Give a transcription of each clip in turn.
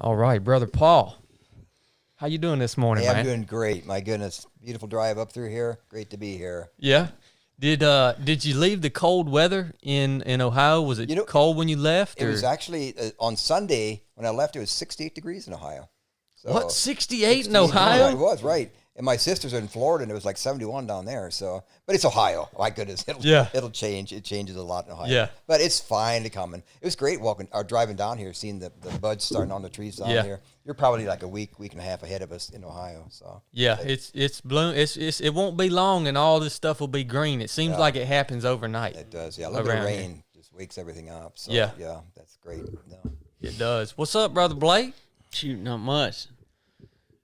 All right, Brother Paul. How you doing this morning, Hey, man? I'm doing great. My goodness, beautiful drive up through here. Great to be here. Yeah. Did you leave the cold weather in Ohio? Was it cold when you left? It was actually on Sunday when I left. It was 68 degrees in Ohio. So What, 68 in Ohio? It was right. And my sisters are in Florida, and it was like 71 down there. So, but it's Ohio. My goodness, it'll change. It changes a lot in Ohio. Yeah. But it's finally coming. It was great driving down here, seeing the buds starting on the trees down here. You're probably like a week and a half ahead of us in Ohio. So yeah, it's bloom. It won't be long, and all this stuff will be green. It seems like it happens overnight. It does. Yeah, a little bit of rain just wakes everything up. So yeah, that's great. No. It does. What's up, Brother Blake? Shoot, not much.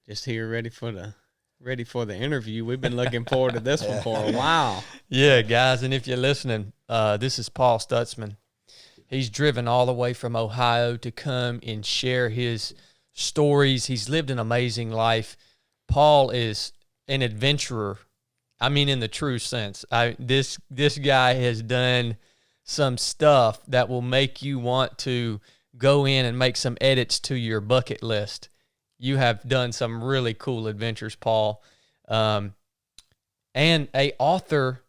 Just here ready for the interview. We've been looking forward to this one for a while. Yeah, guys, and if you're listening, this is Paul Stutzman. He's driven all the way from Ohio to come and share his stories. He's lived an amazing life. Paul is an adventurer. I mean, in the true sense. This guy has done some stuff that will make you want to go in and make some edits to your bucket list. You have done some really cool adventures, Paul, and a author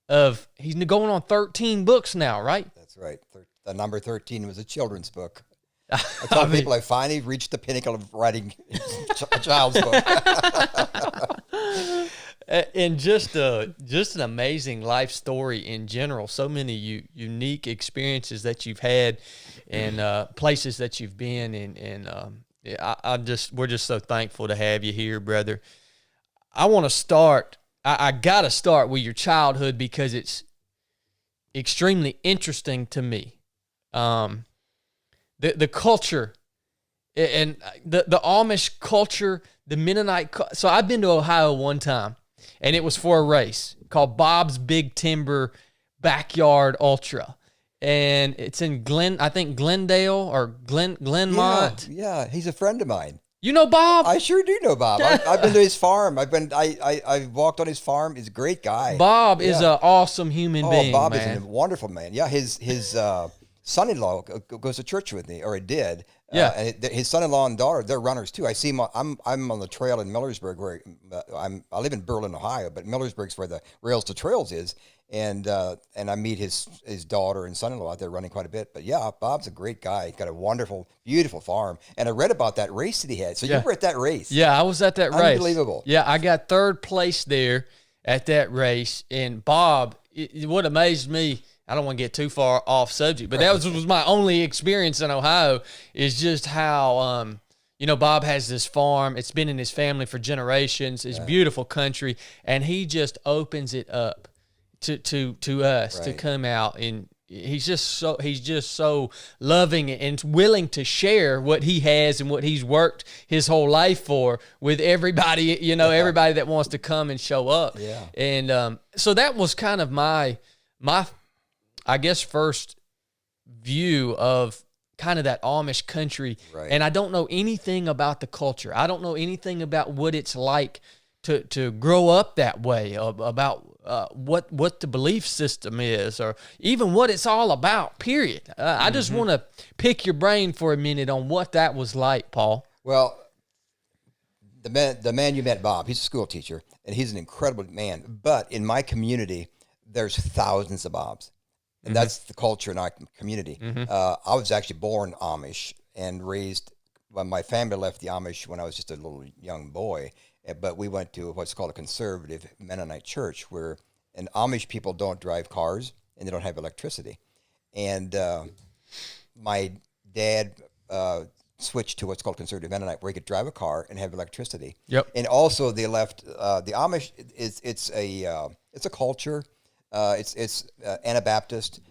of, he's going on 13 books now, right? That's right. The number 13 was a children's book. I tell people I finally reached the pinnacle of writing a child's book. And just an amazing life story in general. So many unique experiences that you've had, and places that you've been in, and we're just so thankful to have you here, brother. I want to start. I got to start with your childhood because it's extremely interesting to me. The culture and the Amish culture, the Mennonite. So I've been to Ohio one time, and it was for a race called Bob's Big Timber Backyard Ultra. And it's in Glendale or Glenmont. Yeah, he's a friend of mine. You know Bob? I sure do know Bob. I've been to his farm. I walked on his farm. He's a great guy. Bob is an awesome human being. Bob man. is a wonderful man. Yeah, his son-in-law goes to church with me, or he did. Yeah, and his son-in-law and daughter, they're runners too. I see him. I'm on the trail in Millersburg, where I live in Berlin, Ohio, but Millersburg's where the Rails to Trails is. And I meet his daughter and son-in-law out there running quite a bit. But yeah, Bob's a great guy. He's got a wonderful, beautiful farm. And I read about that race that he had. So you were at that race. Yeah, I was at that race. Unbelievable. Yeah, I got third place there at that race. And Bob, what amazed me, I don't want to get too far off subject, but that was my only experience in Ohio, is just how Bob has this farm. It's been in his family for generations. It's beautiful country, and he just opens it up to us to come out, and he's just so loving and willing to share what he has and what he's worked his whole life for with everybody, everybody that wants to come and show up. Yeah. And so that was kind of my I guess first view of kind of that Amish country. Right. And I don't know anything about the culture. I don't know anything about what it's like to grow up that way, about what the belief system is, or even what it's all about, period. I just want to pick your brain for a minute on what that was like, Paul. Well, the man you met, Bob, he's a school teacher, and he's an incredible man. But in my community, there's thousands of Bobs. And that's the culture in our community. I was actually born Amish and raised, when my family left the Amish when I was just a little young boy. But we went to what's called a conservative Mennonite church, where Amish people don't drive cars and they don't have electricity. And my dad switched to what's called conservative Mennonite, where he could drive a car and have electricity. Yep. And also they left the Amish. It's a culture. It's Anabaptist.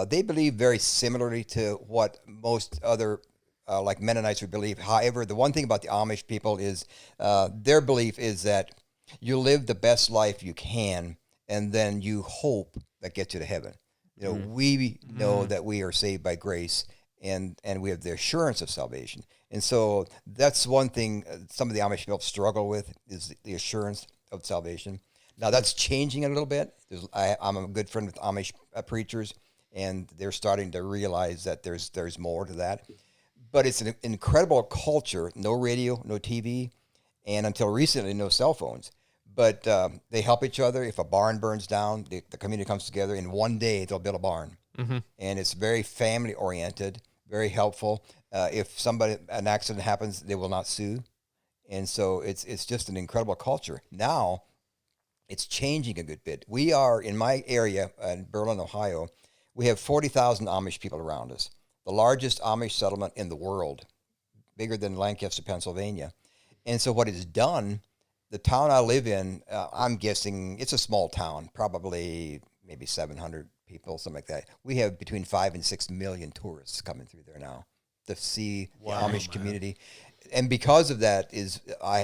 They believe very similarly to what most other like Mennonites would believe. However, the one thing about the Amish people is their belief is that you live the best life you can, and then you hope that gets you to heaven. We know that we are saved by grace, and we have the assurance of salvation. And so that's one thing some of the Amish people struggle with, is the assurance of salvation. Now that's changing a little bit. I'm a good friend with Amish preachers, and they're starting to realize that there's more to that. But it's an incredible culture. No radio, no TV, and until recently, no cell phones. But they help each other. If a barn burns down, the community comes together. In one day, they'll build a barn. And it's very family oriented, very helpful. If an accident happens, they will not sue. And so it's just an incredible culture. Now, it's changing a good bit. We are, in my area, in Berlin, Ohio, we have 40,000 Amish people around us. The largest Amish settlement in the world, bigger than Lancaster, Pennsylvania. And so what it's done, the town I live in, I'm guessing it's a small town, probably maybe 700 people, something like that. We have between 5 and 6 million tourists coming through there now to see the Amish community. And because of that,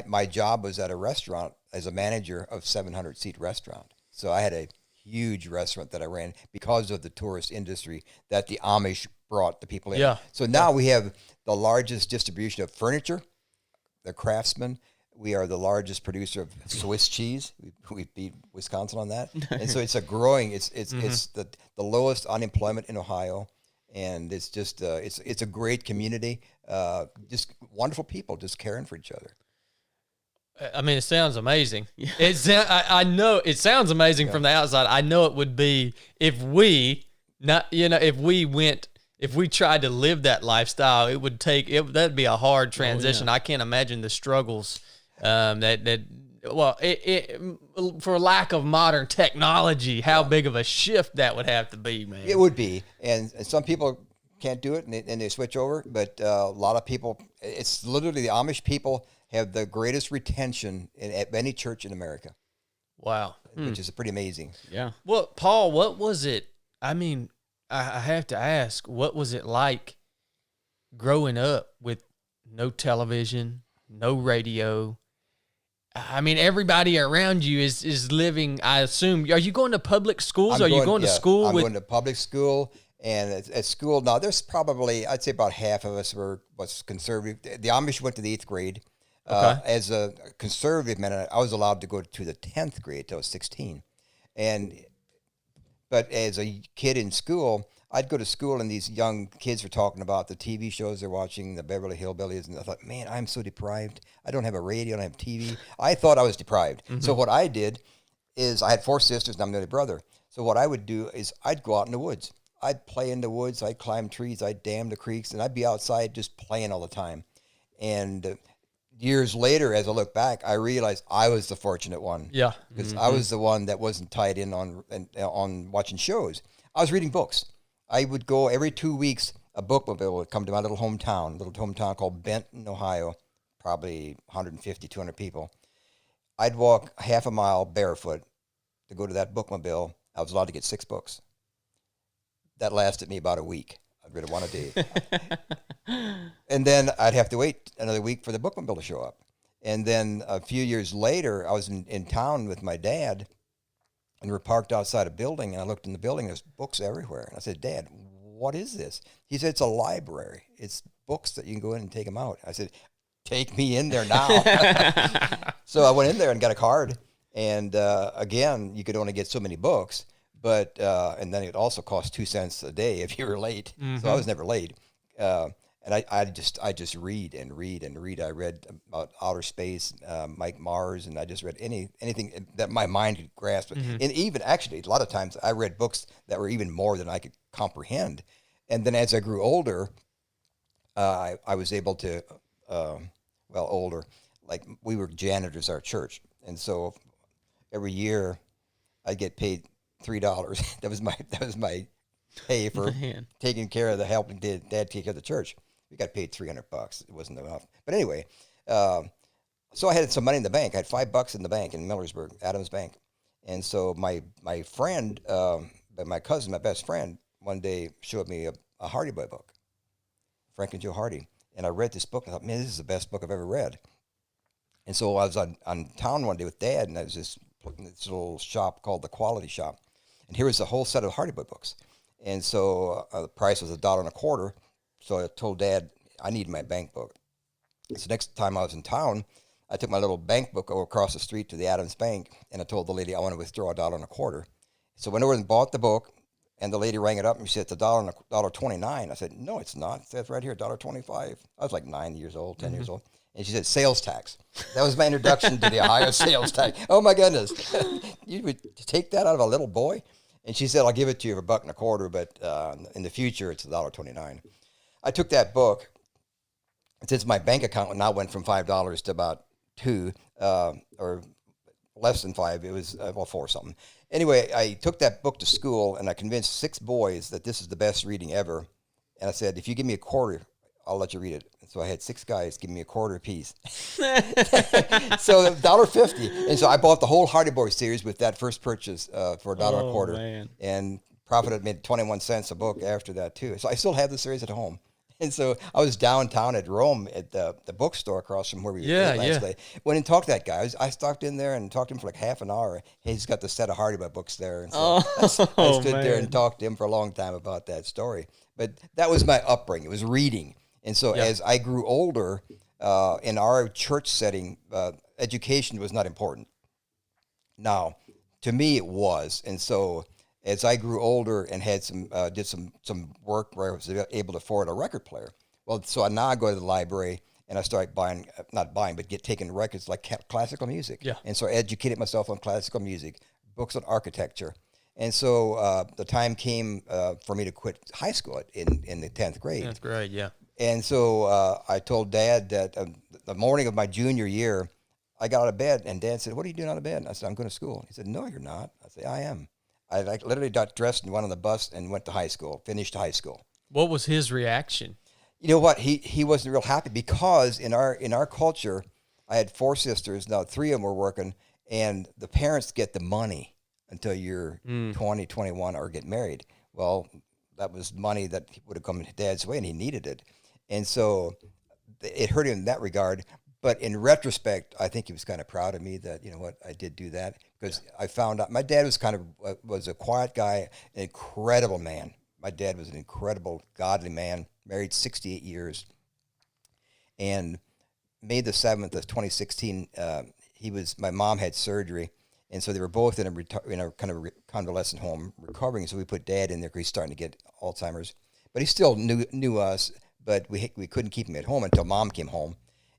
my job was at a restaurant as a manager of 700-seat restaurant. So I had a huge restaurant that I ran because of the tourist industry that the Amish brought the people in. Yeah. So now we have the largest distribution of furniture, the craftsmen. We are the largest producer of Swiss cheese. We beat Wisconsin on that. And so it's a growing, it's the lowest unemployment in Ohio. And it's just, it's a great community. Just wonderful people just caring for each other. I mean, it sounds amazing. I know it sounds amazing from the outside. I know it would be if we tried to live that lifestyle. It would that'd be a hard transition. I can't imagine the struggles for lack of modern technology, how big of a shift that would have to be, man. It would be, and some people can't do it, and they switch over. But a lot of people, it's literally the Amish people have the greatest retention at any church in America. Wow. Which is pretty amazing. Yeah. Well, Paul, what was it? I mean, I have to ask, what was it like growing up with no television, no radio? I mean, everybody around you is living, I assume. Are you going to public schools? I'm going to school? I'm going to public school. And at school, now there's probably, I'd say about half of us was conservative. The Amish went to the 8th grade. Okay. As a conservative man, I was allowed to go to the 10th grade till I was 16. But as a kid in school, I'd go to school and these young kids were talking about the TV shows they're watching, the Beverly Hillbillies, and I thought, man, I'm so deprived. I don't have a radio, I don't have TV. I thought I was deprived. So what I did is I had 4 sisters and I'm the only brother. So what I would do is I'd go out in the woods. I'd play in the woods, I'd climb trees, I'd dam the creeks, and I'd be outside just playing all the time. And years later, as I look back, I realized I was the fortunate one. Yeah. Because I was the one that wasn't tied in on watching shows. I was reading books. I would go every 2 weeks, a bookmobile would come to my little hometown called Benton, Ohio, probably 150, 200 people. I'd walk half a mile barefoot to go to that bookmobile. I was allowed to get 6 books. That lasted me about a week. I'd read 1 a day. And then I'd have to wait another week for the bookmobile to show up. And then a few years later, I was in town with my dad, and we're parked outside a building, and I looked in the building, there's books everywhere. And I said, Dad, what is this? He said, it's a library. It's books that you can go in and take them out. I said, take me in there now. So I went in there and got a card. And again, you could only get so many books. But and then it also cost 2 cents a day if you were late. So I was never late. And I just read and read and read. I read about outer space, Mike Mars, and I just read anything that my mind could grasp. And even actually, a lot of times I read books that were even more than I could comprehend. And then as I grew older, I was able to, older, like we were janitors at our church, and so every year I'd get paid $3. That was my pay for taking care of helping Dad take care of the church. We got paid $300. It wasn't enough. But anyway, so I had some money in the bank. I had $5 in the bank in Millersburg, Adams Bank. And so my friend, my cousin, my best friend, one day showed me a Hardy Boy book, Frank and Joe Hardy. And I read this book and I thought, man, this is the best book I've ever read. And so I was on town one day with Dad, and there was this little shop called the Quality Shop. And here was a whole set of Hardy Boy books. And so the price was $1.25. So I told Dad I needed my bank book. So next time I was in town, I took my little bank book over across the street to the Adams Bank, and I told the lady I want to withdraw $1.25. So I went over and bought the book, And the lady rang it up and she said, it's $1.29. I said, no, it's not. It says right here, $1.25. I was like 9 years old, 10 years old. And she said, sales tax. That was my introduction to the Ohio sales tax. Oh my goodness. You would take that out of a little boy? And she said, I'll give it to you for $1.25, but in the future, it's $1.29. I took that book, and since my bank account now went from $5 to about $2, or less than 5, it was, 4 something. Anyway, I took that book to school, and I convinced 6 boys that this is the best reading ever. And I said, if you give me a quarter, I'll let you read it. So I had 6 guys give me a quarter apiece. So $1.50. And so I bought the whole Hardy Boy series with that first purchase for $1 a quarter. Man. And profited made 21 cents a book after that too. So I still have the series at home. And so I was downtown at Rome at the bookstore across from where we were last night. Went and talked to that guy. I stopped in there and talked to him for like half an hour. He's got the set of Hardy Boy books there. And so I stood there and talked to him for a long time about that story. But that was my upbringing. It was reading. And so as I grew older, in our church setting, education was not important. Now, to me, it was. And so as I grew older and had did some work where I was able to afford a record player, well, so now I go to the library and I start taking records like classical music. Yeah. And so I educated myself on classical music, books on architecture. And so the time came for me to quit high school in the 10th grade. 10th grade, yeah. And so I told Dad that the morning of my junior year, I got out of bed, and Dad said, what are you doing out of bed? And I said, I'm going to school. He said, no, you're not. I said, I am. I literally got dressed and went on the bus and went to high school, finished high school. What was his reaction? You know what? He wasn't real happy because in our culture, I had 4 sisters. Now 3 of them were working, and the parents get the money until you're 20, 21, or get married. Well, that was money that would have come Dad's way, and he needed it. And so it hurt him in that regard. But in retrospect, I think he was kind of proud of me that, you know what, I did do that. Because I found out my dad was a quiet guy, an incredible man. My dad was an incredible, godly man, married 68 years. And May the 7th of 2016, my mom had surgery. And so they were both in a kind of convalescent home recovering. So we put Dad in there because he's starting to get Alzheimer's. But he still knew us, but we couldn't keep him at home until Mom came home.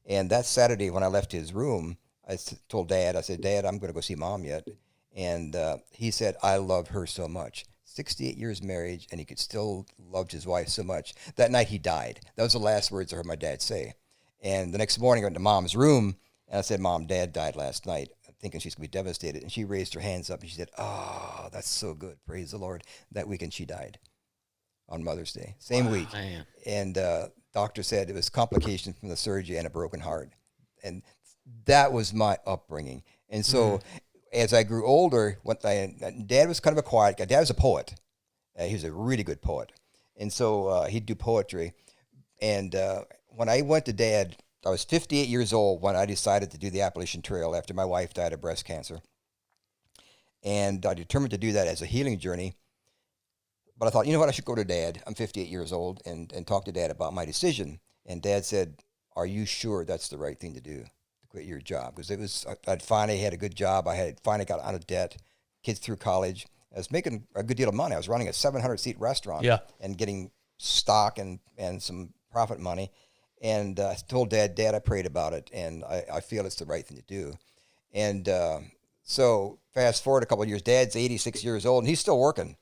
And that Saturday when I left his room, I told Dad, I said, Dad, I'm going to go see Mom yet. And he said, I love her so much. 68 years marriage, and he could still love his wife so much. That night he died. That was the last words I heard my dad say. And the next morning I went to Mom's room, and I said, Mom, Dad died last night, thinking she's going to be devastated. And she raised her hands up, and she said, oh, that's so good. Praise the Lord. That weekend she died on Mother's Day. Same week. Man. And doctor said it was complications from the surgery and a broken heart. And that was my upbringing. And so as I grew older, Dad was kind of a quiet guy. Dad was a poet. He was a really good poet. And so he'd do poetry. And when I went to Dad, I was 58 years old when I decided to do the Appalachian Trail after my wife died of breast cancer. And I determined to do that as a healing journey. But I thought, you know what, I should go to Dad. I'm 58 years old and talk to Dad about my decision. And Dad said, are you sure that's the right thing to do, to quit your job? Because I'd finally had a good job. I had finally got out of debt, kids through college. I was making a good deal of money. I was running a 700-seat restaurant and getting stock and some profit money. And I told Dad, I prayed about it, and I feel it's the right thing to do. And so fast forward a couple of years, Dad's 86 years old, and he's still working.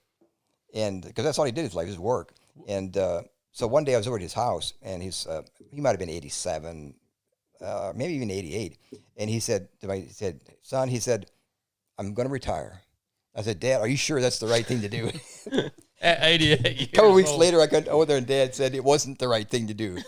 And because that's all he did in his life, his work. And so one day I was over at his house, and he might have been 87, maybe even 88. And he said to me, son, I'm going to retire. I said, Dad, are you sure that's the right thing to do? At 88 years A couple of weeks old. later, I got over there, and Dad said it wasn't the right thing to do.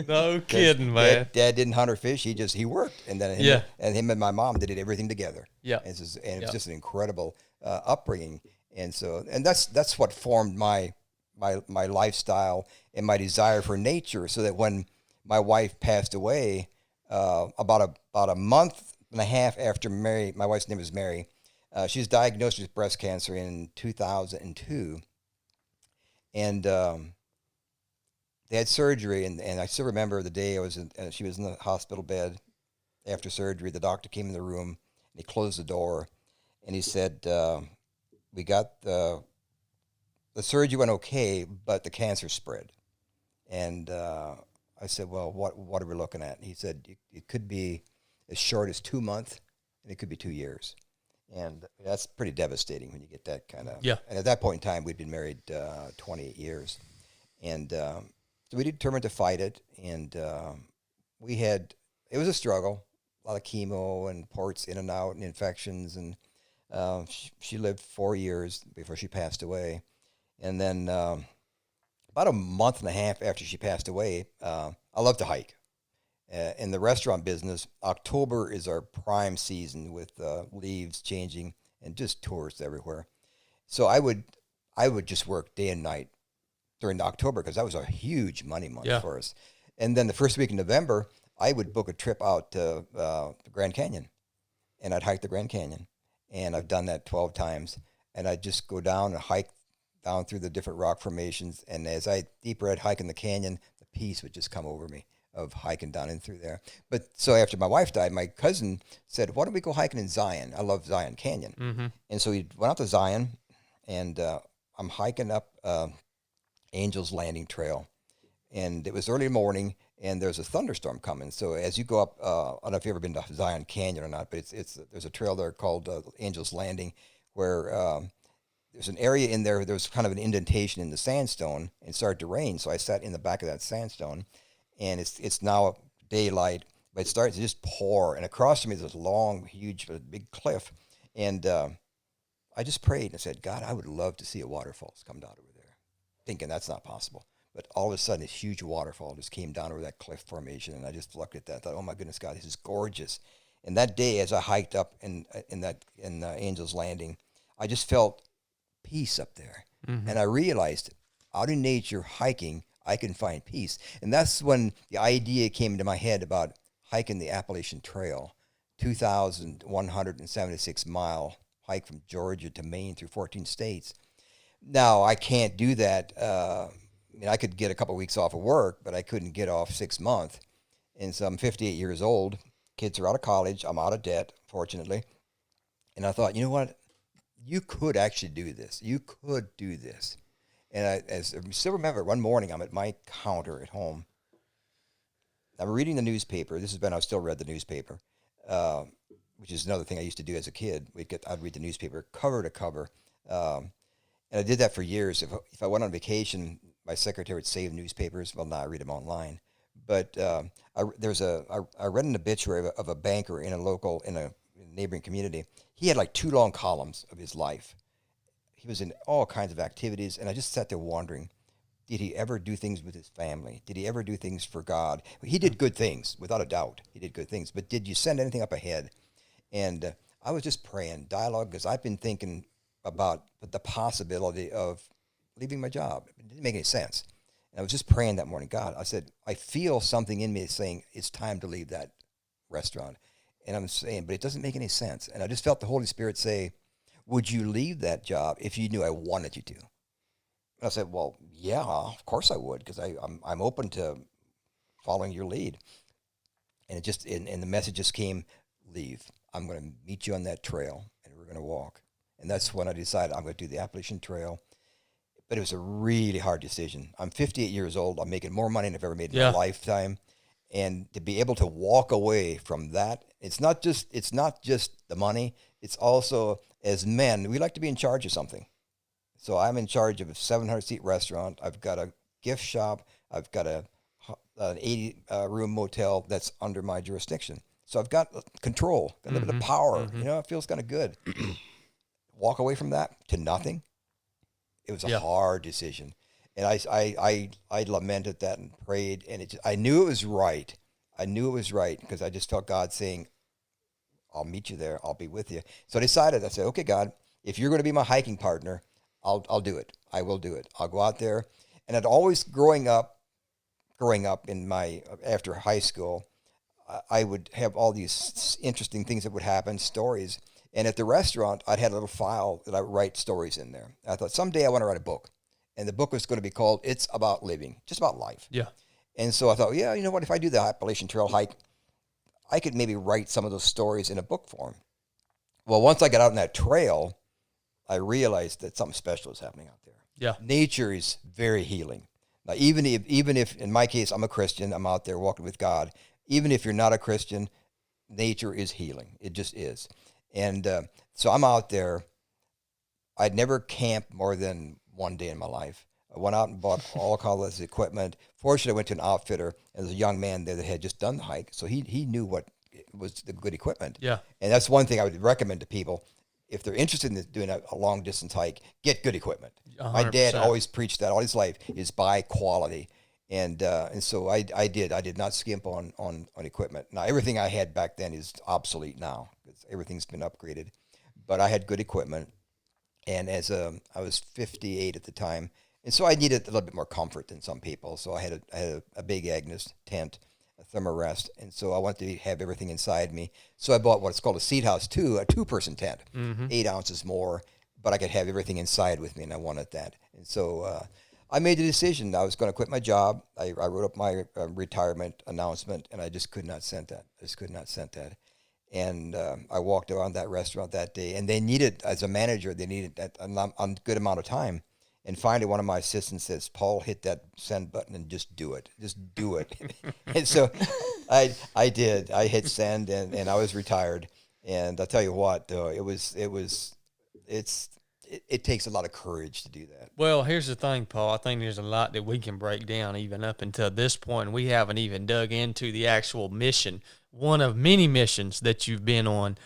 No kidding, man. Dad didn't hunt or fish. He worked. And then him and my mom did everything together. Yeah. And it was just an incredible upbringing. And so, that's what formed my lifestyle and my desire for nature. So that when my wife passed away, about a month and a half after my wife's name is Mary, she was diagnosed with breast cancer in 2002, and they had surgery. And I still remember the day she was in the hospital bed after surgery. The doctor came in the room and he closed the door, and he said, we got the the surgery went okay, but the cancer spread. And I said, well, what are we looking at? And he said, it could be as short as 2 months, and it could be 2 years. And that's pretty devastating when you get that kind of. Yeah. And at that point in time, we'd been married 28 years. And so we determined to fight it. And it was a struggle, a lot of chemo and ports in and out and infections. And she lived 4 years before she passed away. And then about a month and a half after she passed away, I love to hike. In the restaurant business, October is our prime season with leaves changing and just tourists everywhere. So I would just work day and night during October because that was a huge money month for us. And then the first week in November, I would book a trip out to the Grand Canyon, and I'd hike the Grand Canyon. And I've done that 12 times. And I'd just go down and hike down through the different rock formations. And as I deeper I'd hike in the canyon, the peace would just come over me of hiking down in through there. But so after my wife died, my cousin said, why don't we go hiking in Zion? I love Zion Canyon. Mm-hmm. And so we went out to Zion, and I'm hiking up Angel's Landing Trail. And it was early morning, and there's a thunderstorm coming. So as you go up, I don't know if you've ever been to Zion Canyon or not, but there's a trail there called Angel's Landing where there's an area in there, there's kind of an indentation in the sandstone, and it started to rain. So I sat in the back of that sandstone, and it's now daylight, but it starts to just pour. And across from me is this long, huge, big cliff. And I just prayed and said, God, I would love to see a waterfall come down over there, thinking that's not possible. But all of a sudden, this huge waterfall just came down over that cliff formation, and I just looked at that and thought, oh, my goodness, God, this is gorgeous. And that day, as I hiked up in Angel's Landing, I just felt peace up there. Mm-hmm. And I realized out in nature, hiking, I can find peace. And that's when the idea came into my head about hiking the Appalachian Trail, 2,176-mile hike from Georgia to Maine through 14 states. Now, I can't do that. I mean, I could get a couple of weeks off of work, but I couldn't get off 6 months. And so I'm 58 years old. Kids are out of college. I'm out of debt, fortunately. And I thought, you know what? You could actually do this. You could do this. And I still remember one morning I'm at my counter at home. I'm reading the newspaper. This is when I still read the newspaper, which is another thing I used to do as a kid. I'd read the newspaper cover to cover. And I did that for years. If I went on vacation, my secretary would save newspapers. Well, now I read them online. But I read an obituary of a banker in a neighboring community. He had like 2 long columns of his life. He was in all kinds of activities, and I just sat there wondering, did he ever do things with his family? Did he ever do things for God? He did good things, without a doubt. He did good things. But did you send anything up ahead? And I was just praying, dialogue, because I've been thinking about the possibility of leaving my job. It didn't make any sense. And I was just praying that morning, God, I said, I feel something in me saying it's time to leave that restaurant. And I'm saying, but it doesn't make any sense. And I just felt the Holy Spirit say, would you leave that job if you knew I wanted you to? And I said, well, yeah, of course I would, because I'm open to following your lead. And and the message just came, leave. I'm going to meet you on that trail, and we're going to walk. And that's when I decided I'm going to do the Appalachian Trail. But it was a really hard decision. I'm 58 years old. I'm making more money than I've ever made in my lifetime. And to be able to walk away from that, it's not just the money. It's also, as men, we like to be in charge of something. So I'm in charge of a 700-seat restaurant. I've got a gift shop. I've got an 80-room motel that's under my jurisdiction. So I've got control, got a little bit of power. Mm-hmm. It feels kind of good. Walk away from that to nothing. It was a hard decision. And I lamented that and prayed, and I knew it was right. I knew it was right because I just felt God saying, I'll meet you there. I'll be with you. So I decided, I said, okay, God, if you're going to be my hiking partner, I'll do it. I will do it. I'll go out there. And I'd always growing up in after high school, I would have all these interesting things that would happen, stories. And at the restaurant, I'd had a little file that I would write stories in there. I thought someday I want to write a book. And the book was going to be called It's About Living, just about life. Yeah. And so I thought, yeah, you know what? If I do the Appalachian Trail hike, I could maybe write some of those stories in a book form. Well, once I got out on that trail, I realized that something special was happening out there. Yeah. Nature is very healing. Now, even if in my case I'm a Christian, I'm out there walking with God. Even if you're not a Christian, nature is healing. It just is. And so I'm out there. I'd never camped more than one day in my life. I went out and bought all kinds of equipment. Fortunately, I went to an outfitter, and there's a young man there that had just done the hike, so he knew what was the good equipment. Yeah. And that's one thing I would recommend to people. If they're interested in doing a long distance hike, get good equipment. 100%. My dad always preached that all his life is buy quality. And so I did. I did not skimp on equipment. Now, everything I had back then is obsolete now. Everything's been upgraded. But I had good equipment. And I was 58 at the time, and so I needed a little bit more comfort than some people. So I had a big Agnes tent, a thermarest, and so I wanted to have everything inside me. So I bought what's called a Seat House 2, a 2-person tent, 8 ounces more, but I could have everything inside with me, and I wanted that. And so I made the decision I was going to quit my job. I wrote up my retirement announcement, and I just could not send that. And I walked around that restaurant that day, and they needed, as a manager, a good amount of time. And finally, one of my assistants says, "Paul, hit that send button and just do it. Just do it." And so I did. I hit send, and I was retired. And I'll tell you what, though, it takes a lot of courage to do that. Well, here's the thing, Paul. I think there's a lot that we can break down even up until this point. We haven't even dug into the actual mission, one of many missions that you've been on.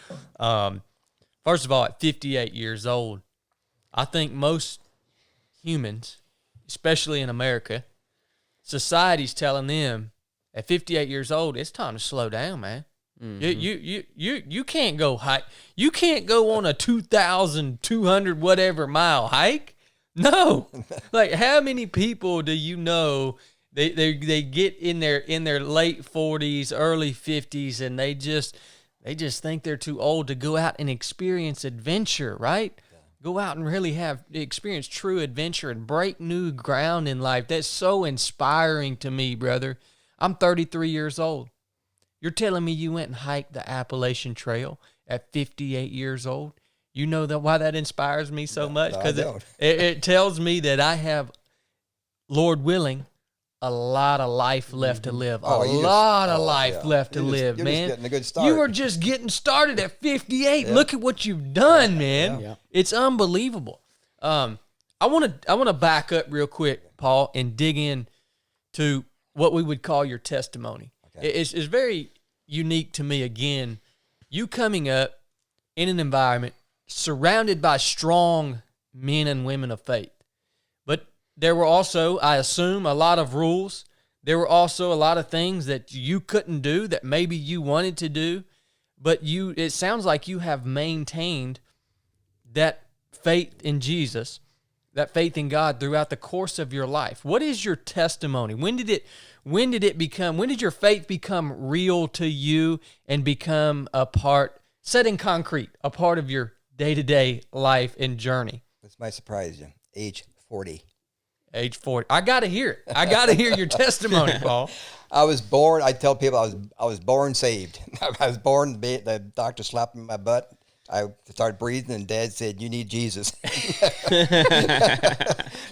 First of all, at 58 years old, I think most humans, especially in America, society's telling them at 58 years old, it's time to slow down, man. You can't go hike. You can't go on a 2,200 whatever mile hike. No, like how many people do you know? They get in their late 40s, early 50s, and they just think they're too old to go out and experience adventure, right? Yeah. Go out and really experience true adventure and break new ground in life. That's so inspiring to me, brother. I'm 33 years old. You're telling me you went and hiked the Appalachian Trail at 58 years old? You know why that inspires me so much? Because it tells me that I have, Lord willing, a lot of life left to live. A lot of life left to live, man. Just getting a good start. You are just getting started at 58. Yeah. Look at what you've done, man. Yeah. It's unbelievable. I want to back up real quick, Paul, and dig in to what we would call your testimony. Okay. It's very unique to me, again, you coming up in an environment surrounded by strong men and women of faith. But there were also, I assume, a lot of rules. There were also a lot of things that you couldn't do that maybe you wanted to do. But it sounds like you have maintained that faith in Jesus, that faith in God throughout the course of your life. What is your testimony? When did your faith become real to you and become set in concrete, a part of your day-to-day life and journey? This might surprise you. Age 40. Age 40. I got to hear it. I got to hear your testimony, Paul. I was born, I tell people I was born saved. I was born, the doctor slapped me in my butt. I started breathing, and Dad said, "You need Jesus."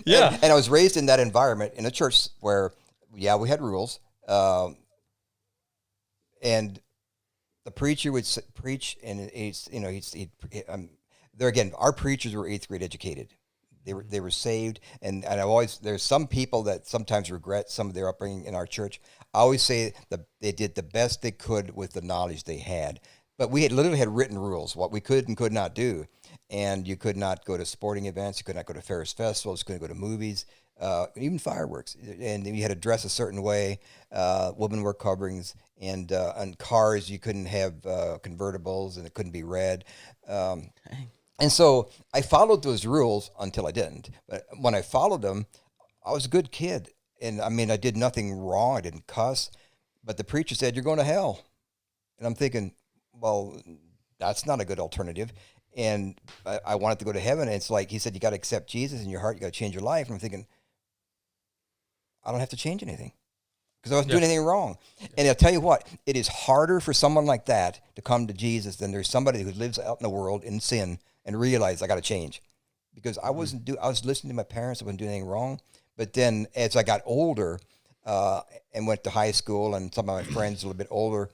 Yeah. And I was raised in that environment in a church where, we had rules. And the preacher would preach, and there again, our preachers were 8th grade educated. They were saved, and there's some people that sometimes regret some of their upbringing in our church. I always say that they did the best they could with the knowledge they had. But we literally had written rules, what we could and could not do. And you could not go to sporting events, you could not go to Ferris festivals, you couldn't go to movies, even fireworks. And you had to dress a certain way. Women wore coverings, and cars, you couldn't have convertibles, and it couldn't be red. And so I followed those rules until I didn't. But when I followed them, I was a good kid. And I mean, I did nothing wrong. I didn't cuss. But the preacher said, "You're going to hell." And I'm thinking, well, that's not a good alternative. And I wanted to go to heaven. And it's like, he said, you got to accept Jesus in your heart. You got to change your life. And I'm thinking, I don't have to change anything because I wasn't doing anything wrong. And I'll tell you what, it is harder for someone like that to come to Jesus than there's somebody who lives out in the world in sin and realize I got to change. because I was listening to my parents. I wasn't doing anything wrong. But then as I got older and went to high school, and some of my friends a little bit older,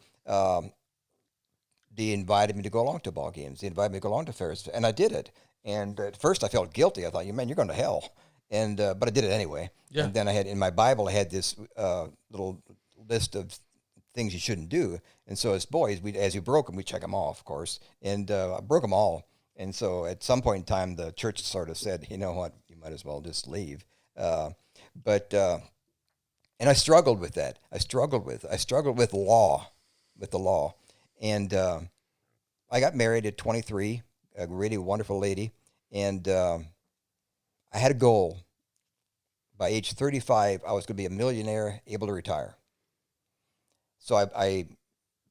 they invited me to go along to ball games. They invited me to go along to fairs, and I did it. And at first I felt guilty. I thought, man, you're going to hell. And but I did it anyway. Yeah. And then I had in my Bible, I had this little list of things you shouldn't do. And so as boys, as we broke them, we check them off, of course. And I broke them all. And so at some point in time, the church sort of said, you know what, you might as well just leave. And I struggled with that. I struggled with the law. And I got married at 23, a really wonderful lady. And I had a goal. By age 35, I was going to be a millionaire, able to retire. So the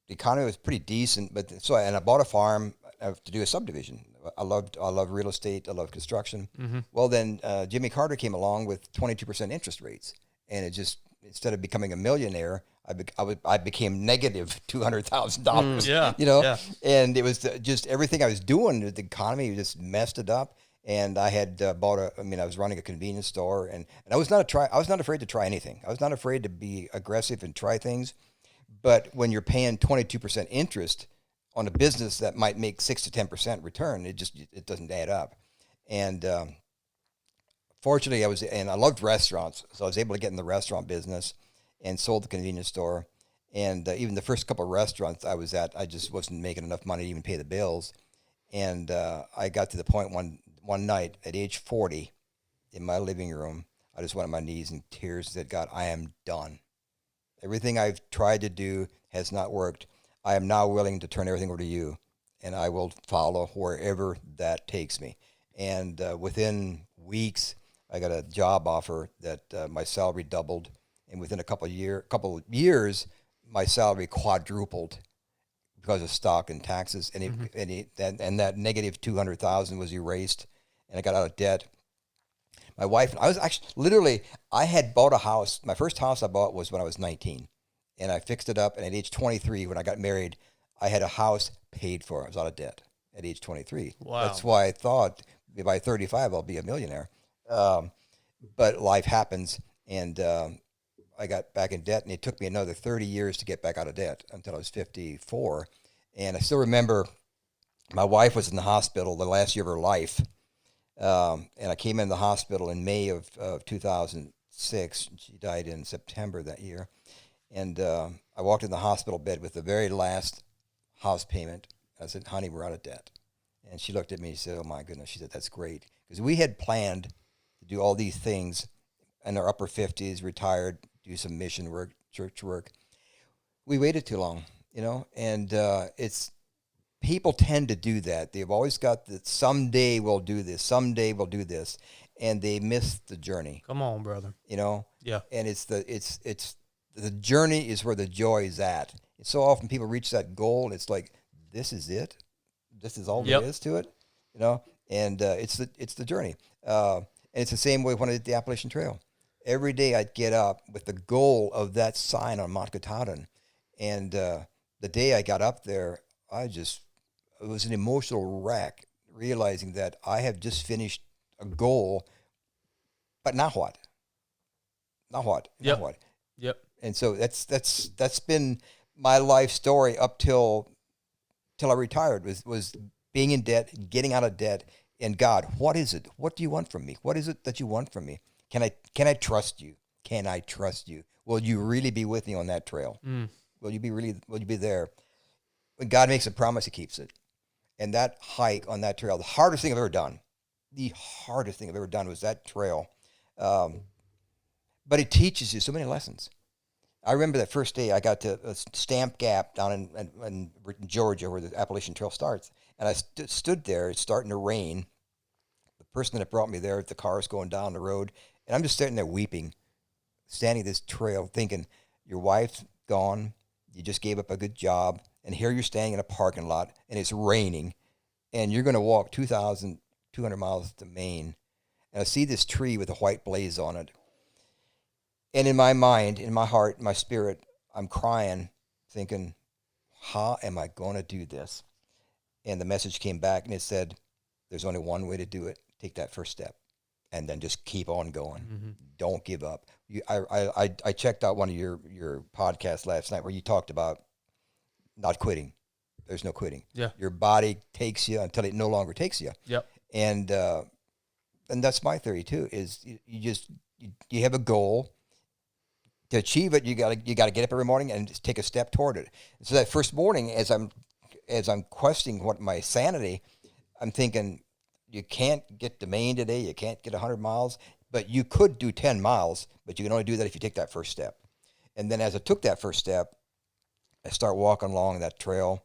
economy was pretty decent, and I bought a farm to do a subdivision. I love real estate. I love construction. Mm-hmm. Well, then Jimmy Carter came along with 22% interest rates, and it just, instead of becoming a millionaire, I became negative $200,000. Yeah, you know, yeah. And it was just everything I was doing. The economy just messed it up. And I had I was running a convenience store, and I was not afraid to try anything. I was not afraid to be aggressive and try things. But when you're paying 22% interest on a business that might make 6 to 10% return, it doesn't add up. And fortunately, I loved restaurants, so I was able to get in the restaurant business and sold the convenience store. And even the first couple of restaurants I was at, I just wasn't making enough money to even pay the bills. And I got to the point one night at age 40 in my living room, I just went on my knees in tears and said, God, I am done. Everything I've tried to do has not worked. I am now willing to turn everything over to you, and I will follow wherever that takes me. And within weeks, I got a job offer that my salary doubled, and within a couple of years, my salary quadrupled because of stock and taxes, and that negative $200,000 was erased, and I got out of debt. My wife and I was actually I had bought a house. My first house I bought was when I was 19, and I fixed it up. And at age 23, when I got married, I had a house paid for. I was out of debt at age 23. Wow. That's why I thought by 35 I'll be a millionaire. But life happens, and I got back in debt, and it took me another 30 years to get back out of debt until I was 54. And I still remember my wife was in the hospital the last year of her life. And I came in the hospital in May of 2006. She died in September that year. And I walked in the hospital bed with the very last house payment. I said, honey, we're out of debt. And she looked at me and said, oh, my goodness. She said, that's great. Because we had planned to do all these things in our upper 50s, retired, do some mission work, church work. We waited too long, and people tend to do that. They've always got that someday we'll do this, and they miss the journey. Come on, brother. Yeah. And it's the journey is where the joy is at. And so often people reach that goal, and it's like, this is it. This is all there is to it, And it's the journey. And it's the same way when I did the Appalachian Trail. Every day I'd get up with the goal of that sign on Mount Katahdin. And the day I got up there, it was an emotional wreck, realizing that I have just finished a goal, but now what? Now what? Yep. Now what? Yep. And so that's been my life story up till I retired, was being in debt, getting out of debt, and God, what is it? What do you want from me? What is it that you want from me? Can I trust you? Can I trust you? Will you really be with me on that trail? Will you be there? When God makes a promise, he keeps it. And that hike on that trail, the hardest thing I've ever done was that trail. But it teaches you so many lessons. I remember that first day I got to Stamp Gap down in Georgia, where the Appalachian Trail starts. And I stood there. It's starting to rain. The person that brought me there, the car is going down the road. And I'm just sitting there weeping, standing this trail thinking, your wife's gone. You just gave up a good job. And here you're standing in a parking lot, and it's raining. And you're going to walk 2,200 miles to Maine. And I see this tree with a white blaze on it. And in my mind, in my heart, in my spirit, I'm crying, thinking, how am I going to do this? And the message came back, and it said, there's only one way to do it. take that first step, and then just keep on going. Mm-hmm. Don't give up. I checked out one of your podcasts last night where you talked about not quitting. There's no quitting. Yeah. Your body takes you until it no longer takes you. Yep. And that's my theory too. Is you have a goal. To achieve it, you gotta get up every morning and just take a step toward it. So that first morning, as I'm questioning what my sanity, I'm thinking, you can't get to Maine today. You can't get 100 miles, but you could do 10 miles. But you can only do that if you take that first step. And then as I took that first step, I start walking along that trail.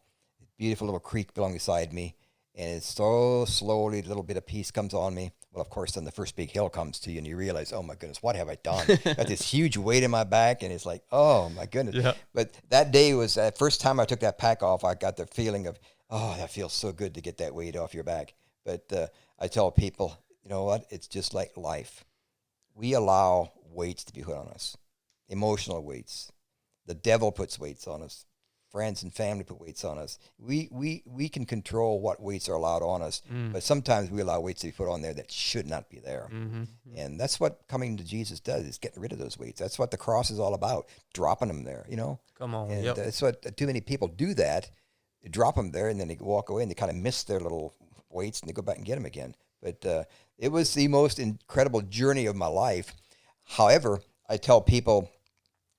Beautiful little creek along beside me, and it's so slowly, a little bit of peace comes on me. Well, of course, then the first big hill comes to you, and you realize, oh my goodness, what have I done? Got this huge weight in my back, and it's like, oh my goodness. Yeah. But that day was the first time I took that pack off. I got the feeling of, oh, that feels so good to get that weight off your back. But I tell people, you know what? It's just like life. We allow weights to be put on us, emotional weights. The devil puts weights on us. Friends and family put weights on us. We can control what weights are allowed on us, but sometimes we allow weights to be put on there that should not be there. Mm-hmm. And that's what coming to Jesus does, is getting rid of those weights. That's what the cross is all about, dropping them there, you know? Come on. And Yep. that's what too many people do that. They drop them there, and then they walk away, and they kind of miss their little weights, and they go back and get them again. But it was the most incredible journey of my life. However, I tell people,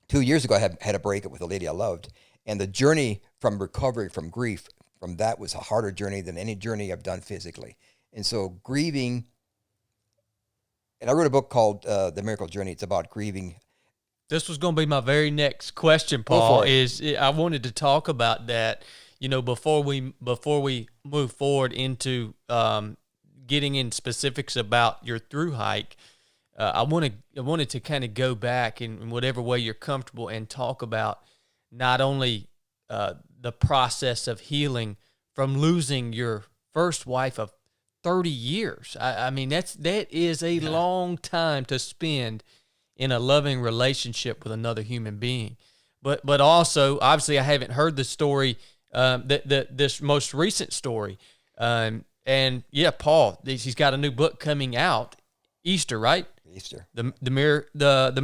2 years ago, I had a breakup with a lady I loved. And the journey from recovery from grief, from that was a harder journey than any journey I've done physically. And so grieving, and I wrote a book called The Miracle Journey. It's about grieving. This was going to be my very next question, Paul. Is I wanted to talk about that. You know, before we move forward into getting in specifics about your through hike, I wanted to kind of go back in whatever way you're comfortable and talk about not only the process of healing from losing your first wife of 30 years. I mean, that is a long time to spend in a loving relationship with another human being. But also, obviously, I haven't heard the story, this most recent story. And yeah, Paul, he's got a new book coming out, Easter, right? Easter. The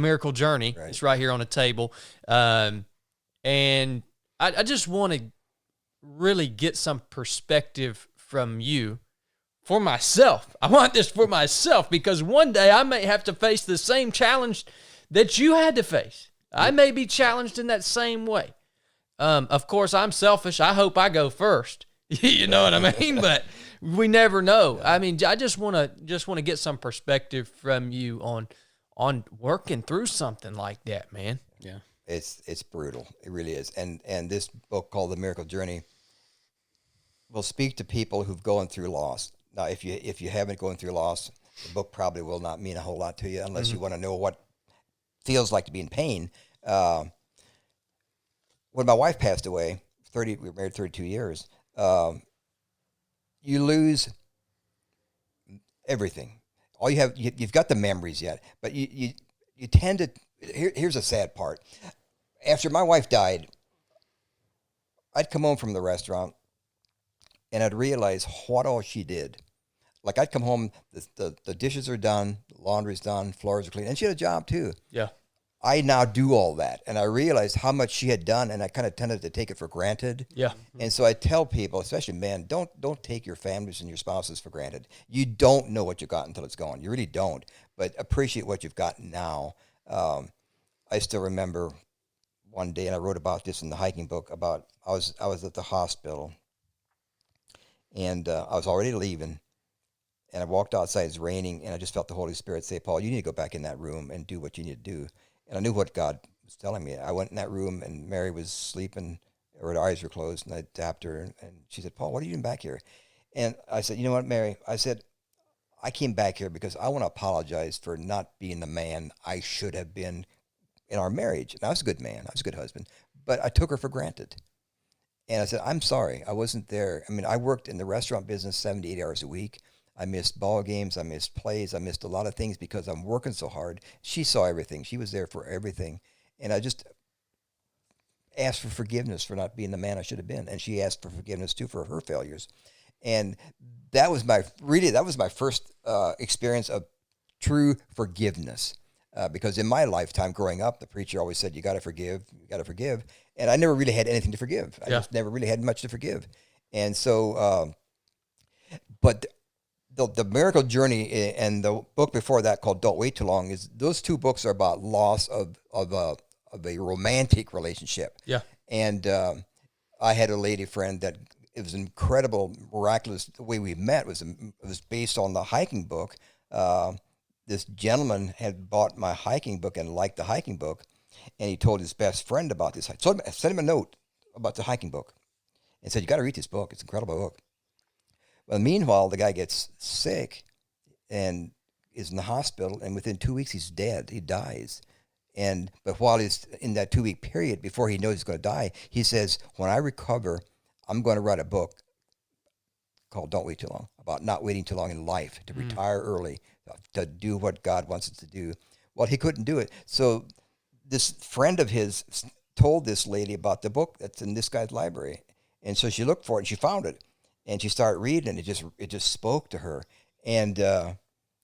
Miracle Journey. Right. It's right here on the table. And I just want to really get some perspective from you for myself. I want this for myself because one day I may have to face the same challenge that you had to face. I may be challenged in that same way. Of course, I'm selfish. I hope I go first. You know what I mean? But we never know. I mean, I just want to get some perspective from you on working through something like that, man. Yeah. It's brutal. It really is. And this book called The Miracle Journey will speak to people who've gone through loss. Now, if you haven't gone through loss, the book probably will not mean a whole lot to you unless you want to know what feels like to be in pain. When my wife passed away, we were married 32 years, you lose everything. All you have, you've got the memories yet, but you tend to. Here's a sad part. After my wife died, I'd come home from the restaurant, and I'd realize what all she did. Like, I'd come home, the dishes are done, laundry's done, floors are clean, and she had a job too. Yeah. I now do all that, and I realized how much she had done, and I kind of tended to take it for granted. Yeah. And so I tell people, especially men, don't take your families and your spouses for granted. You don't know what you got until it's gone. You really don't. But appreciate what you've got now. I still remember one day, and I wrote about this in the hiking book, about I was at the hospital, and I was already leaving, and I walked outside. It's raining, and I just felt the Holy Spirit say, "Paul, you need to go back in that room and do what you need to do." And I knew what God was telling me. I went in that room, and Mary was sleeping, her eyes were closed, and I tapped her, and she said, "Paul, what are you doing back here?" And I said, "You know what, Mary?" I said, "I came back here because I want to apologize for not being the man I should have been in our marriage." And I was a good man. I was a good husband. But I took her for granted. And I said, "I'm sorry. I wasn't there." I mean, I worked in the restaurant business 70, 80 hours a week. I missed ball games. I missed plays. I missed a lot of things because I'm working so hard. She saw everything. She was there for everything. And I just asked for forgiveness for not being the man I should have been. And she asked for forgiveness, too, for her failures. And that was my first experience of true forgiveness. Because in my lifetime growing up, the preacher always said, you got to forgive, and I never really had anything to forgive. I just never really had much to forgive. And so, but the miracle journey and the book before that called Don't Wait Too Long, is those two books are about loss of a romantic relationship. Yeah. And I had a lady friend that it was incredible, miraculous. The way we met was based on the hiking book. This gentleman had bought my hiking book and liked the hiking book, and he told his best friend about this. So I sent him a note about the hiking book and said, you got to read this book. It's an incredible book. Well, meanwhile, the guy gets sick and is in the hospital, and within 2 weeks, he's dead. He dies. But while he's in that 2-week period, before he knows he's going to die, he says, when I recover, I'm going to write a book called Don't Wait Too Long, about not waiting too long in life, to retire early, to do what God wants us to do. Well, he couldn't do it. So this friend of his told this lady about the book that's in this guy's library. And so she looked for it, and she found it. And she started reading, and it just spoke to her. And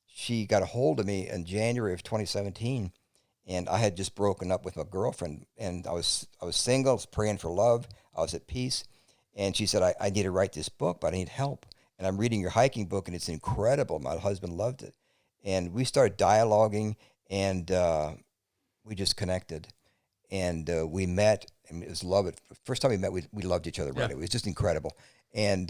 she got a hold of me in January of 2017, and I had just broken up with my girlfriend, and I was single, I was praying for love, I was at peace. And she said, I need to write this book, but I need help. And I'm reading your hiking book, and it's incredible. My husband loved it. And we started dialoguing, and we just connected. And we met, and it was love. First time we met, we loved each other. Right? It was just incredible. And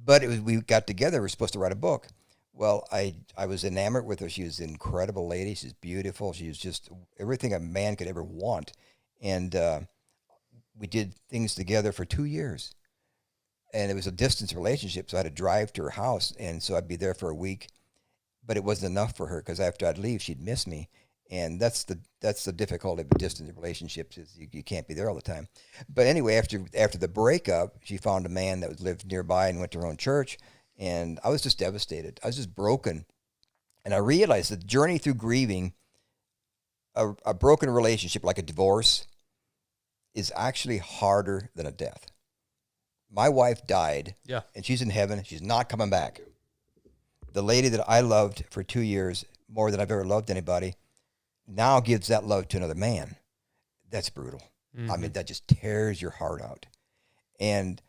but we got together. We were supposed to write a book. Well, I was enamored with her. She was an incredible lady. She's beautiful. She was just everything a man could ever want. And we did things together for 2 years. And it was a distance relationship, so I had to drive to her house, and so I'd be there for a week. But it wasn't enough for her, because after I'd leave, she'd miss me. And that's the difficulty of distant relationships, is you can't be there all the time. But anyway, after the breakup, she found a man that lived nearby and went to her own church, and I was just devastated. I was just broken. And I realized the journey through grieving a broken relationship, like a divorce, is actually harder than a death. My wife died, and she's in heaven. She's not coming back. The lady that I loved for 2 years, more than I've ever loved anybody, now gives that love to another man. That's brutal. I mean, that just tears your heart out. And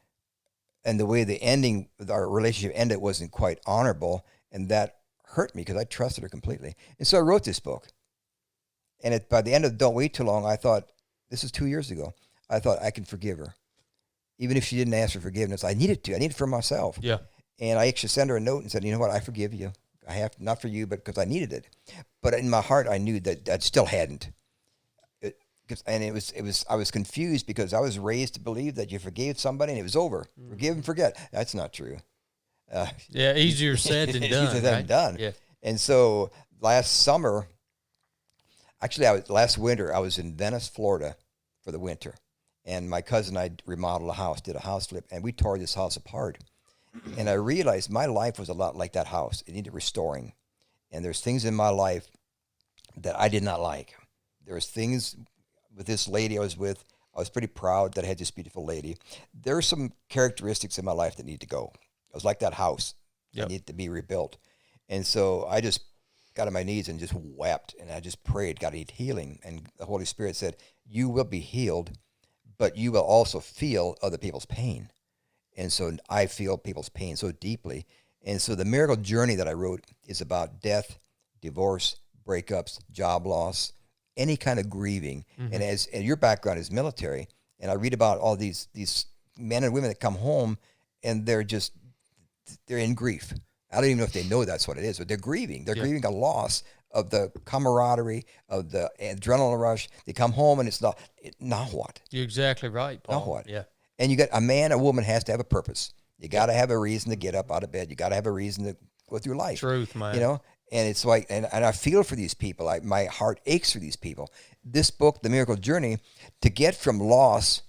the way the ending of our relationship ended wasn't quite honorable, and that hurt me because I trusted her completely. And so I wrote this book. And by the end of Don't Wait Too Long, I thought, this is 2 years ago, I thought I can forgive her. Even if she didn't ask for forgiveness, I needed to. I needed it for myself. Yeah. And I actually sent her a note and said, you know what, I forgive you. I have, not for you, but because I needed it. But in my heart, I knew that I still hadn't. I was confused, because I was raised to believe that you forgave somebody and it was over. Forgive and forget. That's not true. Easier said than done. Easier than done. Yeah. And so last winter, I was in Venice, Florida for the winter. And my cousin and I remodeled a house, did a house flip, and we tore this house apart. And I realized my life was a lot like that house. It needed restoring. And there's things in my life that I did not like. There was things with this lady I was with. I was pretty proud that I had this beautiful lady. There are some characteristics in my life that need to go. I was like that house. It needed to be rebuilt. And so I just got on my knees and just wept. And I just prayed, God, I need healing. And the Holy Spirit said, you will be healed, but you will also feel other people's pain. And so I feel people's pain so deeply. And so the miracle journey that I wrote is about death, divorce, breakups, job loss, any kind of grieving. And and your background is military, and I read about all these men and women that come home, and they're in grief. I don't even know if they know that's what it is, but they're grieving. They're grieving a loss of the camaraderie, of the adrenaline rush. They come home, and it's now what? You're exactly right, Paul. Now what? Yeah. And you got a man, a woman has to have a purpose. You got to have a reason to get up out of bed. You got to have a reason to go through life. Truth, man. You know, and it's like, and I feel for these people. My heart aches for these people. This book, The Miracle Journey, to get from loss,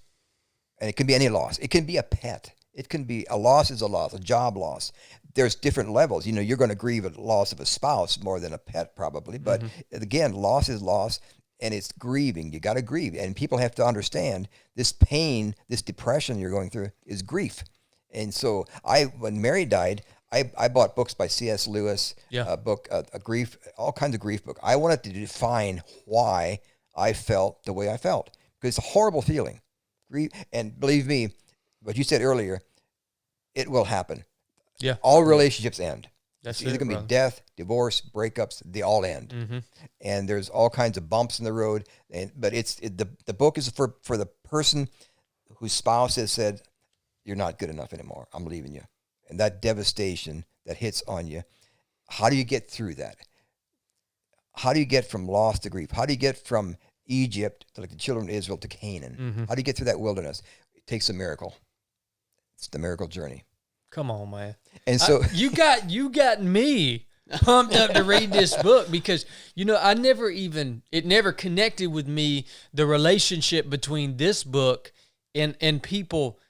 and it can be any loss. It can be a pet. It can be a loss is a loss, a job loss. There's different levels. You know, you're going to grieve a loss of a spouse more than a pet probably. But again, loss is loss. And it's grieving. You got to grieve. And people have to understand this pain, this depression you're going through is grief. And so when Mary died, I bought books by C.S. Lewis, a book, a grief, all kinds of grief book. I wanted to define why I felt the way I felt, because it's a horrible feeling. Grief, and believe me, what you said earlier, it will happen. Yeah. All relationships end. That's It's either going to brother. be death, divorce, breakups. They all end, and there's all kinds of bumps in the road. But the book is for the person whose spouse has said, "You're not good enough anymore. I'm leaving you," and that devastation that hits on you. How do you get through that? How do you get from loss to grief? How do you get from Egypt, like the children of Israel, to Canaan? How do you get through that wilderness? It takes a miracle. It's the miracle journey. Come on, man. And so you got me pumped up to read this book, because it never connected with me, the relationship between this book and people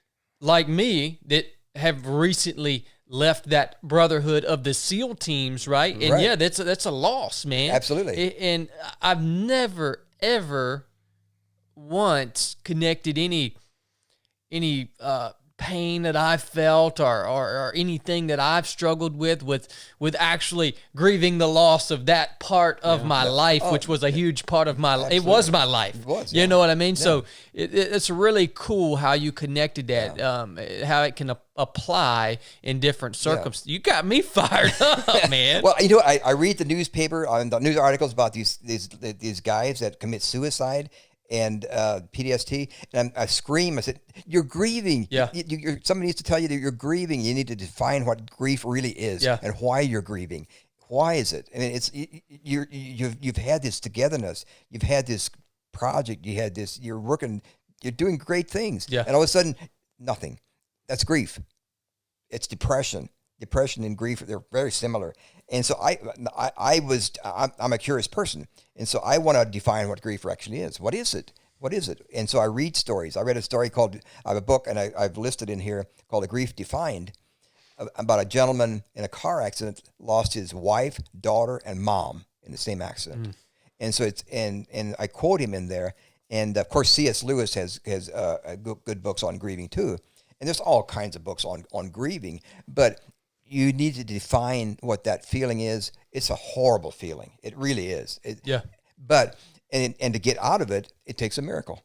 like me that have recently left that brotherhood of the SEAL teams, right? And Right. yeah, that's a loss, man. Absolutely. And I've never ever once connected any pain that I've felt or anything that I've struggled with actually grieving the loss of that part of my life, which was a huge part of my life. It was my life. It was, You know what I mean? So it's really cool how you connected that, how it can apply in different circumstances. You got me fired up, man. Well, I read the newspaper on the news articles about these guys that commit suicide and PTSD, and I scream. I said, "You're grieving. Yeah. Somebody needs to tell you that you're grieving. You need to define what grief really is and why you're grieving. Why is it? I mean, it's you've had this togetherness. You've had this project. You had this. You're working. You're doing great things. Yeah. And all of a sudden, nothing. That's grief. It's depression. Depression and grief, they're very similar. And so I'm a curious person. And so I want to define what grief actually is. What is it? What is it? And so I read stories. I read a story I have a book, and I've listed in here, called A Grief Defined, about a gentleman in a car accident lost his wife, daughter, and mom in the same accident. And so and I quote him in there. And of course, C.S. Lewis has good books on grieving too. And there's all kinds of books on grieving, but you need to define what that feeling is. It's a horrible feeling. It really is. But and to get out of it, it takes a miracle.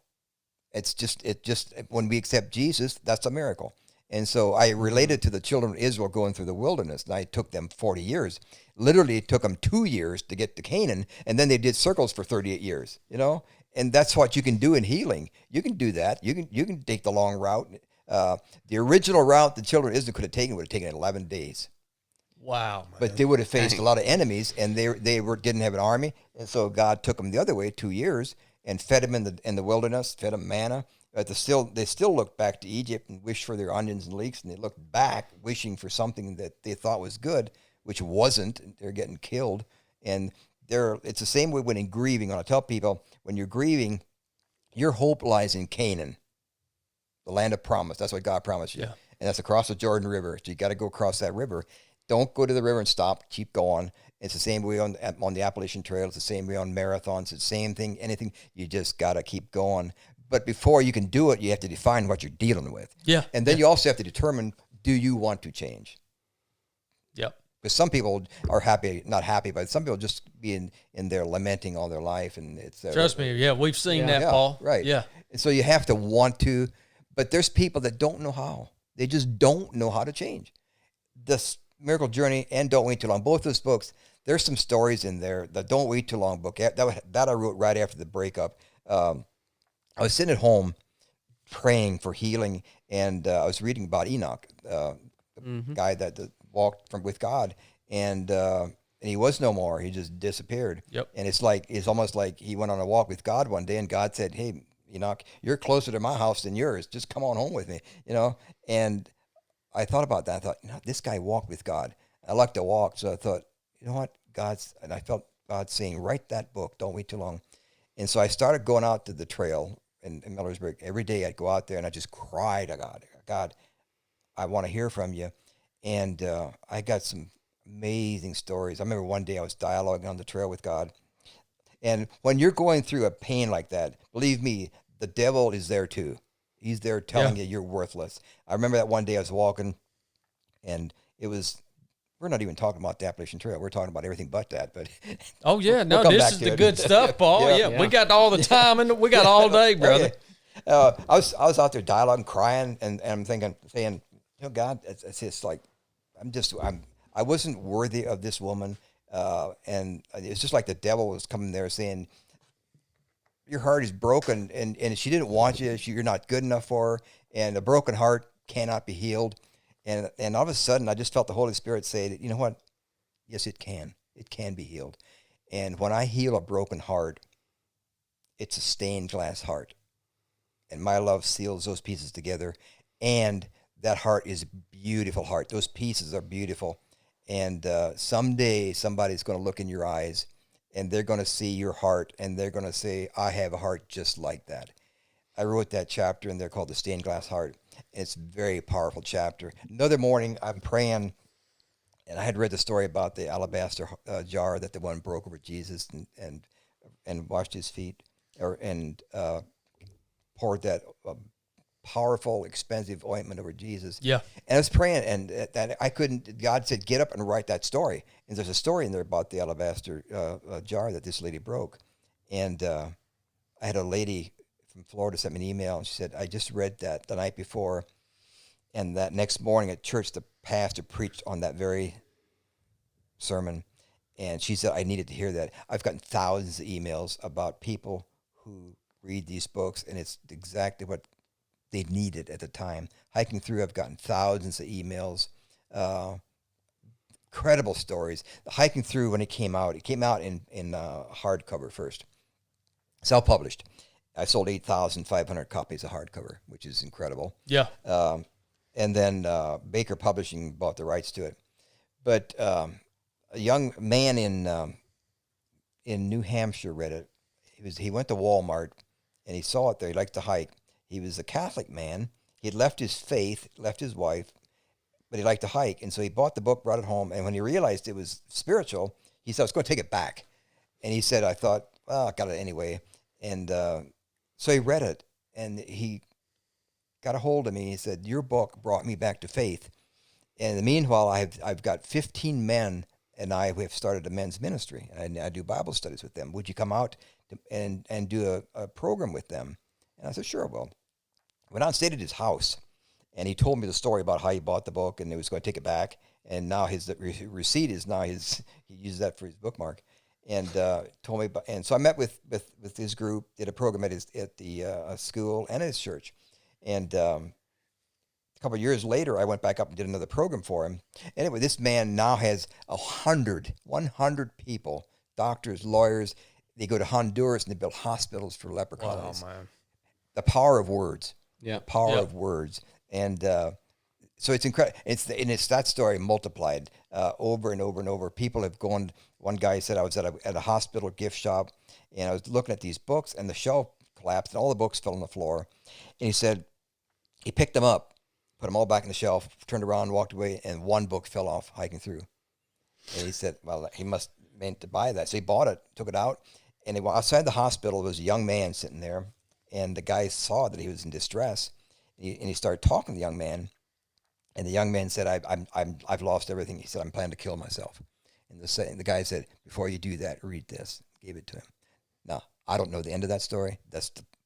It just when we accept Jesus, that's a miracle. And so I related to the children of Israel going through the wilderness, and it took them 40 years. Literally, it took them 2 years to get to Canaan, and then they did circles for 38 years. And that's what you can do in healing. You can do that. You can take the long route. The original route the children of Israel would have taken 11 days. Wow, man. But they would have faced a lot of enemies, and they didn't have an army, and so God took them the other way 2 years and fed them in the wilderness, fed them manna. But they still looked back to Egypt and wished for their onions and leeks, and they looked back wishing for something that they thought was good, which wasn't. And they're getting killed, and it's the same way when in grieving. When I tell people, when you're grieving, your hope lies in Canaan, the land of promise. That's what God promised you. Yeah. And that's across the Jordan River. So you got to go across that river. Don't go to the river and stop. Keep going. It's the same way on the Appalachian Trail. It's the same way on marathons. It's the same thing. Anything, you just got to keep going. But before you can do it, you have to define what you're dealing with. Yeah. And then you also have to determine, do you want to change? Yep. Because some people are not happy, but some people just be in there lamenting all their life. And it's Trust me. Yeah, we've seen that, Paul. Right. Yeah. And so you have to want to, but there's people that don't know how. They just don't know how to change. This Miracle Journey and Don't Wait Too Long, both those books, there's some stories in there. The Don't Wait Too Long book, that I wrote right after the breakup. I was sitting at home praying for healing, and I was reading about Enoch, the guy that walked with God, and he was no more. He just disappeared. Yep. And it's almost like he went on a walk with God one day, and God said, "Hey, Enoch, you're closer to my house than yours. Just come on home with me." And I thought about that. I thought, this guy walked with God. I like to walk, so I thought, you know what, and I felt God saying, write that book, Don't Wait Too Long. And so I started going out to the trail in Millersburg. Every day I'd go out there and I just cried to God, "God, I want to hear from you." And I got some amazing stories. I remember one day I was dialoguing on the trail with God. And when you're going through a pain like that, believe me, the devil is there too. He's there telling you you're worthless. I remember that one day I was walking, and it was. We're not even talking about the Appalachian Trail. We're talking about everything but that. But oh yeah, we'll come this back is to the it. good stuff, Paul. Yeah. We got all the time and we got all day, brother. I was out there dialoguing, crying, and I'm saying, God, it's just like I wasn't worthy of this woman, and it's just like the devil was coming there saying, your heart is broken, and she didn't want you. You're not good enough for her, and a broken heart cannot be healed. And all of a sudden, I just felt the Holy Spirit say, you know what? Yes, it can. It can be healed. And when I heal a broken heart, it's a stained glass heart. And my love seals those pieces together. And that heart is a beautiful heart. Those pieces are beautiful. And someday somebody's going to look in your eyes, and they're going to see your heart, and they're going to say, I have a heart just like that. I wrote that chapter in there called The Stained Glass Heart. It's a very powerful chapter. Another morning, I'm praying, and I had read the story about the alabaster jar that the one broke over Jesus and washed his feet, and poured that powerful, expensive ointment over Jesus. Yeah. And I was praying, and that I couldn't. God said, "Get up and write that story." And there's a story in there about the alabaster jar that this lady broke, and I had a lady from Florida sent me an email, and she said, I just read that the night before, and that next morning at church, the pastor preached on that very sermon, and she said, I needed to hear that. I've gotten thousands of emails about people who read these books, and it's exactly what they needed at the time. Hiking Through, I've gotten thousands of emails, incredible stories. Hiking Through, when it came out in hardcover first, self-published. I sold 8,500 copies of hardcover, which is incredible. Yeah. And then Baker Publishing bought the rights to it. But a young man in New Hampshire read it. He went to Walmart, and he saw it there. He liked to hike. He was a Catholic man. He had left his faith, left his wife, but he liked to hike. And so he bought the book, brought it home, and when he realized it was spiritual, he said, I was going to take it back. And he said, I thought, well, I got it anyway. And so he read it, and he got a hold of me. He said, your book brought me back to faith. And in the meanwhile, I've got 15 men, and I have started a men's ministry. And I do Bible studies with them. Would you come out and do a program with them? And I said, sure, well. Went out and stayed at his house, and he told me the story about how he bought the book, and he was going to take it back. And now his receipt is now he uses that for his bookmark. And told me about, and so I met with his group, did a program at the school and at his church. And a couple of years later, I went back up and did another program for him. Anyway, this man now has 100 people, doctors, lawyers. They go to Honduras and they build hospitals for leper colonies. Oh, man. The power of words. Yeah. The power of words. And so it's incredible. It's that story multiplied over and over and over. People have gone. One guy said, I was at a hospital gift shop, and I was looking at these books, and the shelf collapsed, and all the books fell on the floor. And he said, he picked them up, put them all back in the shelf, turned around, walked away, and one book fell off, Hiking Through. And he said, well, he must meant to buy that. So he bought it, took it out, and outside the hospital, there was a young man sitting there, and the guy saw that he was in distress, and he started talking to the young man, and the young man said, I've lost everything. He said, I'm planning to kill myself. And the guy said, before you do that, read this. Gave it to him. Now, I don't know the end of that story.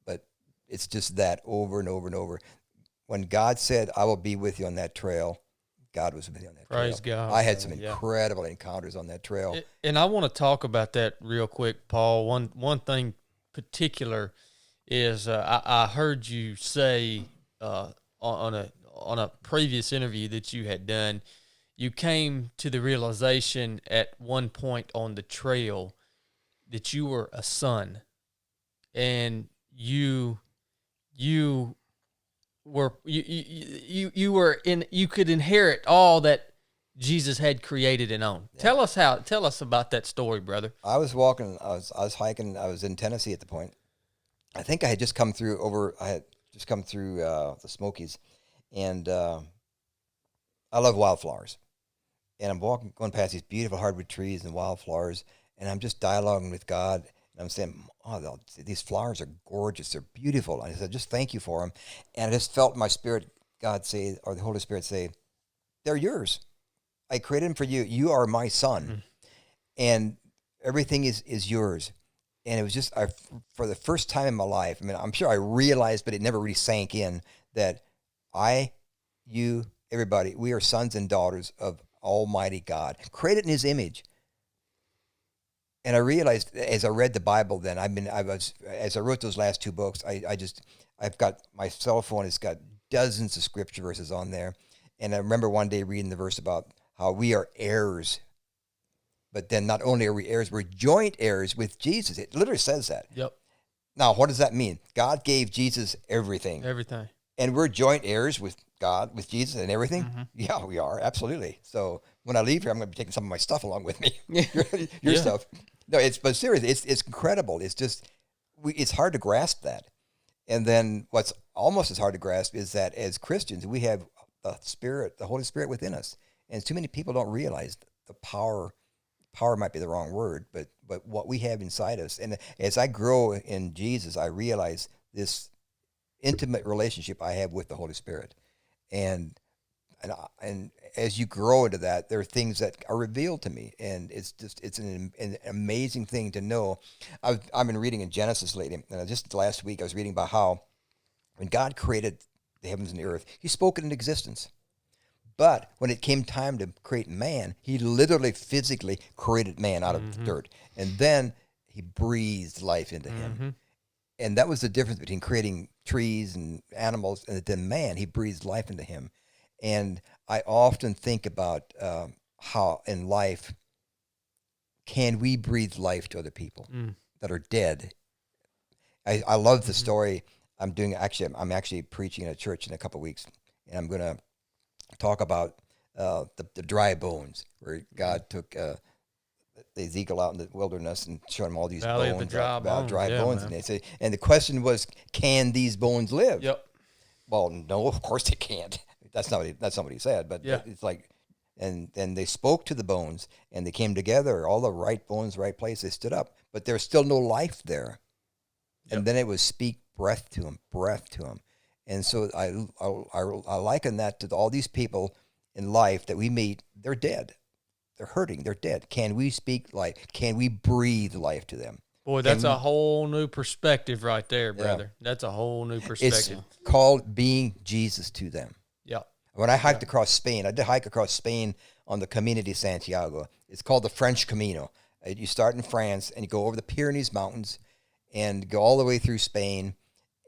But it's just that over and over and over. When God said, I will be with you on that trail, God was with me on that trail. Praise God. I had some incredible encounters on that trail. And I want to talk about that real quick, Paul. One thing particular is I heard you say on a previous interview that you had done, you came to the realization at one point on the trail that you were a son, and you were you could inherit all that Jesus had created and owned. Yeah. Tell us about that story, brother. I was walking, I was hiking, I was in Tennessee at the point. I think I had just come through the Smokies, and I love wildflowers. And I'm going past these beautiful hardwood trees and wildflowers, and I'm just dialoguing with God. And I'm saying, oh, these flowers are gorgeous. They're beautiful. And I said, just thank you for them. And I just felt my spirit, God say, or the Holy Spirit say, they're yours. I created them for you. You are my son. And everything is yours. And it was just, for the first time in my life, I mean, I'm sure I realized, but it never really sank in, that you, everybody, we are sons and daughters of Almighty God, created in His image. And I realized as I read the Bible, then as I wrote those last two books, I've got my cell phone. It's got dozens of scripture verses on there. And I remember one day reading the verse about how we are heirs. But then not only are we heirs, we're joint heirs with Jesus. It literally says that. Yep. Now, what does that mean? God gave Jesus everything. Everything. And we're joint heirs with God, with Jesus and everything? Mm-hmm. Yeah, we are. Absolutely. So when I leave here, I'm going to be taking some of my stuff along with me. your Yeah. stuff. No, but seriously, it's incredible. It's just, it's hard to grasp that. And then what's almost as hard to grasp is that as Christians, we have the Spirit, the Holy Spirit within us. And too many people don't realize the power might be the wrong word, but what we have inside us. And as I grow in Jesus, I realize this intimate relationship I have with the Holy Spirit. And as you grow into that, there are things that are revealed to me, and it's an amazing thing to know. I've been reading in Genesis lately, and just last week I was reading about how when God created the heavens and the earth, He spoke it into existence. But when it came time to create man, He literally physically created man out of the dirt, and then He breathed life into him. And that was the difference between creating trees and animals, and then man, He breathed life into him. And I often think about how in life, can we breathe life to other people that are dead? I love the story. I'm actually preaching in a church in a couple of weeks, and I'm going to talk about the dry bones, where God took Ezekiel out in the wilderness and showed him all these Valley bones, of the dry bones. dry Yeah, bones. man. And they said, and the question was, can these bones live? Yep. Well, no, of course they can't. That's not what he said. But Yeah. it's like, and then they spoke to the bones, and they came together, all the right bones, right place. They stood up, but there's still no life there. Yep. And then it was speak breath to him. And so I liken that to all these people in life that we meet. They're dead. They're hurting. They're dead. Can we speak life? Can we breathe life to them? Boy, that's a whole new perspective right there, brother. Yeah. That's a whole new It's perspective. called being Jesus to them. Yeah. When I hiked across Spain, I did hike across Spain on the Camino de Santiago. It's called the French Camino. You start in France and you go over the Pyrenees Mountains and go all the way through Spain.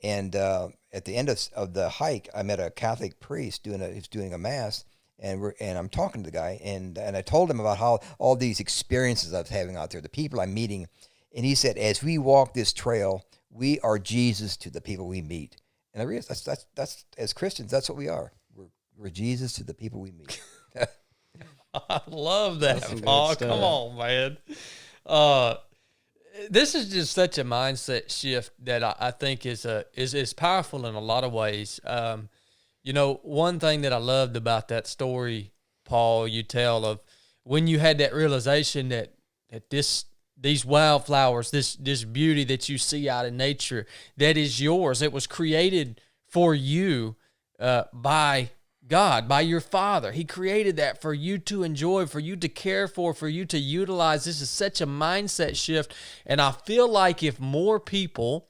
And at the end of the hike, I met a Catholic priest doing a mass, and I'm talking to the guy, and I told him about how all these experiences I was having out there, the people I'm meeting, and he said, as we walk this trail, we are Jesus to the people we meet. And I realized that's as Christians, that's what we are. We're Jesus to the people we meet. I love that, That's some Paul. good stuff. Come on, man. This is just such a mindset shift that I think is powerful in a lot of ways. One thing that I loved about that story, Paul, you tell of when you had that realization that these wildflowers, this beauty that you see out in nature, that is yours. It was created for you by God, by your Father. He created that for you to enjoy, for you to care for you to utilize. This is such a mindset shift. And I feel like if more people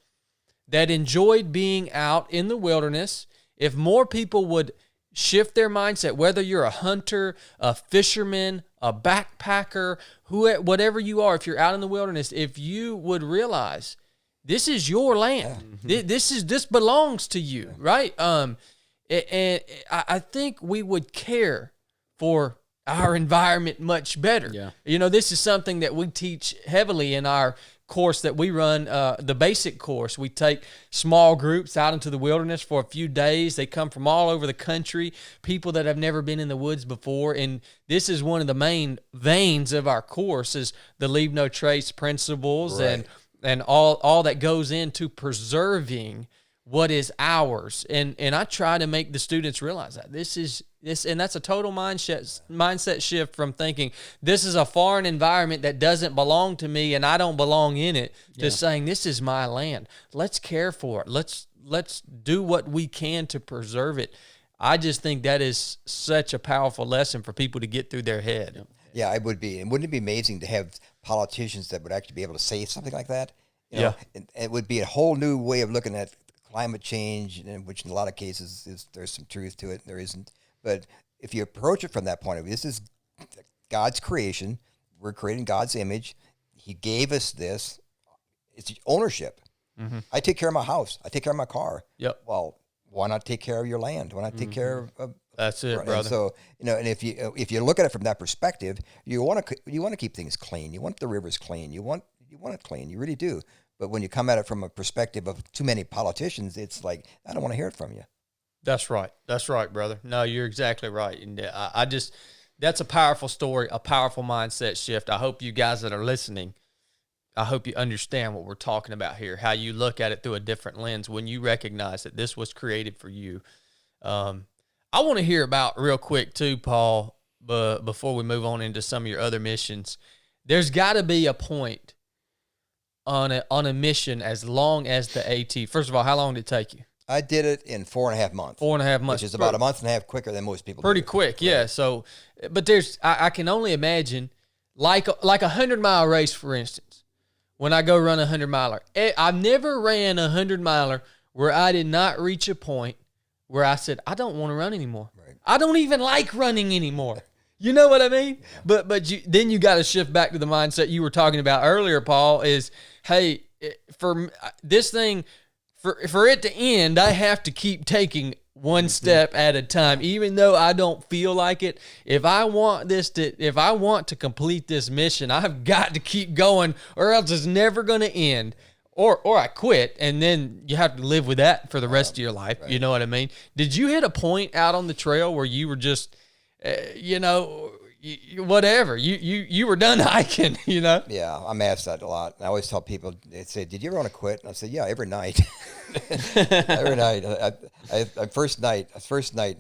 that enjoyed being out in the wilderness, if more people would shift their mindset, whether you're a hunter, a fisherman, a backpacker, whatever you are, if you're out in the wilderness, if you would realize this is your land, this belongs to you, right? And I think we would care for our environment much better. Yeah. This is something that we teach heavily in our course that we run, the basic course. We take small groups out into the wilderness for a few days. They come from all over the country, people that have never been in the woods before. And this is one of the main veins of our course is the leave no trace principles, Right. and all that goes into preserving what is ours. And I try to make the students realize that and that's a total mindset shift from thinking this is a foreign environment that doesn't belong to me and I don't belong in it, to saying this is my land. Let's care for it. Let's do what we can to preserve it. I just think that is such a powerful lesson for people to get through their head. Yeah, it would be. And wouldn't it be amazing to have politicians that would actually be able to say something like that? You know, and it would be a whole new way of looking at climate change, which in a lot of cases there's some truth to it, and there isn't. But if you approach it from that point of view, this is God's creation. We're creating God's image. He gave us this. It's ownership. Mm-hmm. I take care of my house. I take care of my car. Yep. Well, why not take care of your land? Why not take care of that's it, brother. And so, and if you look at it from that perspective, you want to keep things clean. You want the rivers clean. You want it clean. You really do. But when you come at it from a perspective of too many politicians, it's like, I don't want to hear it from you. That's right. That's right, brother. No, you're exactly right. And that's a powerful story, a powerful mindset shift. I hope you guys that are listening, I hope you understand what we're talking about here, how you look at it through a different lens when you recognize that this was created for you. I want to hear about real quick too, Paul, but before we move on into some of your other missions, there's got to be a point on a mission as long as the AT. First of all, how long did it take you? I did it in 4.5 months. 4.5 months. Which is about a month and a half quicker than most people Pretty do. quick, yeah. Right. So, but I can only imagine, like a 100-mile race, for instance, when I go run a 100-miler. I've never ran a 100-miler where I did not reach a point where I said, I don't want to run anymore. Right. I don't even like running anymore. You know what I mean? Yeah. But then you got to shift back to the mindset you were talking about earlier, Paul, is, hey, for this thing, for it to end, I have to keep taking one step at a time, even though I don't feel like it. If I want to complete this mission, I've got to keep going, or else it's never going to end. Or I quit, and then you have to live with that for the rest of your life. Right. You know what I mean? Did you hit a point out on the trail where you were just, whatever, you were done hiking, Yeah, I'm asked that a lot. I always tell people, they say, did you ever want to quit? And I say, yeah, every night. Every night. First night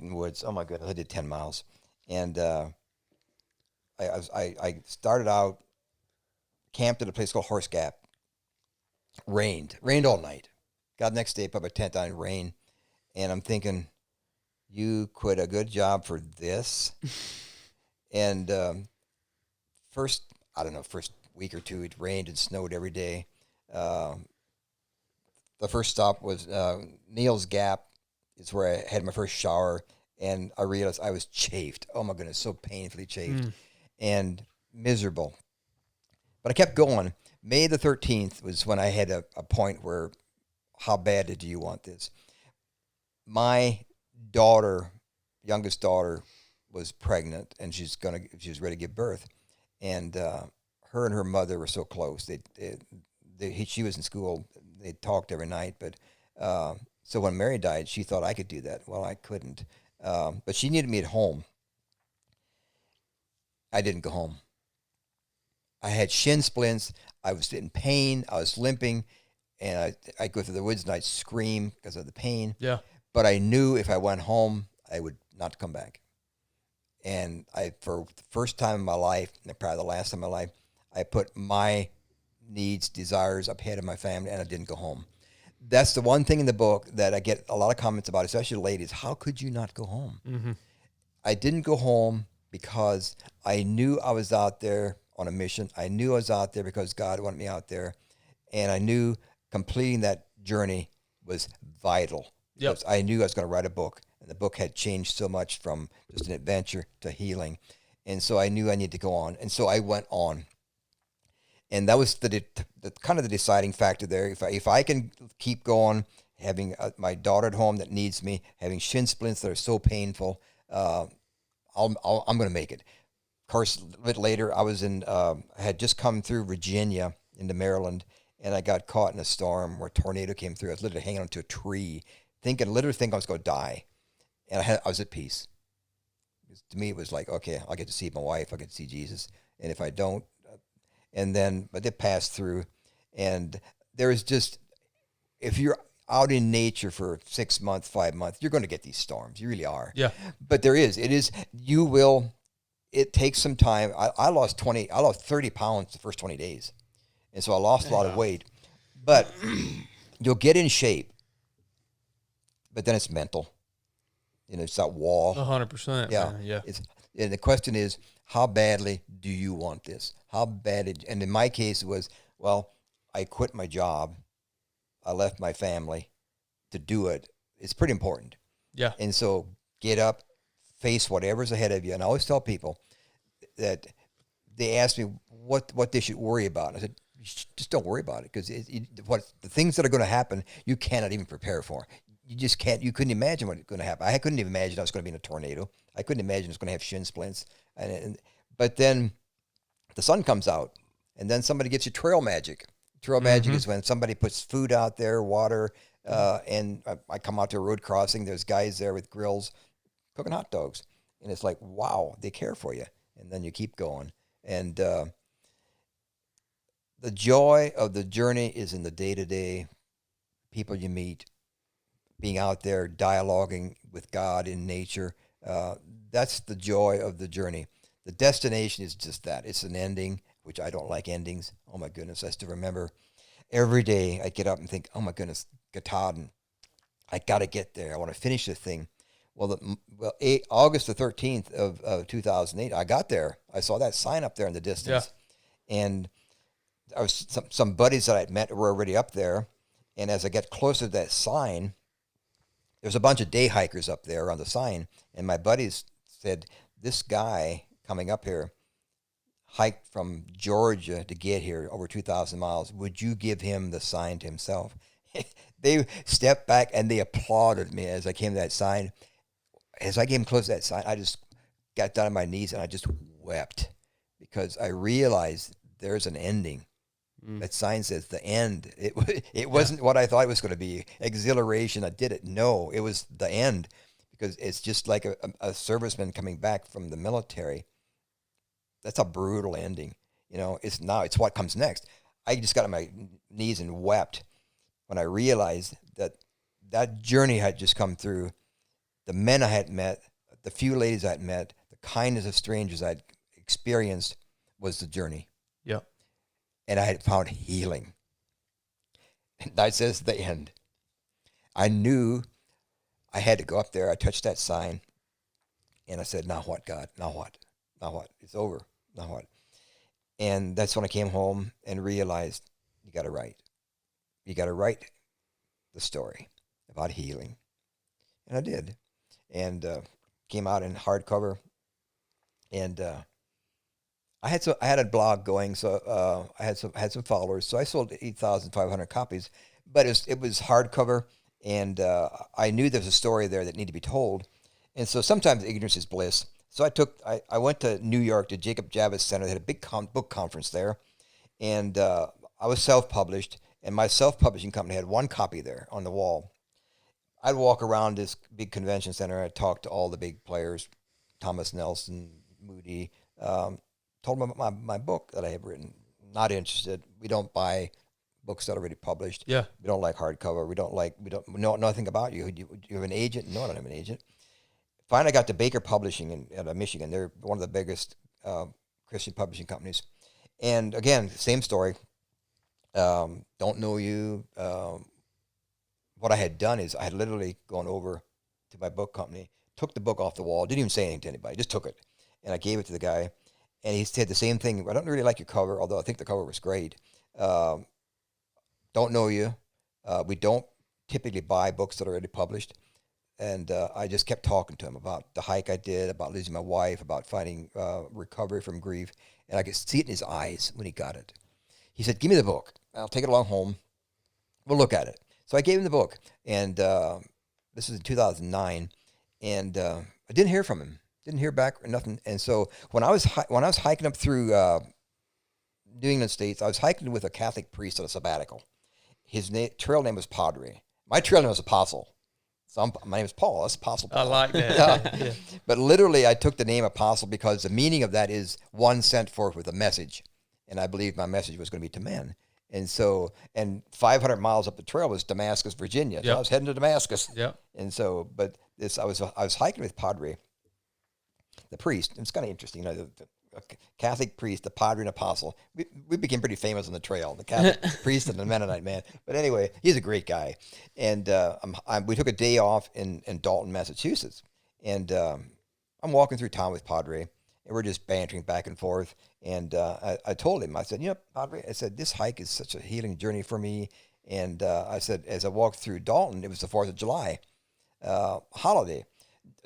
in the woods, oh my goodness, I did 10 miles. And I started out, camped at a place called Horse Gap. Rained all night. Got the next day, put my tent on, rain. And I'm thinking, you quit a good job for this? And first week or two, it rained and snowed every day. The first stop was Neal's Gap. It's where I had my first shower, and I realized I was chafed. Oh my goodness, so painfully chafed and miserable. But I kept going. May the 13th was when I had a point where, how bad do you want this? My youngest daughter, was pregnant, and she was ready to give birth, and her and her mother were so close. She was in school. They talked every night, but so when Mary died, she thought I could do that. Well, I couldn't, but she needed me at home. I didn't go home. I had shin splints. I was in pain. I was limping, and I'd go through the woods and I'd scream because of the pain. Yeah. But I knew if I went home, I would not come back. And for the first time in my life, and probably the last time in my life, I put my needs, desires up ahead of my family, and I didn't go home. That's the one thing in the book that I get a lot of comments about, especially ladies. How could you not go home? Mm-hmm. I didn't go home because I knew I was out there on a mission. I knew I was out there because God wanted me out there. And I knew completing that journey was vital. Yep. Because I knew I was going to write a book. And the book had changed so much from just an adventure to healing. And so I knew I needed to go on. And so I went on. And that was the kind of the deciding factor there. If I can keep going, having my daughter at home that needs me, having shin splints that are so painful, I'm going to make it. Of course, a bit later, I had just come through Virginia into Maryland, and I got caught in a storm where a tornado came through. I was literally hanging onto a tree, literally thinking I was going to die. And I was at peace. To me, it was like, okay, I'll get to see my wife. I'll get to see Jesus. And if I don't, but it passed through. And there is just, out in nature for 6 months, 5 months, you're going to get these storms. You really are. Yeah. But you will, it takes some time. I lost 30 pounds the first 20 days. And so I lost a lot of weight. But you'll get in shape. But then it's mental. It's that wall. 100%. Yeah. Man. Yeah. And the question is, how badly do you want this? And in my case, it was, well, I quit my job. I left my family to do it. It's pretty important. Yeah. And so get up, face whatever's ahead of you. And I always tell people that they ask me what they should worry about. I said, just don't worry about it, because the things that are going to happen, you cannot even prepare for. You just can't. You couldn't imagine what's going to happen. I couldn't even imagine I was going to be in a tornado. I couldn't imagine I was going to have shin splints. But then the sun comes out, and then somebody gives you trail magic. Trail magic is when somebody puts food out there, water, and I come out to a road crossing. There's guys there with grills cooking hot dogs, and it's like, wow, they care for you. And then you keep going. And the joy of the journey is in the day-to-day people you meet, being out there dialoguing with God in nature. That's the joy of the journey. The destination is just that. It's an ending, which I don't like endings. Oh, my goodness. I still remember every day I get up and think, oh, my goodness, Katahdin, I got to get there. I want to finish this thing. Well, August the 13th of 2008, I got there. I saw that sign up there in the distance. Yeah. And I was some buddies that I'd met were already up there. And as I get closer to that sign, there's a bunch of day hikers up there on the sign. And my buddies said, this guy coming up here hiked from Georgia to get here over 2,000 miles. Would you give him the sign to himself? They stepped back and they applauded me as I came to that sign. As I came close to that sign, I just got down on my knees and I just wept, because I realized there's an ending. That sign says the end. It wasn't what I thought it was going to be. Exhilaration. I did it. No, it was the end, because it's just like a serviceman coming back from the military. That's a brutal ending. It's what comes next. I just got on my knees and wept when I realized that journey had just come through. The men I had met, the few ladies I had met, the kindness of strangers I'd experienced was the journey. Yeah. And I had found healing. And that says the end. I knew I had to go up there. I touched that sign. And I said, now what, God? Now what? Now what? It's over. Now what? And that's when I came home and realized, you got to write. You got to write the story about healing. And I did. And came out in hardcover. And I had a blog going, so I had some followers. So I sold 8,500 copies, but it was hardcover, and I knew there was a story there that needed to be told. And so sometimes ignorance is bliss. So I went to New York to Jacob Javits Center. They had a big book conference there, and I was self-published, and my self-publishing company had one copy there on the wall. I'd walk around this big convention center. I'd talk to all the big players, Thomas Nelson, Moody. Told them about my book that I have written. Not interested. We don't buy books that are already published. Yeah. We don't like hardcover. We don't know nothing about you. Do you have an agent? No, I don't have an agent. Finally, I got to Baker Publishing out of Michigan. They're one of the biggest Christian publishing companies. And again, same story. Don't know you. What I had done is I had literally gone over to my book company, took the book off the wall, didn't even say anything to anybody, just took it. And I gave it to the guy. And he said the same thing. I don't really like your cover, although I think the cover was great. Don't know you. We don't typically buy books that are already published. And I just kept talking to him about the hike I did, about losing my wife, about finding recovery from grief. And I could see it in his eyes when he got it. He said, give me the book. I'll take it along home. We'll look at it. So I gave him the book. And this was in 2009. And I didn't hear from him. Didn't hear back or nothing. And so when I was hiking up through New England states, I was hiking with a Catholic priest on a sabbatical. His trail name was Padre. My trail name was Apostle. So my name is Paul. That's Apostle Paul. I like that. Yeah. But literally, I took the name Apostle because the meaning of that is one sent forth with a message. And I believed my message was going to be to men. And so, and 500 miles up the trail was Damascus, Virginia. So I was heading to Damascus. Yep. And so, but I was hiking with Padre, the priest. It's kind of interesting, the Catholic priest, the Padre and Apostle. We became pretty famous on the trail, the Catholic priest and the Mennonite man. But anyway, he's a great guy. And we took a day off in Dalton, Massachusetts. And I'm walking through town with Padre, and we're just bantering back and forth. And I told him, I said, Padre, I said, this hike is such a healing journey for me. And I said, as I walked through Dalton, it was the 4th of July holiday.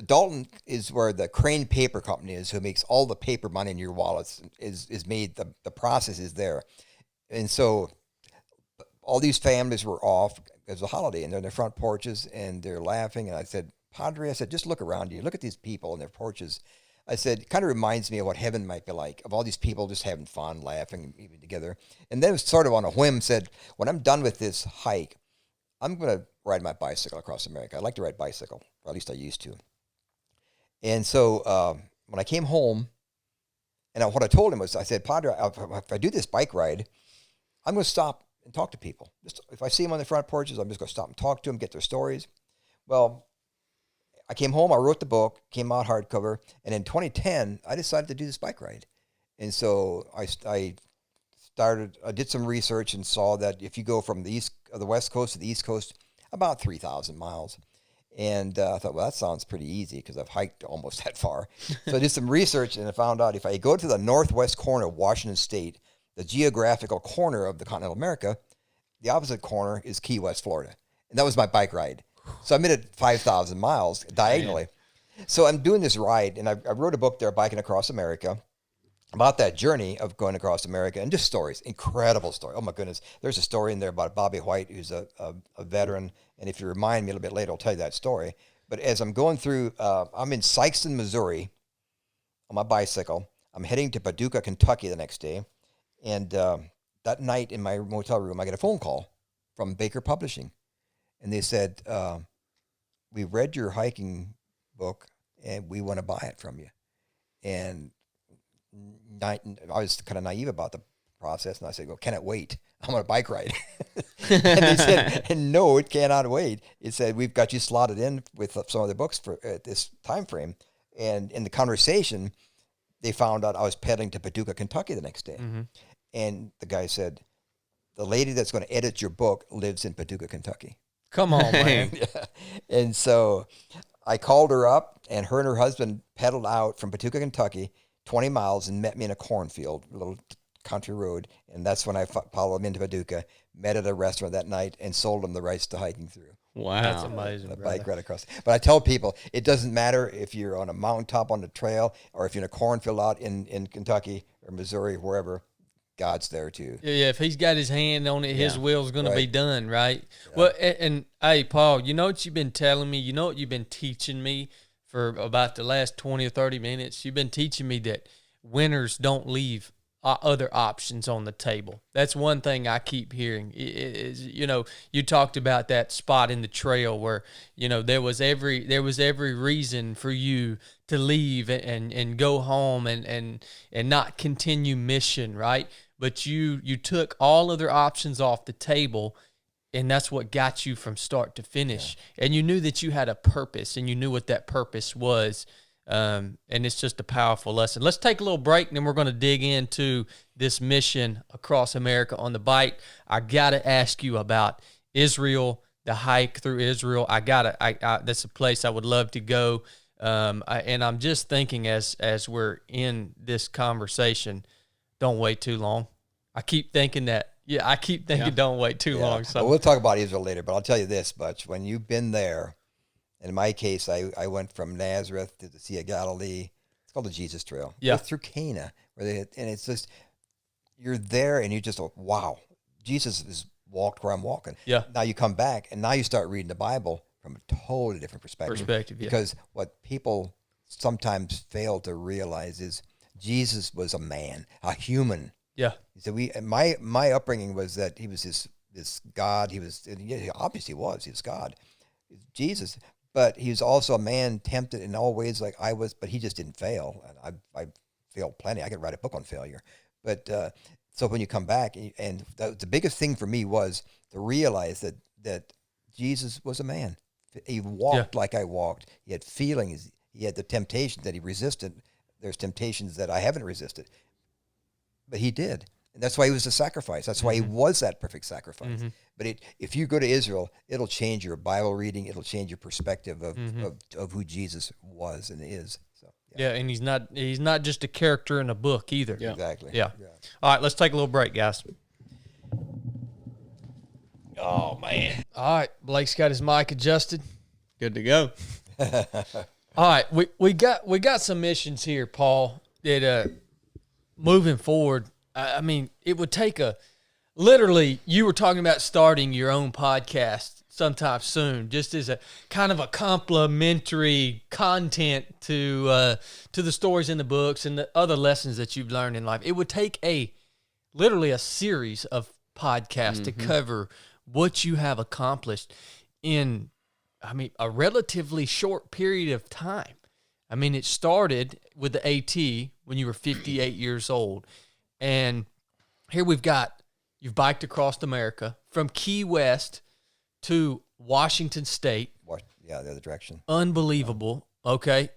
Dalton is where the Crane Paper Company is, who makes all the paper money in your wallets, is made. The process is there. And so all these families were off as a holiday, and they're in their front porches, and they're laughing. And I said, Padre, I said, just look around you. Look at these people in their porches. I said, it kind of reminds me of what heaven might be like, of all these people just having fun, laughing, even together. And then it was sort of on a whim, said, when I'm done with this hike, I'm going to ride my bicycle across America. I like to ride bicycle, or at least I used to. And so when I came home, and what I told him was, I said, Padre, if I do this bike ride, I'm going to stop and talk to people. Just, if I see them on the front porches, I'm just going to stop and talk to them, get their stories. Well, I came home, I wrote the book, came out hardcover, and in 2010, I decided to do this bike ride. And so I did some research and saw that if you go from the West Coast to the East Coast, about 3,000 miles. And I thought, well, that sounds pretty easy because I've hiked almost that far. So I did some research, and I found out if I go to the northwest corner of Washington State, the geographical corner of the continental America, the opposite corner is Key West, Florida. And that was my bike ride. So I made it 5,000 miles diagonally. Man. So I'm doing this ride, and I wrote a book there, Biking Across America, about that journey of going across America, and just stories, incredible story. Oh my goodness. There's a story in there about Bobby White, who's a veteran. And if you remind me a little bit later, I'll tell you that story. But as I'm going through, I'm in Sikeston, Missouri on my bicycle. I'm heading to Paducah, Kentucky the next day. And that night in my motel room, I get a phone call from Baker Publishing. And they said, we read your hiking book and we want to buy it from you. And I was kind of naive about the process. And I said, well, can it wait? I'm on a bike ride. And they said, no, it cannot wait. It said, we've got you slotted in with some of the books for this time frame. And in the conversation, they found out I was pedaling to Paducah, Kentucky the next day. Mm-hmm. And the guy said, the lady that's going to edit your book lives in Paducah, Kentucky. Come on, man. Yeah. And so I called her up, and her husband pedaled out from Paducah, Kentucky, 20 miles, and met me in a cornfield, a little country road. And that's when I followed him into Paducah, met at a restaurant that night, and sold him the rights to hiking through. Wow. That's amazing. The bike right across. But I tell people, it doesn't matter if you're on a mountaintop on the trail or if you're in a cornfield out in Kentucky or Missouri, wherever. God's there too. Yeah, if he's got his hand on it, his will's going to be done, right? Yeah. Well, and hey, Paul, you know what you've been telling me? You know what you've been teaching me for about the last 20 or 30 minutes? You've been teaching me that winners don't leave other options on the table. That's one thing I keep hearing. You talked about that spot in the trail where, there was every reason for you to leave and go home and not continue mission, right? But you took all other options off the table, and that's what got you from start to finish. Yeah. And you knew that you had a purpose, and you knew what that purpose was. And it's just a powerful lesson. Let's take a little break, and then we're going to dig into this mission across America on the bike. I got to ask you about Israel, the hike through Israel. That's a place I would love to go. And I'm just thinking as we're in this conversation, don't wait too long. I keep thinking that. Yeah, I keep thinking don't wait too long. So we'll talk about Israel later, but I'll tell you this, Butch. When you've been there, in my case, I went from Nazareth to the Sea of Galilee. It's called the Jesus Trail. Yeah. Through Cana. And it's just, you're there and you just, wow, Jesus has walked where I'm walking. Yeah. Now you come back and now you start reading the Bible from a totally different perspective. Because what people sometimes fail to realize is Jesus was a man, a human. Yeah. So my upbringing was that he was this God. He obviously was. He was God. Jesus. But he was also a man tempted in all ways like I was, but he just didn't fail. And I failed plenty. I could write a book on failure. But So when you come back, and the biggest thing for me was to realize that Jesus was a man. He walked like I walked. He had feelings. He had the temptations that he resisted. There's temptations that I haven't resisted, but he did. And that's why he was a sacrifice. That's why he was that perfect sacrifice. But if you go to Israel, it'll change your Bible reading. It'll change your perspective of who Jesus was and is. So Yeah, and he's not just a character in a book either. Yeah. exactly. Yeah. All right, let's take a little break, guys. Oh man. All right, Blake's got his mic adjusted. Good to go. All right, we got some missions here, Paul. That moving forward, I mean, it would take literally. You were talking about starting your own podcast sometime soon, just as a kind of a complementary content to the stories in the books and the other lessons that you've learned in life. It would take literally a series of podcasts to cover what you have accomplished in, I mean, a relatively short period of time. I mean, it started with the AT when you were 58 years old. And here you've biked across America from Key West to Washington State. Yeah, the other direction. Unbelievable. Okay.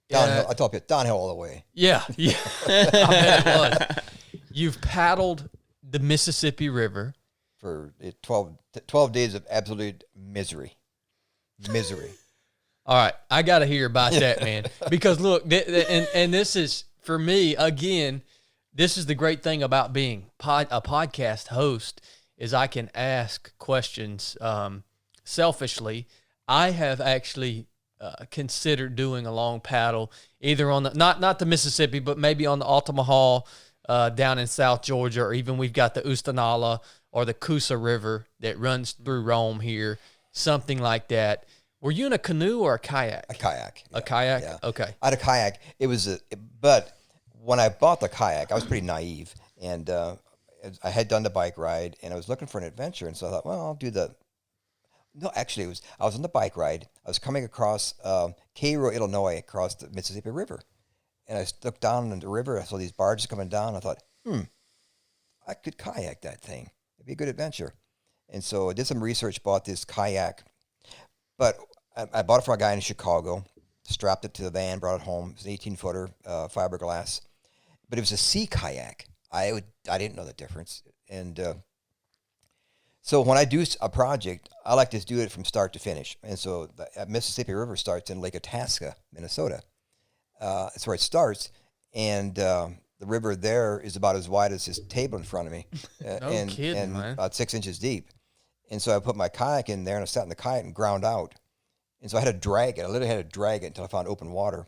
Downhill. I told you, downhill all the way. Yeah. I bet it was. You've paddled the Mississippi River. For 12 days of absolute misery. All right, I got to hear about that, man. Because look, and this is, for me, again, this is the great thing about being a podcast host is I can ask questions selfishly. I have actually considered doing a long paddle, either on the not the Mississippi, but maybe on the Altamaha down in South Georgia, or even we've got the Ustanala or the Coosa River that runs through Rome here, something like that. Were you in a canoe or a kayak? A kayak. A kayak? Yeah. Okay. I had a kayak. But when I bought the kayak, I was pretty naive, and I had done the bike ride, and I was looking for an adventure, and so I thought, well, I'll do no, actually, I was on the bike ride. I was coming across Cairo, Illinois, across the Mississippi River, and I looked down in the river. I saw these barges coming down. I thought, I could kayak that thing. It'd be a good adventure. And so I did some research, bought this kayak, but I bought it from a guy in Chicago, strapped it to the van, brought it home. It was an 18-footer fiberglass, but it was a sea kayak. I didn't know the difference. And so when I do a project, I like to do it from start to finish. And so the Mississippi River starts in Lake Itasca, Minnesota. That's where it starts. And the river there is about as wide as this table in front of me. No kidding, man. About 6 inches deep. And so I put my kayak in there, and I sat in the kayak and ground out. And so I had to drag it. I literally had to drag it until I found open water.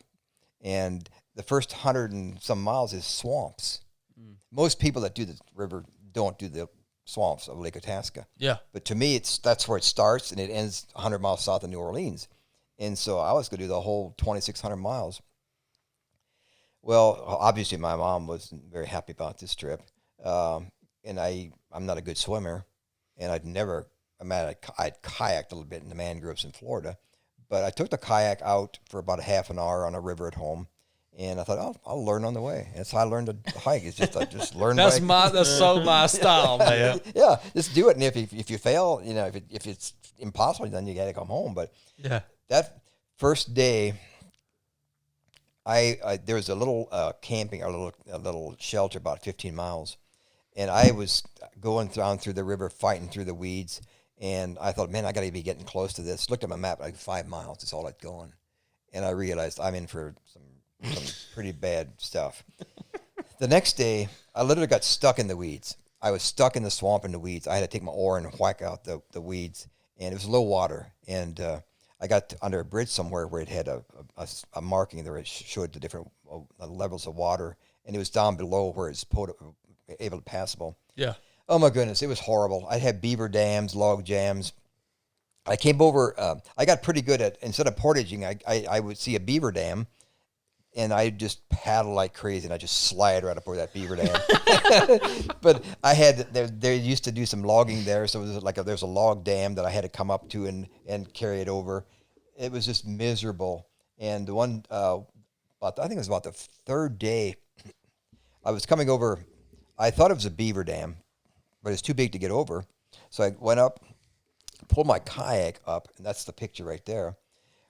And the first 100 and some miles is swamps. Most people that do the river don't do the swamps of Lake Itasca. Yeah. But to me, that's where it starts, and it ends 100 miles south of New Orleans. And so I was going to do the whole 2,600 miles. Well, obviously my mom wasn't very happy about this trip. And I'm not a good swimmer, and I'd kayaked a little bit in the mangroves in Florida. But I took the kayak out for about a half an hour on a river at home, and I thought, I'll learn on the way. That's how I learned to hike. It's just learn. That's so my style, man. Yeah, just do it. And if you fail, if it's impossible, then you got to come home. But yeah, that first day, there was a little camping, a little shelter about 15 miles, and I was going down through the river, fighting through the weeds. And I thought, man, I got to be getting close to this. Looked at my map, like 5 miles. That's all I'd going. And I realized I'm in for some pretty bad stuff. The next day, I literally got stuck in the weeds. I was stuck in the swamp in the weeds. I had to take my oar and whack out the weeds. And it was low water. And I got under a bridge somewhere where it had a marking there. It showed the different levels of water. And it was down below where it's able to passable. Yeah. Oh my goodness, it was horrible. I had beaver dams, log jams. I came over, I got pretty good at, instead of portaging, I would see a beaver dam, and I just paddle like crazy, and I just slide right up over that beaver dam. But they used to do some logging there, so it was there's a log dam that I had to come up to and carry it over. It was just miserable. And the one, I think it was about the third day, I was coming over I thought it was a beaver dam, but it's too big to get over. So I went up, pulled my kayak up, and that's the picture right there.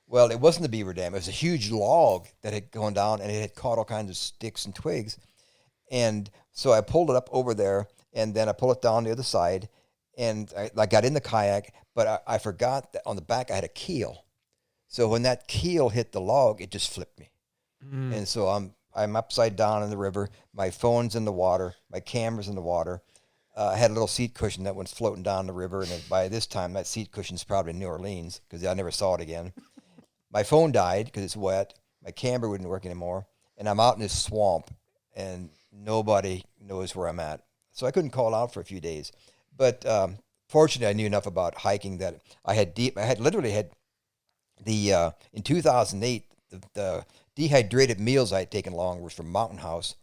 Well, it wasn't the beaver dam. It was a huge log that had gone down, and it had caught all kinds of sticks and twigs. And so I pulled it up over there, and then I pulled it down the other side, and I got in the kayak, but I forgot that on the back I had a keel. So when that keel hit the log, it just flipped me. And so I'm upside down in the river. My phone's in the water. My camera's in the water. I had a little seat cushion that went floating down the river, and by this time, that seat cushion's probably in New Orleans because I never saw it again. My phone died because it's wet. My camera wouldn't work anymore, and I'm out in this swamp, and nobody knows where I'm at. So I couldn't call out for a few days. But fortunately, I knew enough about hiking that I had literally had the in 2008 the dehydrated meals I had taken along was from Mountain House,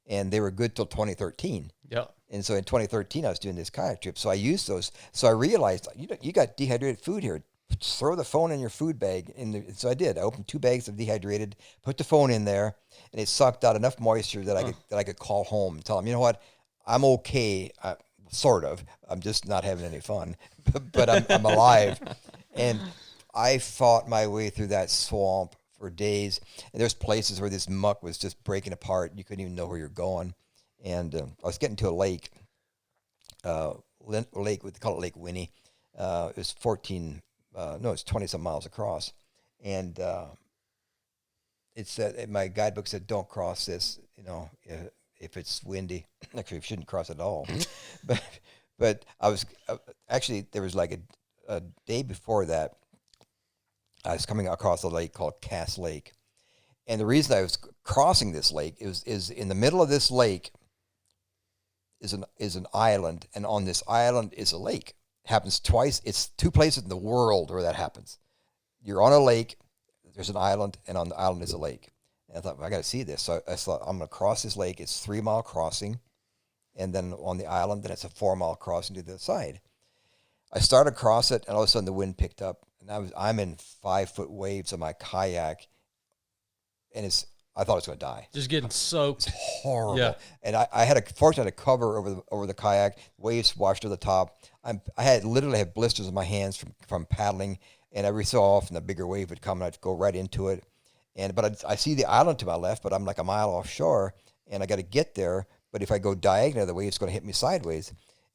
and they were good till 2013. Yeah. And so in 2013, I was doing this kayak trip. So I used those. So I realized, you got dehydrated food here. Throw the phone in your food bag. So I did. I opened 2 bags of dehydrated, put the phone in there, and it sucked out enough moisture that I could call home and tell them, you know what, I'm okay, sort of. I'm just not having any fun, but I'm alive. And I fought my way through that swamp for days. And there's places where this muck was just breaking apart. You couldn't even know where you're going. And I was getting to a lake, lake, we call it Lake Winnie. It was 20-some miles across. And it said, my guidebook said, don't cross this, if it's windy. Actually, you shouldn't cross it at all. but I was, actually, there was like a day before that, I was coming across a lake called Cass Lake. And the reason I was crossing this lake is in the middle of this lake is an island, and on this island is a lake. It happens twice. It's 2 places in the world where that happens. You're on a lake, there's an island, and on the island is a lake. And I thought, I got to see this. So I thought, I'm going to cross this lake. It's 3-mile crossing, and then on the island, then it's a 4-mile crossing to the other side. I started across it, and all of a sudden the wind picked up, and I'm in 5-foot waves on my kayak, and I thought I was going to die. Just getting soaked. It's horrible. Yeah. And I had fortunately had a cover over the kayak. Waves washed to the top. I literally had blisters on my hands from paddling, and every so often a bigger wave would come, and I'd go right into it. But I see the island to my left, but I'm like a mile offshore, and I got to get there. But if I go diagonal, the wave's going to hit me sideways.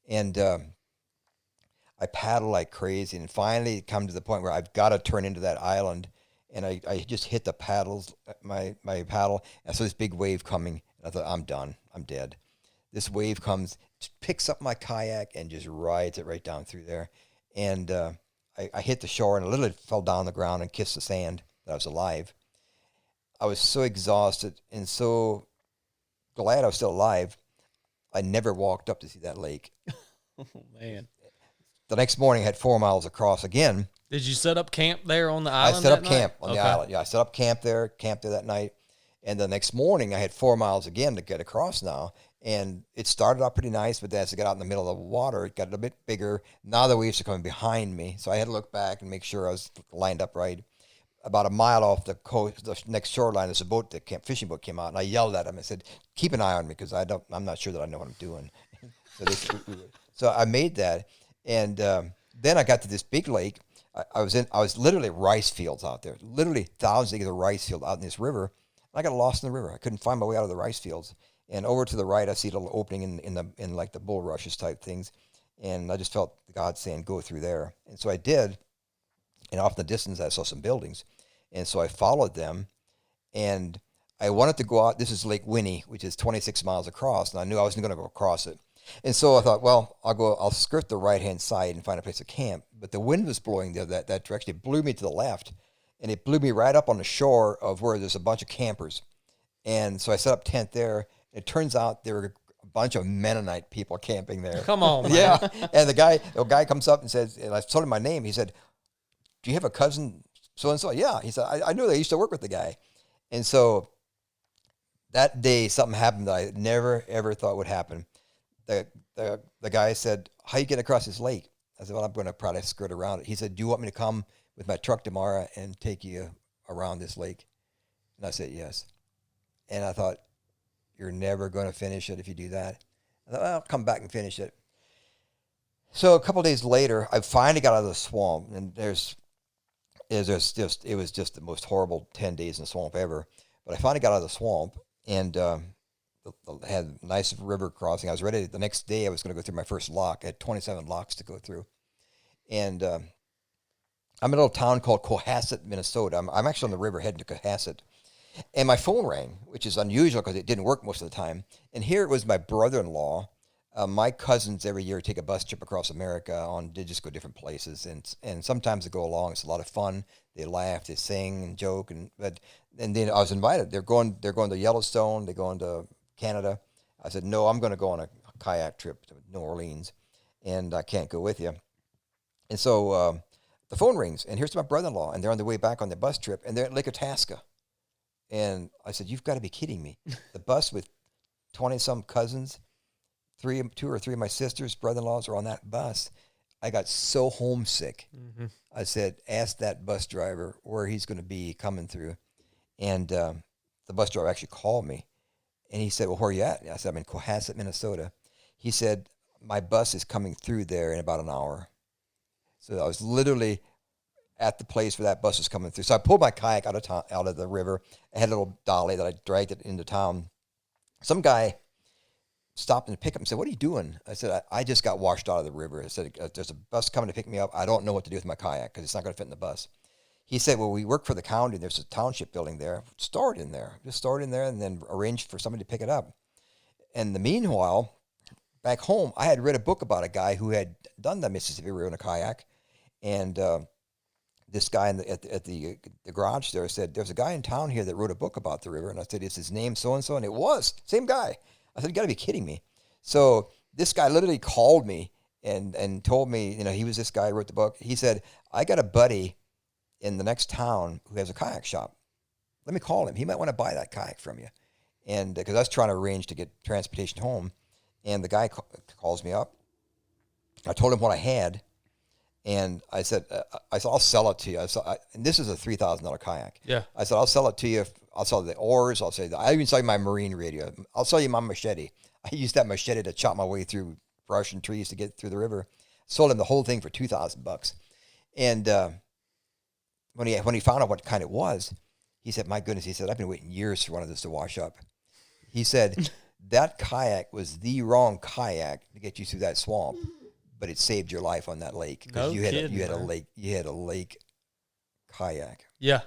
And I paddle like crazy, and finally come to the point where I've got to turn into that island. And I just hit the paddles, my paddle, and so this big wave coming, and I thought, I'm done. I'm dead. This wave comes, picks up my kayak, and just rides it right down through there. And I hit the shore, and I literally fell down on the ground and kissed the sand that I was alive. I was so exhausted and so glad I was still alive. I never walked up to see that lake. Oh, man. The next morning, I had 4 miles across again. Did you set up camp there on the island? I set up that camp night? on the island. Yeah, I set up camp there that night. And the next morning, I had 4 miles again to get across now. And it started out pretty nice, but then as I got out in the middle of the water, it got a bit bigger. Now the waves are coming behind me. So I had to look back and make sure I was lined up right. About a mile off the coast, the next shoreline, there's a fishing boat came out, and I yelled at him. I said, keep an eye on me because I'm not sure that I know what I'm doing. So I made that. And then I got to this big lake. I was literally rice fields out there, literally thousands of acres of rice field out in this river. And I got lost in the river. I couldn't find my way out of the rice fields. And over to the right, I see a little opening in like the bulrushes type things. And I just felt God saying, go through there. And so I did. And off in the distance, I saw some buildings. And so I followed them. And I wanted to go out. This is Lake Winnie, which is 26 miles across. And I knew I wasn't going to go across it. And so I thought, well, I'll skirt the right-hand side and find a place to camp. But the wind was blowing that direction. It blew me to the left, and it blew me right up on the shore of where there's a bunch of campers. And so I set up tent there. It turns out there were a bunch of Mennonite people camping there. Come on, man. Yeah. And the guy comes up and says, and I told him my name. He said, do you have a cousin so-and-so? Yeah. He said, I knew they used to work with the guy. And so that day, something happened that I never, ever thought would happen. The guy said, how you get across this lake? I said, well, I'm going to probably skirt around it. He said, do you want me to come with my truck tomorrow and take you around this lake? And I said, yes. And I thought, you're never going to finish it if you do that. I thought, well, I'll come back and finish it. So a couple of days later, I finally got out of the swamp, and it was just the most horrible 10 days in the swamp ever. But I finally got out of the swamp, and had a nice river crossing. I was ready. The next day, I was going to go through my first lock. I had 27 locks to go through. And I'm in a little town called Cohasset, Minnesota. I'm actually on the river heading to Cohasset. And my phone rang, which is unusual because it didn't work most of the time. And here it was my brother-in-law. My cousins every year take a bus trip across America. They just go different places, and sometimes they go along. It's a lot of fun. They laugh, they sing and joke, and then I was invited. They're going to Yellowstone. They're going to Canada. I said no. I'm going to go on a kayak trip to New Orleans, and I can't go with you. And so the phone rings, and here's my brother-in-law, and they're on their way back on their bus trip, and they're at Lake Itasca. And I said, "You've got to be kidding me!" The bus with 20-some cousins. Two or three of my sisters, brother-in-laws are on that bus. I got so homesick. Mm-hmm. I said, ask that bus driver where he's going to be coming through. And the bus driver actually called me. And he said, well, where are you at? I said, I'm in Cohasset, Minnesota. He said, my bus is coming through there in about an hour. So I was literally at the place where that bus was coming through. So I pulled my kayak out of the river. I had a little dolly that I dragged it into town. Some guy stopped and picked up and said, what are you doing? I said, I just got washed out of the river. I said, there's a bus coming to pick me up. I don't know what to do with my kayak because it's not going to fit in the bus. He said, well, we work for the county. There's a township building there. Store it in there. Just store it in there and then arrange for somebody to pick it up. And the meanwhile, back home, I had read a book about a guy who had done the Mississippi River in a kayak. And this guy at the garage there said, there's a guy in town here that wrote a book about the river. And I said, is his name so-and-so? And it was. Same guy. I said, you got to be kidding me. So this guy literally called me and told me, he was this guy who wrote the book. He said, I got a buddy in the next town who has a kayak shop. Let me call him. He might want to buy that kayak from you. And because I was trying to arrange to get transportation home. And the guy calls me up. I told him what I had. And I said, I'll sell it to you. And this is a $3,000 kayak. Yeah. I said, I'll sell it to you. I'll sell the oars. I even sell you my marine radio. I'll sell you my machete. I used that machete to chop my way through brush and trees to get through the river. Sold him the whole thing for $2,000. And when he found out what kind it was, he said, my goodness, he said, I've been waiting years for one of this to wash up. He said, that kayak was the wrong kayak to get you through that swamp, but it saved your life on that lake because you had a lake kayak. Yeah.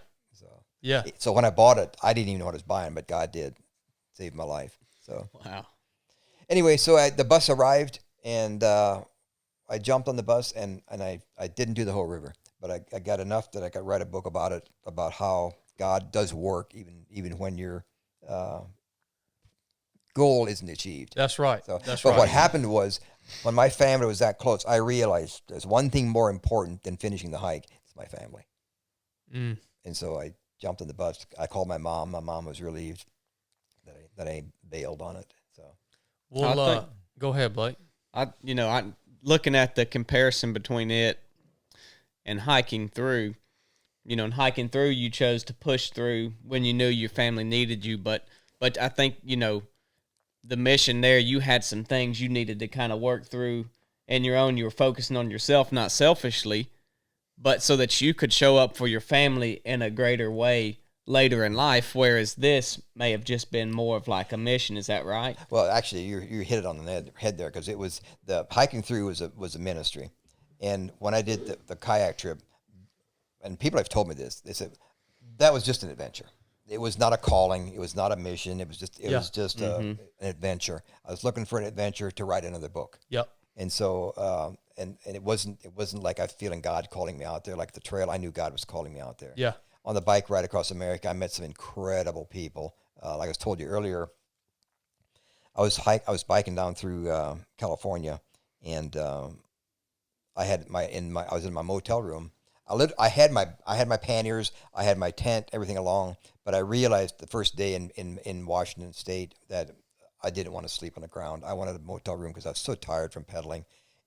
So when I bought it, I didn't even know what I was buying, but God did save my life. So wow. Anyway, so the bus arrived, and I jumped on the bus, and I didn't do the whole river, but I got enough that I could write a book about it, about how God does work even when your goal isn't achieved. That's right. But what happened was, when my family was that close, I realized there's one thing more important than finishing the hike. It's my family. Mm. And so I jumped on the bus. I called my mom. My mom was relieved that I bailed on it. So, well, go ahead, Blake. I looking at the comparison between it and hiking through. In hiking through, you chose to push through when you knew your family needed you. But I think the mission there, you had some things you needed to kind of work through in your own. You were focusing on yourself, not selfishly, but so that you could show up for your family in a greater way later in life, whereas this may have just been more of like a mission. Is that right? Well, actually, you hit it on the head there, because it was the hiking through was a ministry. And when I did the kayak trip, and people have told me this, they said that was just an adventure. It was not a calling. It was not a mission. It was just an adventure. I was looking for an adventure to write another book. Yep. And so, and it wasn't like I was feeling God calling me out there. Like the trail, I knew God was calling me out there. Yeah. On the bike ride across America, I met some incredible people. Like I told you earlier, I was biking down through California, and I was in my motel room. I had my panniers, I had my tent, everything along. But I realized the first day in Washington State that I didn't want to sleep on the ground. I wanted a motel room because I was so tired from pedaling.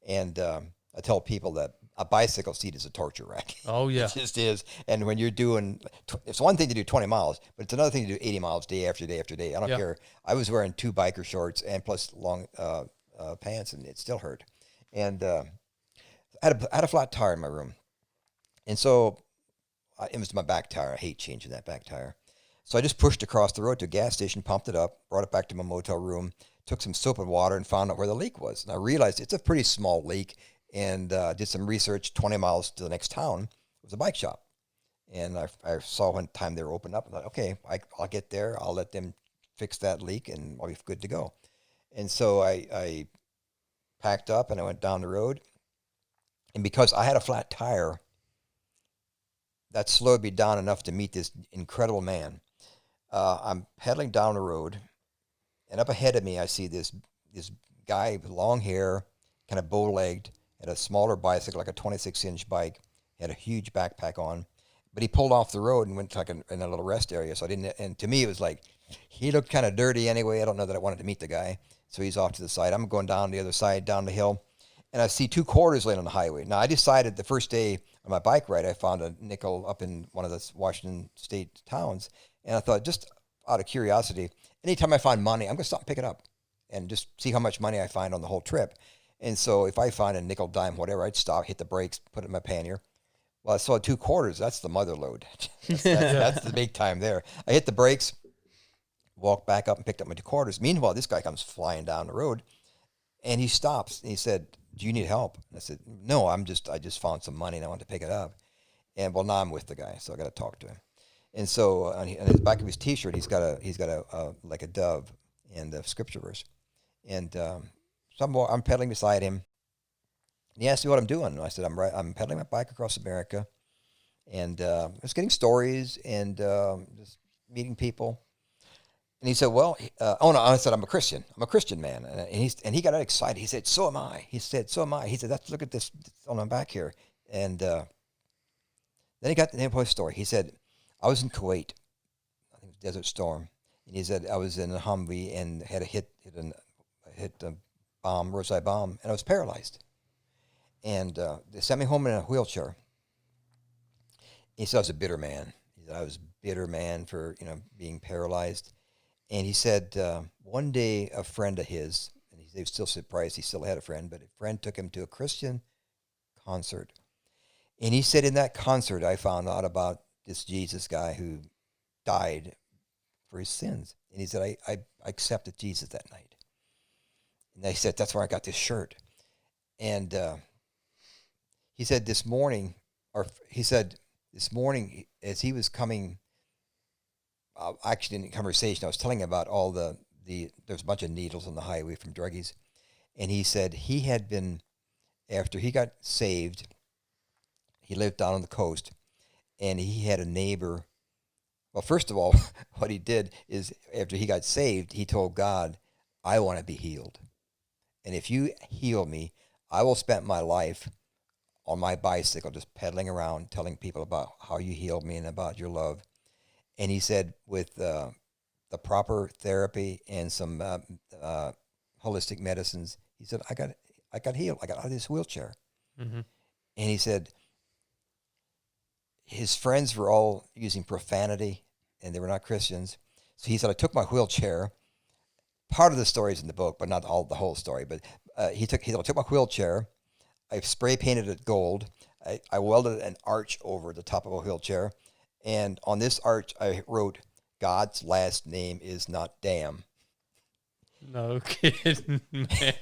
And I tell people that a bicycle seat is a torture rack. Oh, yeah. It just is. And when you're doing, it's one thing to do 20 miles, but it's another thing to do 80 miles day after day after day. I don't care. I was wearing 2 biker shorts and plus long pants, and it still hurt. And I had a flat tire in my room, and so it was my back tire. I hate changing that back tire. So I just pushed across the road to a gas station, pumped it up, brought it back to my motel room, took some soap and water, and found out where the leak was. And I realized it's a pretty small leak, and did some research. 20 miles to the next town was a bike shop. And I saw one time they were open up. I thought, okay, I'll get there. I'll let them fix that leak, and I'll be good to go. And so I packed up, and I went down the road. And because I had a flat tire, that slowed me down enough to meet this incredible man. I'm pedaling down the road, and up ahead of me, I see this guy with long hair, kind of bow-legged, had a smaller bicycle, like a 26-inch bike, had a huge backpack on. But he pulled off the road and went to in a little rest area. So I didn't, and to me, it was like, he looked kind of dirty anyway. I don't know that I wanted to meet the guy. So he's off to the side. I'm going down the other side, down the hill, and I see 2 quarters laying on the highway. Now, I decided the first day on my bike ride, I found a nickel up in one of the Washington State towns. And I thought, just out of curiosity, anytime I find money, I'm going to stop and pick it up and just see how much money I find on the whole trip. And so if I find a nickel, dime, whatever, I'd stop, hit the brakes, put it in my pannier. Well, I saw 2 quarters. That's the mother load. That's the big time there. I hit the brakes, walked back up and picked up my 2 quarters. Meanwhile, this guy comes flying down the road, and he stops. And he said, "Do you need help?" And I said, "No, I just found some money and I want to pick it up." And well, now I'm with the guy, so I got to talk to him. And so on the back of his T-shirt, he's got a like a dove and a scripture verse. And so I'm pedaling beside him. And he asked me what I'm doing. And I said, I'm pedaling my bike across America, and I was getting stories and just meeting people. And he said, "Well, oh no," I said, "I'm a Christian. I'm a Christian man." And he got excited. He said, "So am I." He said, "So am I." He said, "Look at this on my back here." And then he got the name of his story. He said, "I was in Kuwait. I think it was Desert Storm." And he said, "I was in a Humvee and had hit a bomb, roadside bomb, and I was paralyzed. And they sent me home in a wheelchair." He said, "I was a bitter man." He said, "I was a bitter man for being paralyzed." And he said, one day a friend of his, and he was still surprised he still had a friend, but a friend took him to a Christian concert. And he said, in that concert, I found out about this Jesus guy who died for his sins. And he said, I accepted Jesus that night. And they said, that's where I got this shirt. And he said this morning, as he was coming, actually in the conversation, I was telling him about all there's a bunch of needles on the highway from druggies. And he said he had been, after he got saved, he lived down on the coast, and he had a neighbor. Well, first of all, what he did is after he got saved, he told God, "I want to be healed. And if you heal me, I will spend my life on my bicycle just pedaling around telling people about how you healed me and about your love." And he said with the proper therapy and some holistic medicines, he said, I got healed. I got out of this wheelchair. Mm-hmm. And he said his friends were all using profanity, and they were not Christians. So he said, I took my wheelchair. Part of the story is in the book, but not the whole story. But he said, I took my wheelchair. I spray painted it gold. I welded an arch over the top of a wheelchair. And on this arch, I wrote, "God's last name is not damn." No kidding, man.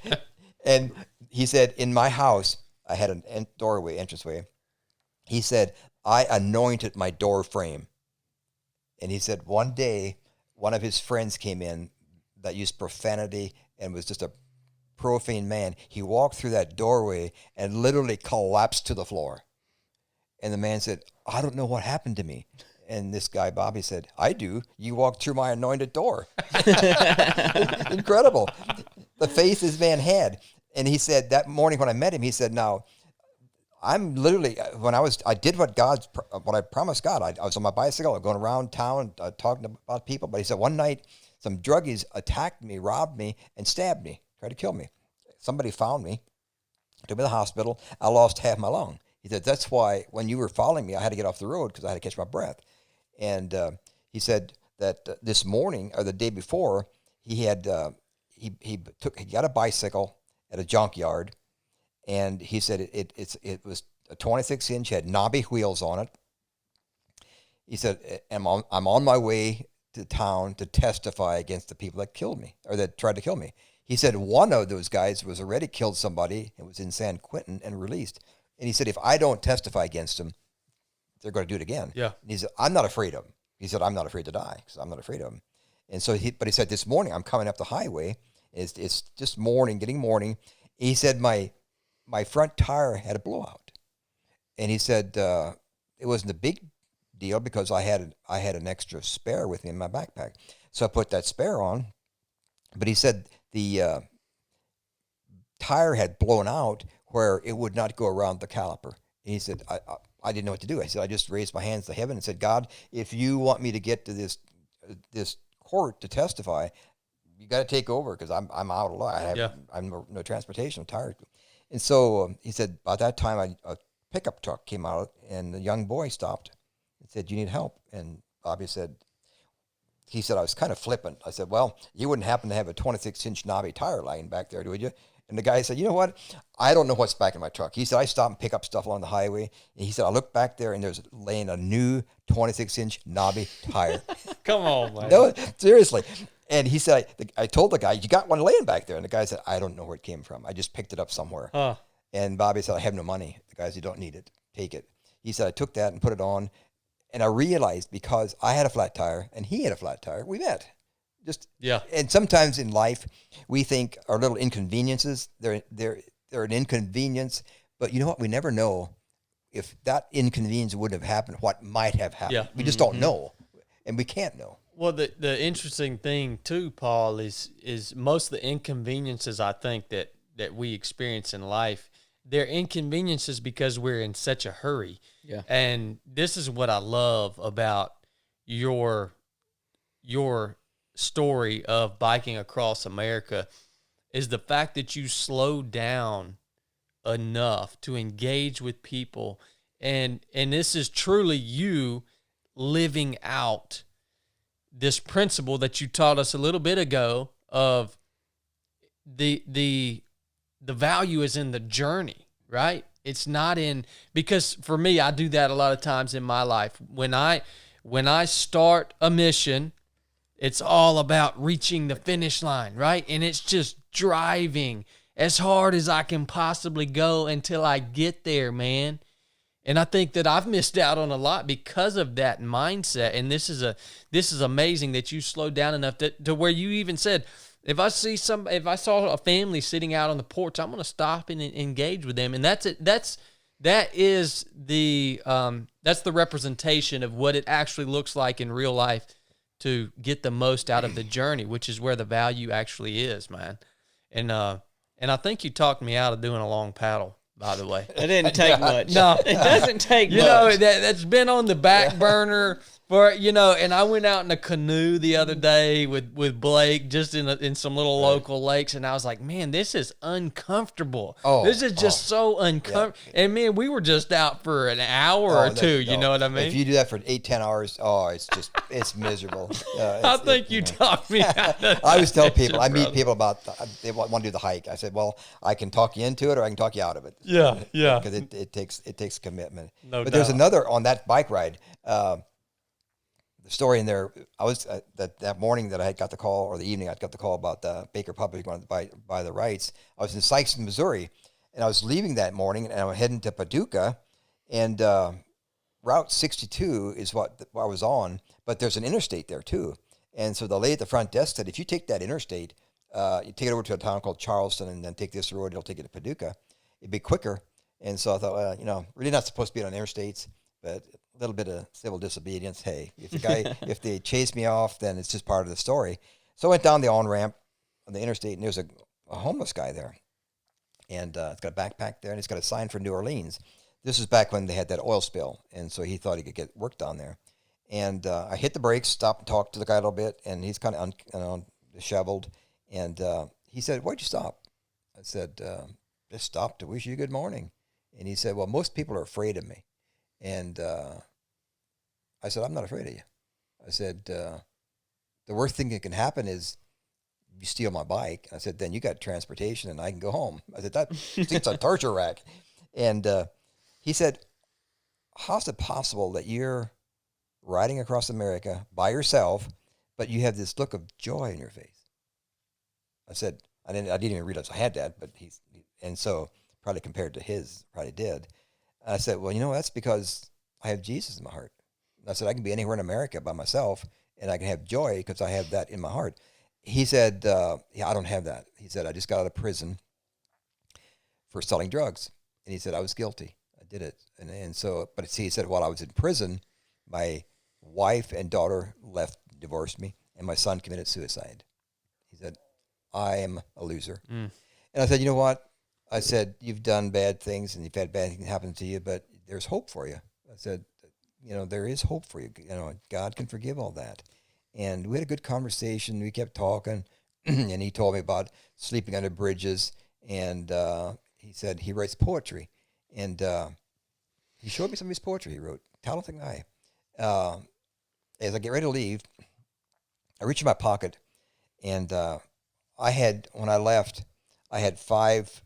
And he said, in my house, I had an entranceway. He said, I anointed my door frame. And he said, one day, one of his friends came in that used profanity and was just a profane man. He walked through that doorway and literally collapsed to the floor. And the man said, I don't know what happened to me. And this guy, Bobby, said, I do. You walked through my anointed door. Incredible. The faith this man had. And he said that morning when I met him, he said, now, I'm literally, I did what I promised God. I was on my bicycle, going around town, talking about people. But he said, one night, some druggies attacked me, robbed me, and stabbed me, tried to kill me. Somebody found me, took me to the hospital. I lost half my lung. He said, that's why when you were following me, I had to get off the road because I had to catch my breath. And he said that this morning or the day before, he got a bicycle at a junkyard, and he said it was a 26-inch, had knobby wheels on it. He said, I'm on my way to town to testify against the people that killed me, or that tried to kill me. He said one of those guys was already killed somebody and was in San Quentin and released. And he said, if I don't testify against them, they're going to do it again. Yeah. And he said, I'm not afraid of them. He said, I'm not afraid to die because I'm not afraid of them. And so but he said, this morning I'm coming up the highway. It's just morning, getting morning. He said, my front tire had a blowout. And he said, it wasn't a big deal because I had an extra spare with me in my backpack. So I put that spare on. But he said the tire had blown out where it would not go around the caliper. And he said, I didn't know what to do. I said, I just raised my hands to heaven and said, God, if you want me to get to this court to testify, you got to take over because I'm out of luck. I'm no transportation. I'm tired. And so he said, by that time, a pickup truck came out and the young boy stopped and said, you need help? And Bobby said, he said, I was kind of flippant. I said, well, you wouldn't happen to have a 26-inch knobby tire lying back there, would you? And the guy said, you know what? I don't know what's back in my truck. He said, I stop and pick up stuff along the highway. And he said, I look back there and there's laying a new 26-inch knobby tire. Come on, man. No, seriously. And he said, I told the guy, you got one laying back there. And the guy said, I don't know where it came from. I just picked it up somewhere. Huh. And Bobby said, I have no money. The guy said, you don't need it. Take it. He said, I took that and put it on. And I realized because I had a flat tire and he had a flat tire, we met. And sometimes in life, we think our little inconveniences, they're an inconvenience. But you know what? We never know if that inconvenience wouldn't have happened, what might have happened. Yeah. We just don't know. And we can't know. Well, the interesting thing too, Paul, is most of the inconveniences I think that we experience in life, they're inconveniences because we're in such a hurry. Yeah. And this is what I love about your story of biking across America is the fact that you slowed down enough to engage with people. And this is truly you living out this principle that you taught us a little bit ago of the value is in the journey, right? It's not in, because for me, I do that a lot of times in my life. When I start a mission, it's all about reaching the finish line, right? And it's just driving as hard as I can possibly go until I get there, man. And I think that I've missed out on a lot because of that mindset. And this is amazing that you slowed down enough to where you even said, if I saw a family sitting out on the porch, I'm going to stop and engage with them. And that's it. That's the representation of what it actually looks like in real life to get the most out of the journey, which is where the value actually is, man. And I think you talked me out of doing a long paddle, by the way. It didn't take much. No, it doesn't take much. You know, that's been on the back burner for, and I went out in a canoe the other day with Blake just in some little local lakes, and I was like, man, this is uncomfortable. This is just so uncomfortable. Yeah. And man, we were just out for an hour or two, you know what I mean? If you do that for 8-10 hours, it's miserable. I think you talked me out of I always tell people, I meet people about, they want to do the hike. I said, well, I can talk you into it or I can talk you out of it. Yeah. Because it takes commitment. No doubt. There's another on that bike ride. The story in there, I was that morning that I had got the call, or the evening I got the call about the Baker Public going to buy the rights. I was in Sikeston, Missouri, and I was leaving that morning, and I was heading to Paducah, and Route 62 is what I was on, but there's an interstate there too. And so the lady at the front desk said, if you take that interstate, you take it over to a town called Charleston, and then take this road, it'll take you to Paducah. It'd be quicker. And so I thought, well, really not supposed to be on interstates, but a little bit of civil disobedience. Hey, if they chase me off, then it's just part of the story. So I went down the on-ramp on the interstate, and there's a homeless guy there. And it's got a backpack there, and it's got a sign for New Orleans. This is back when they had that oil spill, and so he thought he could get work down there. And I hit the brakes, stopped and talked to the guy a little bit, and he's kind of disheveled. And he said, why'd you stop? I said, just stopped to wish you good morning. And he said, well, most people are afraid of me. And I said, I'm not afraid of you. I said, the worst thing that can happen is you steal my bike. I said, then you got transportation and I can go home. I said, it's a torture rack. And he said, how's it possible that you're riding across America by yourself, but you have this look of joy in your face? I said, I didn't even realize I had that, but and so probably compared to his, probably did. And I said, well, that's because I have Jesus in my heart. And I said, I can be anywhere in America by myself and I can have joy because I have that in my heart. He said, yeah, I don't have that. He said, I just got out of prison for selling drugs. And he said, I was guilty. I did it. And so, but he said, while I was in prison, my wife and daughter divorced me, and my son committed suicide. He said, I am a loser. And I said, you know what? I said, you've done bad things and you've had bad things happen to you, but there's hope for you. I said, there is hope for you. God can forgive all that. And we had a good conversation. We kept talking, and he told me about sleeping under bridges. And he said he writes poetry. And he showed me some of his poetry he wrote. Talented guy. As I get ready to leave, I reach in my pocket, and when I left, I had 5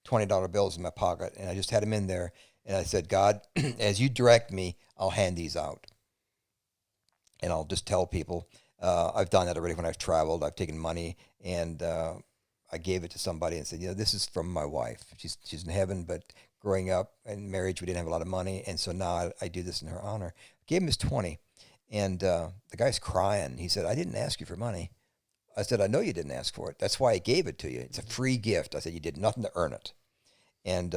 $20 bills in my pocket, and I just had them in there. And I said, God, as you direct me, I'll hand these out. And I'll just tell people. I've done that already when I've traveled. I've taken money, and I gave it to somebody and said, this is from my wife. She's in heaven, but growing up in marriage, we didn't have a lot of money, and so now I do this in her honor. Gave him his 20, and the guy's crying. He said, I didn't ask you for money. I said, I know you didn't ask for it. That's why I gave it to you. It's a free gift. I said, you did nothing to earn it. And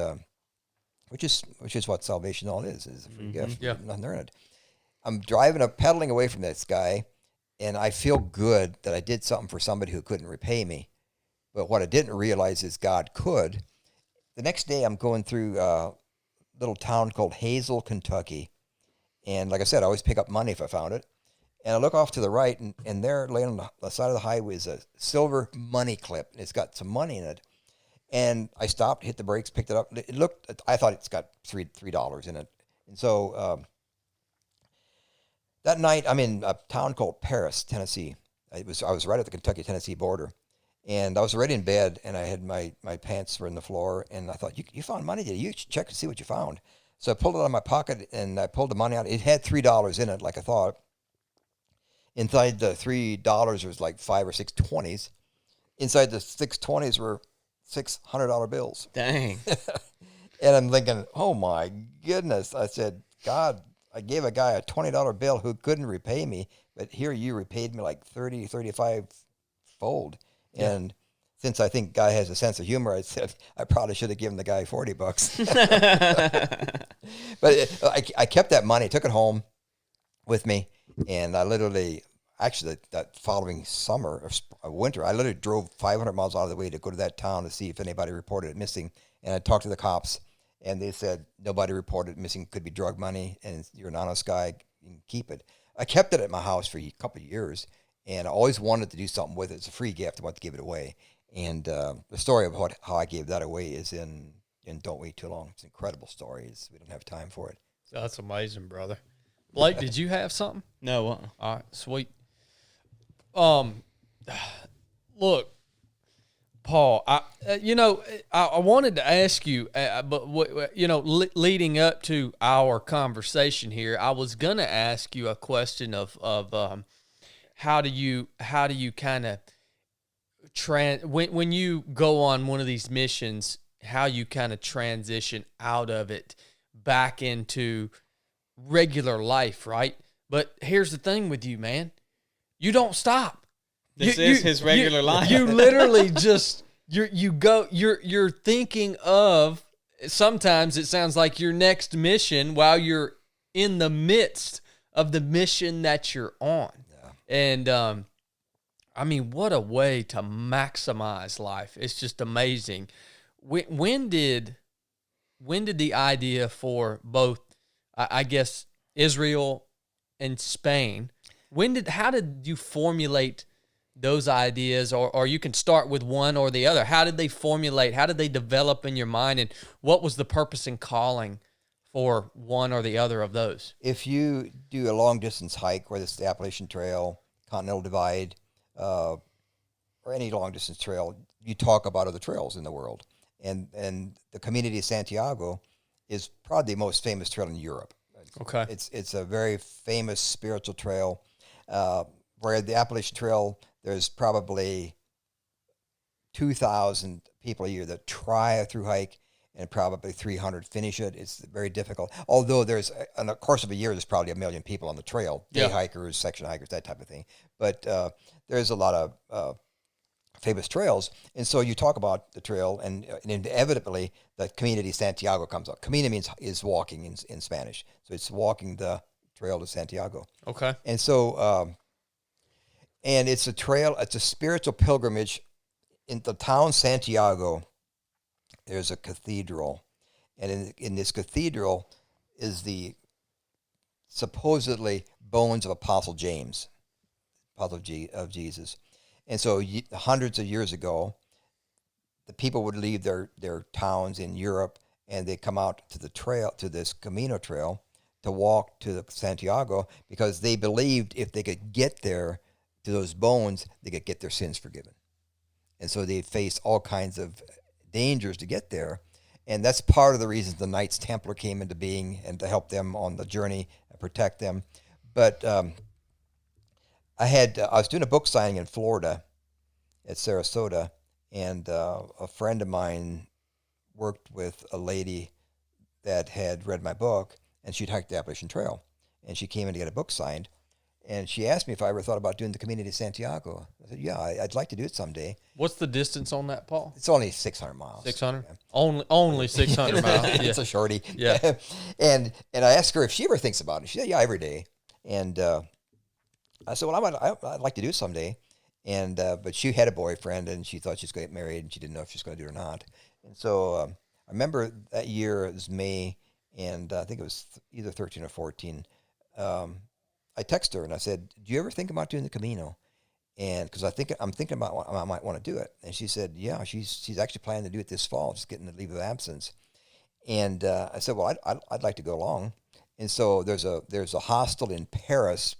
which is what salvation all is a free gift. Yeah. Nothing to earn it. I'm pedaling away from this guy, and I feel good that I did something for somebody who couldn't repay me. But what I didn't realize is God could. The next day, I'm going through a little town called Hazel, Kentucky. And like I said, I always pick up money if I found it. And I look off to the right, and there, laying on the side of the highway, is a silver money clip. And it's got some money in it. And I stopped, hit the brakes, picked it up. I thought it's got $3 in it. And so that night, I'm in a town called Paris, Tennessee. I was right at the Kentucky-Tennessee border. And I was already in bed, and I had my pants were on the floor. And I thought, you found money, did you? You should check to see what you found. So I pulled it out of my pocket, and I pulled the money out. It had $3 in it, like I thought. Inside the $3 was like 5 or 6 20s. Inside the 6 20s were $600 bills. Dang. And I'm thinking, oh my goodness. I said, God, I gave a guy a $20 bill who couldn't repay me, but here you repaid me like 30, 35 fold. Yeah. And since I think guy has a sense of humor, I said, I probably should have given the guy $40. But I kept that money, took it home with me. And I literally, actually, that following summer or winter, I literally drove 500 miles out of the way to go to that town to see if anybody reported it missing. And I talked to the cops, and they said nobody reported it missing. Could be drug money, and you're an honest guy, you can keep it. I kept it at my house for a couple of years, and I always wanted to do something with it. It's a free gift. I wanted to give it away. And the story of how I gave that away is in Don't Wait Too Long. It's an incredible story. We don't have time for it. That's amazing, brother. Blake, did you have something? No. All right, sweet. Look, Paul, I wanted to ask you, but leading up to our conversation here, I was gonna ask you a question of how do you kind of when you go on one of these missions, how you kind of transition out of it back into regular life, right? But here's the thing with you, man. You don't stop. This is his regular life. You literally just you're thinking of, sometimes it sounds like your next mission while you're in the midst of the mission that you're on. Yeah. And I mean, what a way to maximize life. It's just amazing. When did the idea for both, I guess, Israel and Spain, how did you formulate those ideas, or you can start with one or the other? How did they formulate? How did they develop in your mind? And what was the purpose and calling for one or the other of those? If you do a long distance hike, whether it's the Appalachian Trail, Continental Divide, or any long distance trail, you talk about other trails in the world, and the community of Santiago is probably the most famous trail in Europe. Okay. It's a very famous spiritual trail. Where the Appalachian Trail, there's probably 2,000 people a year that try a through hike, and probably 300 finish it. It's very difficult. Although in the course of a year, there's probably 1 million people on the trail, day hikers, section hikers, that type of thing. But there's a lot of famous trails. And so you talk about the trail, and inevitably the community Santiago comes up. Camino is walking in Spanish. So it's walking the trail to Santiago. Okay. And so, and it's a trail, it's a spiritual pilgrimage. In the town Santiago, there's a cathedral. And in this cathedral is the supposedly bones of Apostle James, Apostle of Jesus. And so hundreds of years ago, the people would leave their towns in Europe, and they come out to the trail, to this Camino trail, to walk to the Santiago, because they believed if they could get there to those bones, they could get their sins forgiven. And so they faced all kinds of dangers to get there. And that's part of the reason the Knights Templar came into being, and to help them on the journey and protect them. But I was doing a book signing in Florida at Sarasota, and a friend of mine worked with a lady that had read my book, and she'd hiked the Appalachian Trail, and she came in to get a book signed, and she asked me if I ever thought about doing the Community of Santiago. I said, yeah, I'd like to do it someday. What's the distance on that, Paul? It's only 600 miles. 600? Yeah. Only 600 miles. Yeah. It's a shorty. Yeah. and I asked her if she ever thinks about it. She said, yeah, every day. And I said, well, I'd like to do it someday. And but she had a boyfriend, and she thought she was going to get married, and she didn't know if she was going to do it or not. And so I remember that year, it was May, and I think it was either 13 or 14. I texted her and I said, do you ever think about doing the Camino? And because I'm thinking about I might want to do it. And she said, yeah, she's actually planning to do it this fall, just getting the leave of absence. And I said, well, I'd like to go along. And so there's a hostel in Paris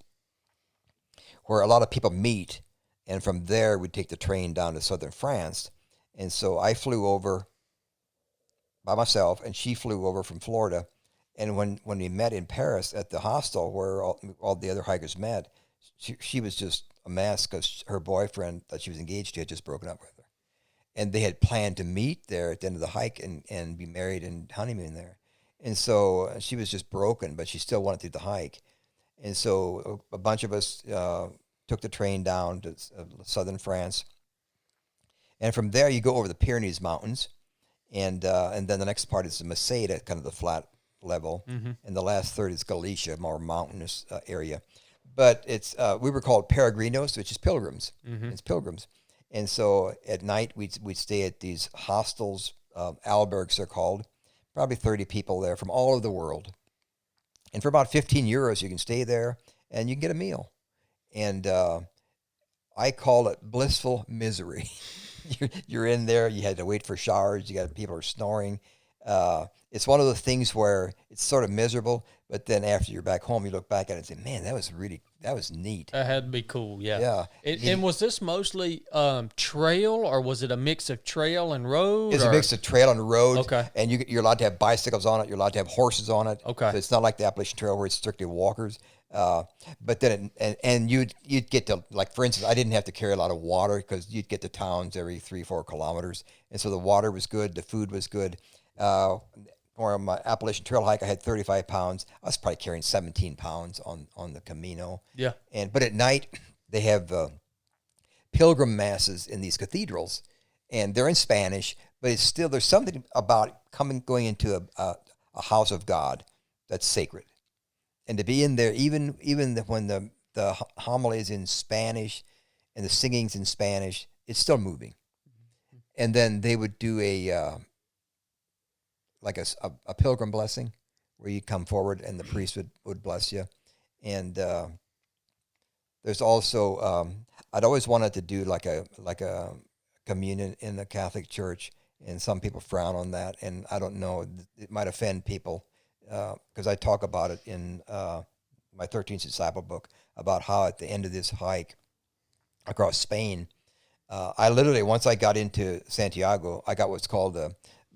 where a lot of people meet, and from there we take the train down to southern France. And so I flew over by myself, and she flew over from Florida. And when we met in Paris at the hostel where all the other hikers met, she was just a mess, because her boyfriend that she was engaged to had just broken up with her. And they had planned to meet there at the end of the hike and be married and honeymoon there. And so she was just broken, but she still wanted to do the hike. And so a bunch of us took the train down to southern France. And from there, you go over the Pyrenees Mountains. And then the next part is the Meseta, kind of the flat level, and the last third is Galicia, more mountainous area. But it's we were called peregrinos, which is pilgrims. It's pilgrims. And so at night we'd stay at these hostels, albergs they're called, probably 30 people there from all over the world. And for about 15 euros you can stay there, and you can get a meal. And I call it blissful misery. You're in there, you had to wait for showers, you got people are snoring. It's one of the things where it's sort of miserable, but then after you're back home, you look back at it and say, man, that was neat. That had to be cool, yeah. Yeah. And was this mostly trail, or was it a mix of trail and road? It's a mix of trail and road. Okay. And you're allowed to have bicycles on it. You're allowed to have horses on it. Okay. So it's not like the Appalachian Trail where it's strictly walkers. But then, you'd get to, like, for instance, I didn't have to carry a lot of water, because you'd get to towns every 3-4 kilometers. And so the water was good. The food was good. Or on my Appalachian Trail hike, I had 35 pounds. I was probably carrying 17 pounds on the Camino. Yeah. But at night, they have pilgrim masses in these cathedrals, and they're in Spanish, but it's still, there's something about going into a house of God that's sacred. And to be in there, even when the homily is in Spanish and the singing's in Spanish, it's still moving. And then they would do a pilgrim blessing, where you come forward and the priest would bless you. And there's also I'd always wanted to do like a communion in the Catholic Church, and some people frown on that, and I don't know, it might offend people, because I talk about it in my 13th Disciple book, about how at the end of this hike across Spain, I literally, once I got into Santiago, I got what's called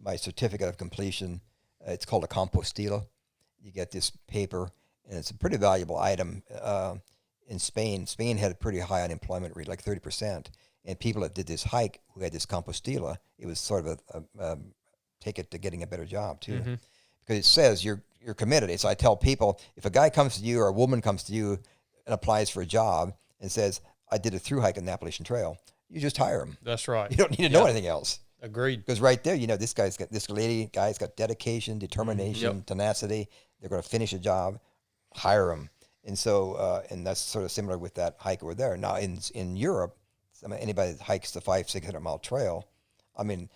my certificate of completion. It's called a compostilla. You get this paper, and it's a pretty valuable item. In Spain had a pretty high unemployment rate, like 30%. And people that did this hike who had this compostilla, it was sort of a ticket to getting a better job too, because it says you're committed. So I tell people, if a guy comes to you or a woman comes to you and applies for a job and says, "I did a through hike on the Appalachian Trail," you just hire him. That's right. You don't need to know anything else. Agreed. Because right there, this guy's got dedication, determination, tenacity. They're going to finish a job, hire them. And so, and that's sort of similar with that hike over there. Now, in Europe, anybody that hikes the 500-600 mile trail, I mean,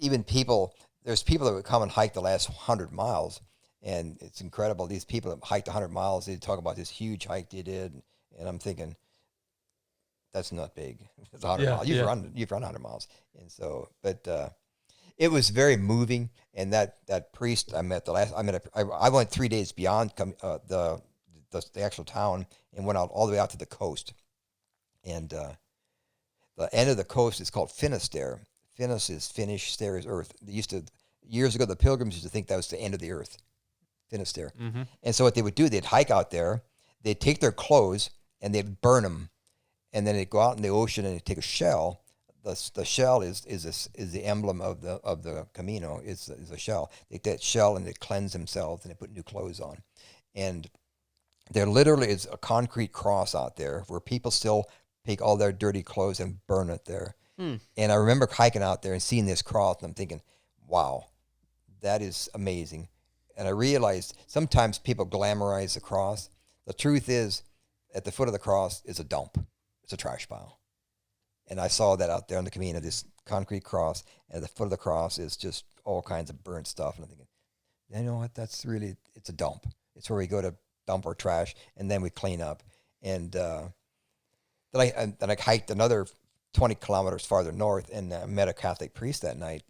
there's people that would come and hike the last 100 miles, and it's incredible. These people that hiked 100 miles, they talk about this huge hike they did, and I'm thinking, that's not big. It's 100 miles. You've run 100 miles, and so, but it was very moving. And that priest I met I went 3 days beyond the actual town and went out all the way out to the coast, and the end of the coast is called Finisterre. Finis is Finnish, Ster is earth. Years ago, the pilgrims used to think that was the end of the earth, Finisterre. And so what they would do, they'd hike out there, they'd take their clothes and they'd burn them, and then they'd go out in the ocean and they'd take a shell. The shell is the emblem of the Camino. Is a shell. They take that shell and they cleanse themselves and they put new clothes on, and there literally is a concrete cross out there where people still take all their dirty clothes and burn it there. And I remember hiking out there and seeing this cross, and I'm thinking, wow, that is amazing. And I realized sometimes people glamorize the cross. The truth is, at the foot of the cross is a dump. It's a trash pile. And I saw that out there on the Camino, this concrete cross, and at the foot of the cross is just all kinds of burnt stuff. And I'm thinking, you know what, it's a dump. It's where we go to dump our trash, and then we clean up. And then I hiked another 20 kilometers farther north, and met a Catholic priest that night,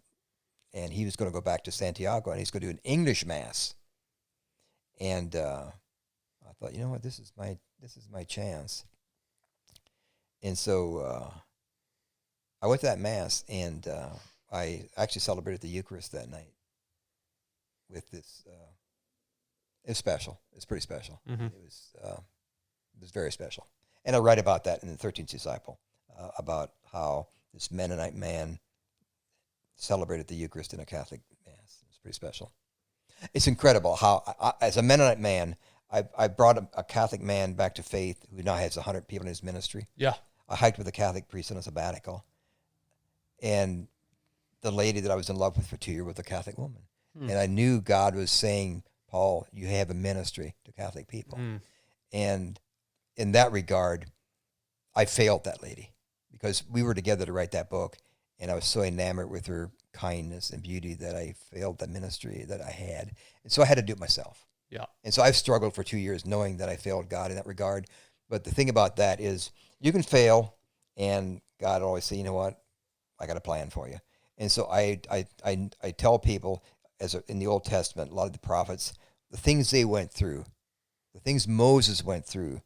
and he was going to go back to Santiago, and he's going to do an English mass. And I thought, you know what, this is my chance. And so I went to that mass, and I actually celebrated the Eucharist that night with this. It was special. It's pretty special. It was very special. And I write about that in the 13th Disciple, about how this Mennonite man celebrated the Eucharist in a Catholic mass. It's pretty special. It's incredible how, as a Mennonite man, I brought a Catholic man back to faith who now has 100 people in his ministry. Yeah. I hiked with a Catholic priest on a sabbatical. And the lady that I was in love with for 2 years was a Catholic woman. And I knew God was saying, Paul, you have a ministry to Catholic people. And in that regard, I failed that lady because we were together to write that book, and I was so enamored with her kindness and beauty that I failed the ministry that I had. And so I had to do it myself. Yeah. And so I've struggled for 2 years knowing that I failed God in that regard. But the thing about that is you can fail, and God always say, you know what, I got a plan for you. And so I tell people, in the Old Testament, a lot of the prophets, the things they went through, the things Moses went through.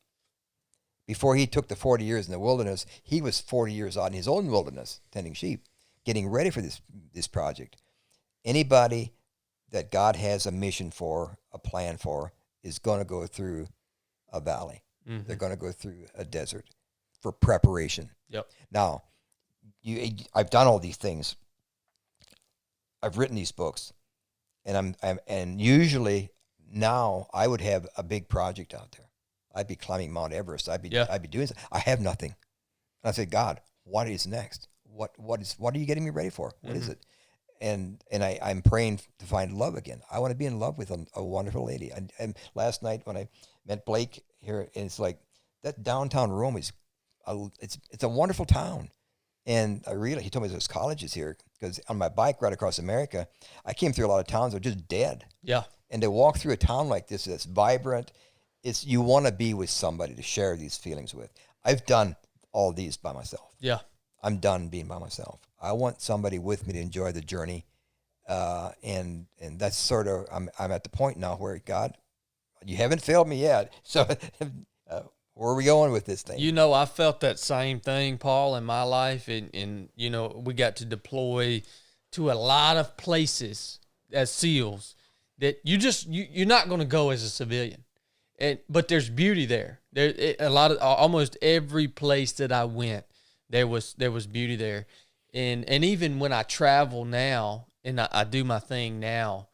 Before he took the 40 years in the wilderness, he was 40 years out in his own wilderness, tending sheep, getting ready for this project. Anybody that God has a mission for, a plan for, is going to go through a valley. They're going to go through a desert for preparation. Yep. Now, I've done all these things. I've written these books, and usually now I would have a big project out there. I'd be climbing Mount Everest. I'd be doing something. I have nothing. And I said, God, what is next? What are you getting me ready for? What is it? And I'm praying to find love again. I want to be in love with a wonderful lady. And last night when I met Blake here, and it's like that downtown Rome is, it's a wonderful town. And he told me there's colleges here, because on my bike right across America, I came through a lot of towns that are just dead. Yeah. And to walk through a town like this that's vibrant, you want to be with somebody to share these feelings with. I've done all these by myself. Yeah. I'm done being by myself. I want somebody with me to enjoy the journey. And that's sort of, I'm at the point now where, God, you haven't failed me yet. So where are we going with this thing? You know, I felt that same thing, Paul, in my life. And you know, we got to deploy to a lot of places as SEALs that you're not going to go as a civilian. But there's beauty there. Almost every place that I went, there was beauty there. And even when I travel now and I do my thing now,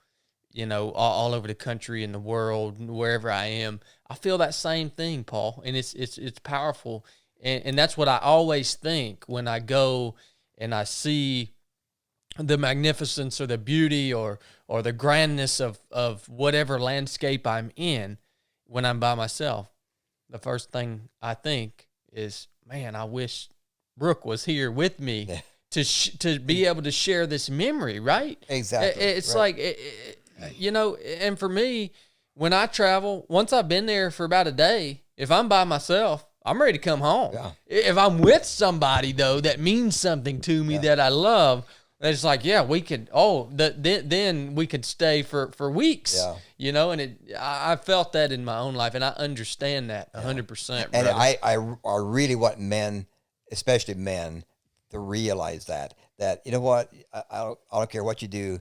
you know, all over the country and the world, wherever I am, I feel that same thing, Paul. And it's powerful. And that's what I always think when I go and I see the magnificence or the beauty or the grandness of whatever landscape I'm in when I'm by myself. The first thing I think is, man, I wish Brooke was here with me to be able to share this memory, right? Exactly. It's right. like, you know, and for me, when I travel, once I've been there for about a day, if I'm by myself, I'm ready to come home. Yeah. If I'm with somebody, though, that means something to me that I love, it's like, yeah, we could. Then we could stay for weeks. Yeah. You know, and I felt that in my own life, and I understand that 100%. And brother. I really want men, especially men, to realize that you know what, I don't care what you do.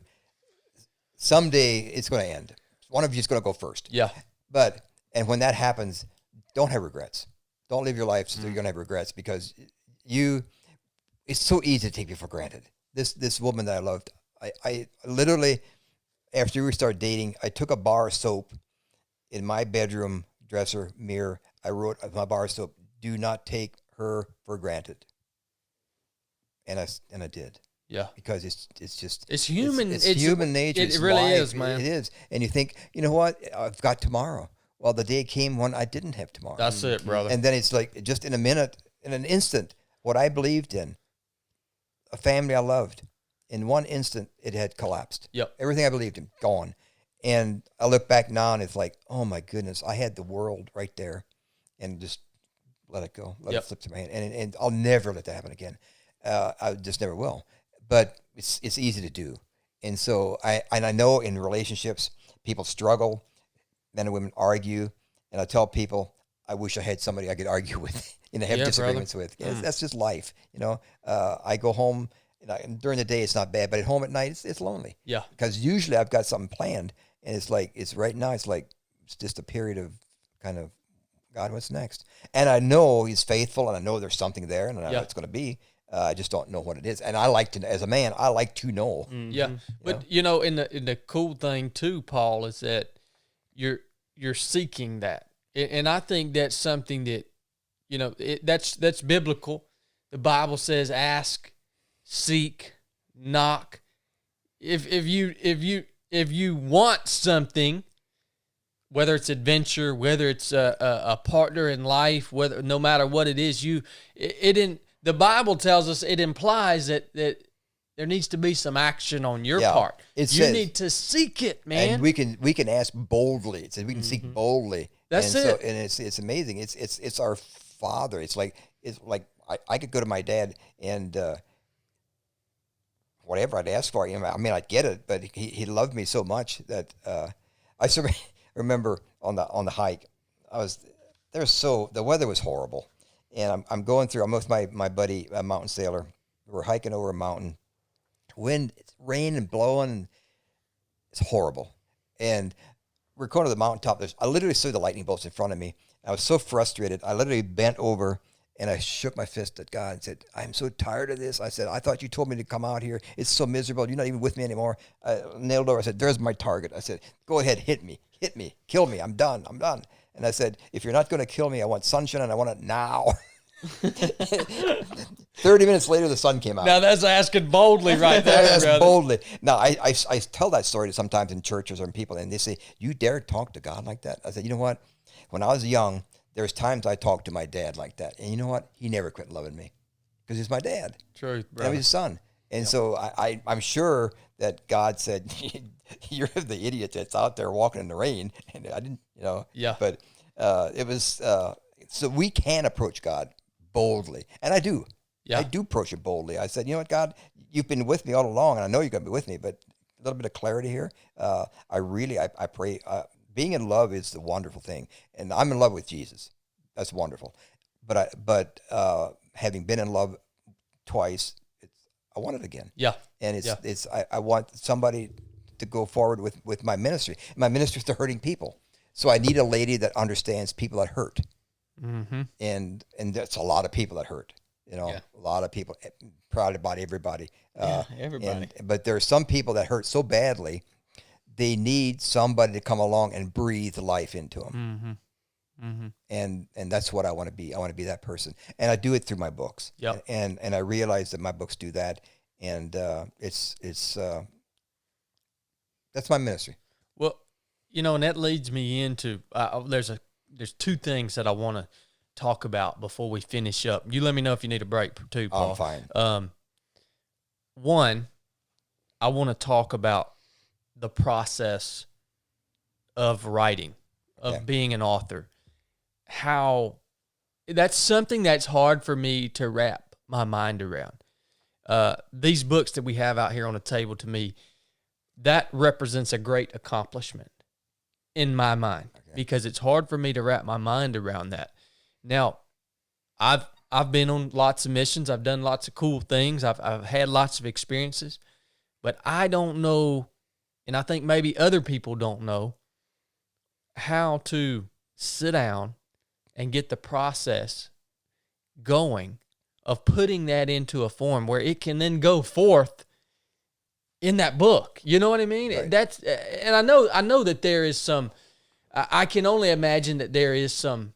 Someday it's going to end. One of you is going to go first. Yeah. And when that happens, don't have regrets. Don't live your life so you're going to have regrets, because it's so easy to take you for granted. This woman that I loved, I literally, after we started dating, I took a bar of soap in my bedroom dresser mirror. I wrote on my bar of soap, "Do not take her for granted." And I did. Yeah. Because it's just It's human. It's human nature. It really is, man. It is. And you think, you know what? I've got tomorrow. Well, the day came when I didn't have tomorrow. That's it, brother. And then it's like, just in a minute, in an instant, what I believed in, a family I loved, in one instant, it had collapsed. Yep. Everything I believed in, gone. And I look back now and it's like, oh my goodness, I had the world right there, and just let it go, let it slip through my hand. And I'll never let that happen again. I just never will. But it's easy to do. And so I know in relationships, people struggle, men and women argue, and I tell people, I wish I had somebody I could argue with, have disagreements with. That's just life, I go home, and during the day it's not bad, but at home at night it's lonely. Yeah. Because usually I've got something planned, and it's right now it's just a period of kind of, God, what's next? And I know He's faithful, and I know there's something there, and I know it's going to be. I just don't know what it is, and I like to, as a man, I like to know. Yeah, but in the cool thing too, Paul, is that you're seeking that, and I think that's something that that's biblical. The Bible says, "Ask, seek, knock." If you want something, whether it's adventure, whether it's a partner in life, no matter what it is, the Bible tells us, it implies that there needs to be some action on your part. You need to seek it, man. And we can ask boldly. It says we can seek boldly. That's and it. So, and it's amazing. It's our Father. It's like I could go to my dad and whatever I'd ask for, I'd get it, but he loved me so much that I remember on the hike, the weather was horrible. And I'm going through, I'm with my buddy, a mountain sailor. We're hiking over a mountain. Wind, it's rain and blowing. And it's horrible. And we're going to the mountaintop. I literally saw the lightning bolts in front of me. I was so frustrated. I literally bent over and I shook my fist at God and said, "I'm so tired of this." I said, "I thought you told me to come out here. It's so miserable. You're not even with me anymore." I nailed over. I said, "There's my target." I said, "Go ahead, hit me, kill me. I'm done. And I said, "If you're not going to kill me, I want sunshine, and I want it now." 30 minutes later, the sun came out. Now that's asking boldly right there, That's brother. boldly. Now, I tell that story sometimes in churches or in people, and they say, "You dare talk to God like that?" I said, "You know what? When I was young, there's times I talked to my dad like that. And you know what? He never quit loving me because he's my dad. Truth, And brother. I'm his son. And so I'm sure that God said, "You're the idiot that's out there walking in the rain." And I didn't, Yeah. But it was, so we can approach God boldly. And I do. Yeah. I do approach it boldly. I said, "You know what, God, you've been with me all along, and I know you're going to be with me, but a little bit of clarity here." I pray. Being in love is the wonderful thing. And I'm in love with Jesus. that's wonderful. But having been in love twice, I want it again. Yeah. And Yeah. I want somebody to go forward with my ministry. My ministry is to hurting people. So I need a lady that understands people that hurt. Mm-hmm. And that's a lot of people that hurt. Yeah. A lot of people, probably about everybody. Everybody. But there are some people that hurt so badly, they need somebody to come along and breathe life into them. Mm-hmm. Mm-hmm. And that's what I want to be. I want to be that person, and I do it through my books. Yep. And I realize that my books do that, and it's that's my ministry. Well, and that leads me into there's two things that I want to talk about before we finish up. You let me know if you need a break too, Paul. I'm fine. One, I want to talk about the process of writing, of being an author. How that's something that's hard for me to wrap my mind around. These books that we have out here on the table, to me, that represents a great accomplishment in my mind, because it's hard for me to wrap my mind around that. Now, I've been on lots of missions. I've done lots of cool things. I've had lots of experiences, but I don't know, and I think maybe other people don't know, how to sit down and get the process going of putting that into a form where it can then go forth in that book. You know what I mean? Right. That's, and I know that there is some, I can only imagine that there is some,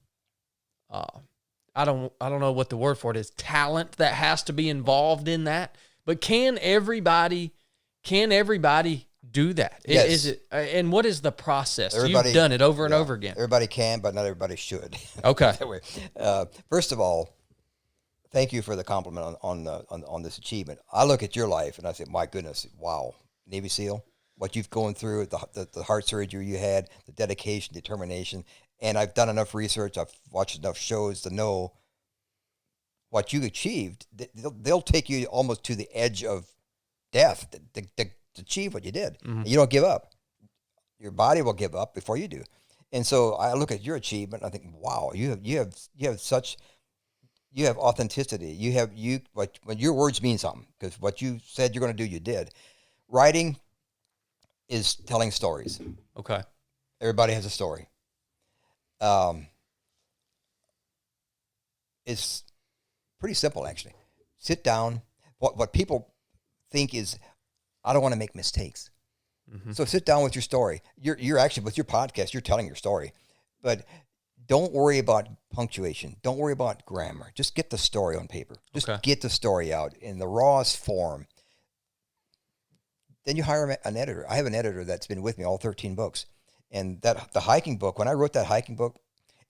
I don't know what the word for it is, talent that has to be involved in that. But can everybody do that? Yes. Is it, and what is the process? Everybody- You've done it over and over again. Everybody can, but not everybody should. Okay. First of all, thank you for the compliment on this achievement. I look at your life and I say, my goodness, wow, Navy SEAL, what you've gone through, the heart surgery you had, the dedication, determination, and I've done enough research, I've watched enough shows to know what you achieved. They'll take you almost to the edge of death to achieve what you did. Mm-hmm. And you don't give up. Your body will give up before you do. And so I look at your achievement and I think, wow, you have authenticity. When your words mean something, because what you said you're going to do, you did. Writing is telling stories. Okay. Everybody has a story. It's pretty simple, actually. Sit down. What people think is, I don't want to make mistakes. Mm-hmm. So sit down with your story. You're actually, with your podcast, you're telling your story. But don't worry about punctuation. Don't worry about grammar. Just get the story on paper. Just get the story out in the rawest form. Then you hire an editor. I have an editor that's been with me all 13 books. And the hiking book, when I wrote that hiking book,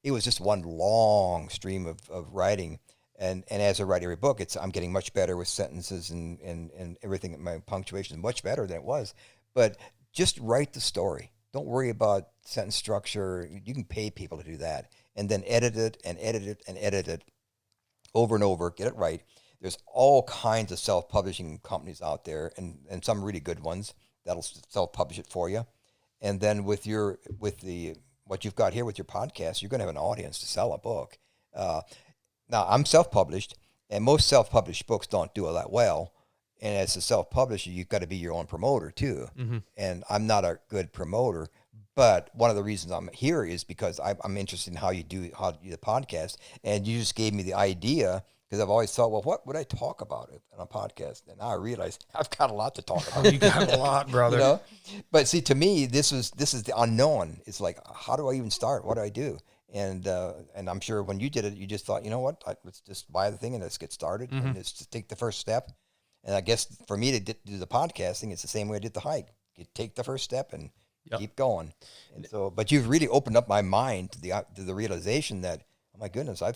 it was just one long stream of writing. And as I write every book, I'm getting much better with sentences and everything. My punctuation is much better than it was. But just write the story. Don't worry about sentence structure. You can pay people to do that. And then edit it and edit it and edit it over and over. Get it right. There's all kinds of self-publishing companies out there, and some really good ones that'll self-publish it for you. And then what you've got here with your podcast, you're going to have an audience to sell a book. Now, I'm self-published, and most self-published books don't do it that well. And as a self-publisher, you've got to be your own promoter too. Mm-hmm. And I'm not a good promoter, but one of the reasons I'm here is because I'm interested in how you do the podcast. And you just gave me the idea, because I've always thought, well, what would I talk about on a podcast? And now I realize I've got a lot to talk about. You got a lot, brother. But see, to me, this is the unknown. It's like, how do I even start? What do I do? And I'm sure when you did it, you just thought, you know what? Let's just buy the thing and let's get started, and let's just take the first step. And I guess for me to do the podcasting, it's the same way I did the hike. You take the first step and keep going. And so, but you've really opened up my mind to the realization that, oh my goodness, I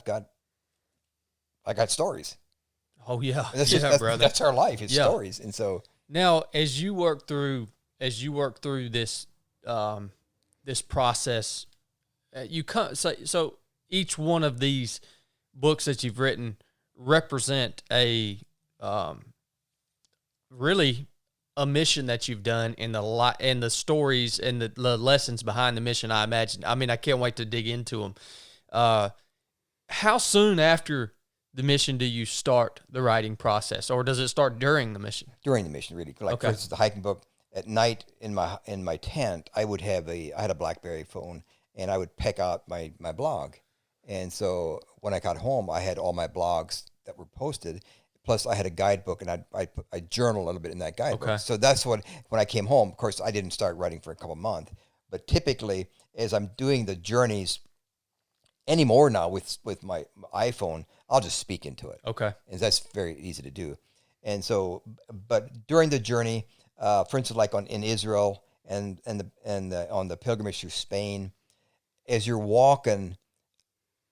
got stories. Oh yeah, brother. That's our life. It's stories. And so now, as you work through this this process, you come. So each one of these books that you've written represent really a mission that you've done, and the stories and the lessons behind the mission. I imagine. I mean, I can't wait to dig into them. how soon after the mission do you start the writing process, or does it start during the mission? During the mission, really. Like, Okay. for instance, the hiking book, at night in my tent, I had a BlackBerry phone, and I would pick out my blog. And so when I got home, I had all my blogs that were posted. Plus, I had a guidebook, and I journal a little bit in that guidebook. Okay. So that's when I came home. Of course, I didn't start writing for a couple of months, but typically, as I'm doing the journeys anymore now with my iPhone, I'll just speak into it. Okay. And that's very easy to do. And so, but during the journey, for instance, like in Israel and on the pilgrimage through Spain, as you're walking,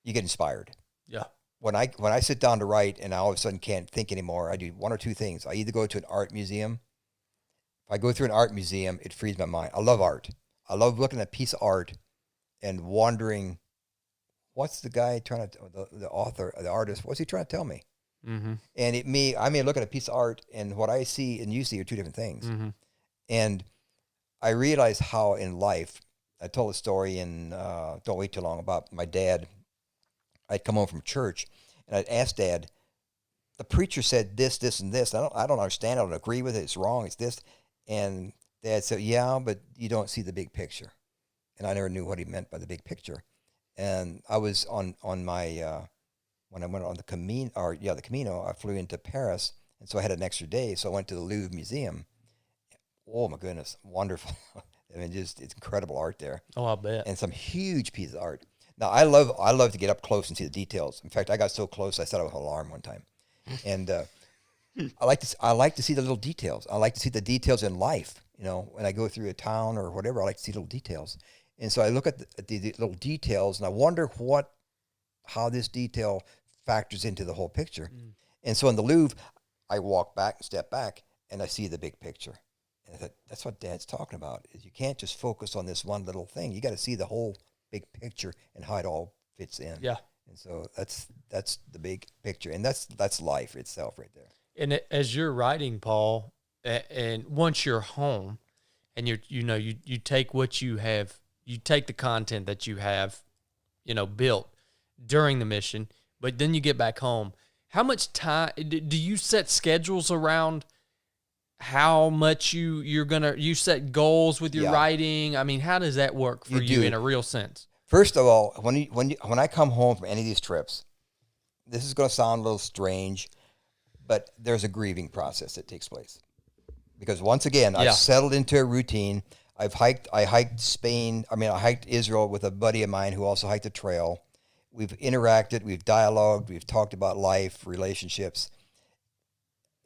you get inspired. Yeah. When I sit down to write and I all of a sudden can't think anymore, I do one or two things. I either go to an art museum. If I go through an art museum, it frees my mind. I love art. I love looking at a piece of art and wondering, what's the guy trying to, the author, the artist, what's he trying to tell me? Mm-hmm. And I may look at a piece of art, and what I see and you see are two different things. Mm-hmm. And I realize how in life, I told a story in Don't Wait Too Long about my dad. I'd come home from church, and I'd ask Dad, the preacher said this, this, and this. I don't understand. I don't agree with it. It's wrong. It's this. And Dad said, yeah, but you don't see the big picture. And I never knew what he meant by the big picture. And I was on my when I went on the Camino, I flew into Paris, and so I had an extra day. So I went to the Louvre Museum. Oh my goodness, wonderful! I mean, it's incredible art there. Oh, I bet. And some huge pieces of art. Now I love to get up close and see the details. In fact, I got so close I set off an alarm one time. And I like to see the little details. I like to see the details in life. You know, when I go through a town or whatever, I like to see little details. And so I look at the little details, and I wonder how this detail factors into the whole picture. Mm. And so in the Louvre, I walk back and step back, and I see the big picture. And I thought, that's what Dad's talking about, is you can't just focus on this one little thing. You got to see the whole big picture and how it all fits in. Yeah. And so that's the big picture, and that's life itself right there. And as you're writing, Paul, and once you're home, and you take what you have, you take the content that you have, built during the mission, but then you get back home. How much time do you set schedules around? How much you set goals with your writing? I mean, how does that work for you in a real sense? First of all, when I come home from any of these trips, this is going to sound a little strange, but there's a grieving process that takes place. Because once again, I've settled into a routine. I hiked Spain. I hiked Israel with a buddy of mine who also hiked the trail. We've interacted, we've dialogued, we've talked about life, relationships.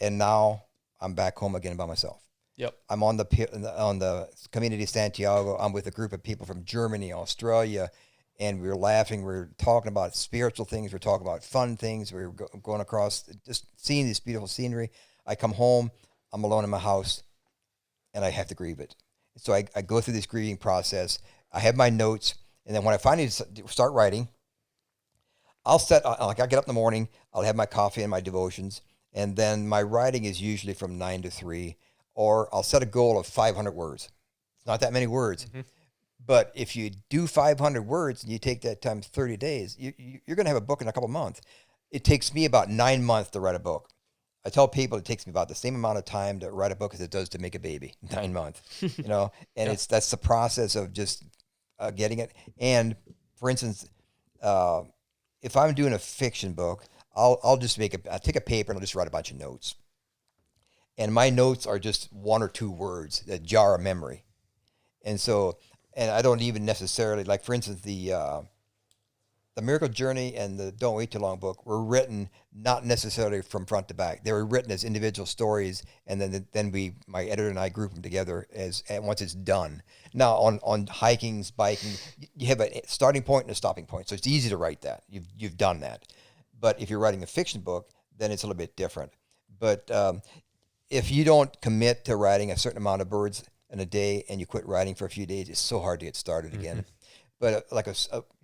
And now I'm back home again by myself. Yep. I'm on the Community Santiago. I'm with a group of people from Germany, Australia, and we're laughing. We're talking about spiritual things. We're talking about fun things. We're going across, just seeing this beautiful scenery. I come home. I'm alone in my house, and I have to grieve it. So I go through this grieving process. I have my notes, and then when I finally start writing, I get up in the morning. I'll have my coffee and my devotions, and then my writing is usually from 9 to 3. Or I'll set a goal of 500 words. It's not that many words. Mm-hmm. But if you do 500 words and you take that times 30 days, you're going to have a book in a couple months. It takes me about 9 months to write a book. I tell people it takes me about the same amount of time to write a book as it does to make a baby, 9 months. And that's the process of just getting it. And for instance, if I'm doing a fiction book, I'll just I'll take a paper and I'll just write a bunch of notes. And my notes are just 1 or 2 words that jar a memory. And so, and I don't even necessarily, like for instance, the Miracle Journey and the Don't Wait Too Long book were written not necessarily from front to back. They were written as individual stories, and then my editor and I group them together once it's done. Now on hiking, biking, you have a starting point and a stopping point, so it's easy to write that. You've done that. But if you're writing a fiction book, then it's a little bit different. But if you don't commit to writing a certain amount of words in a day and you quit writing for a few days, it's so hard to get started again. But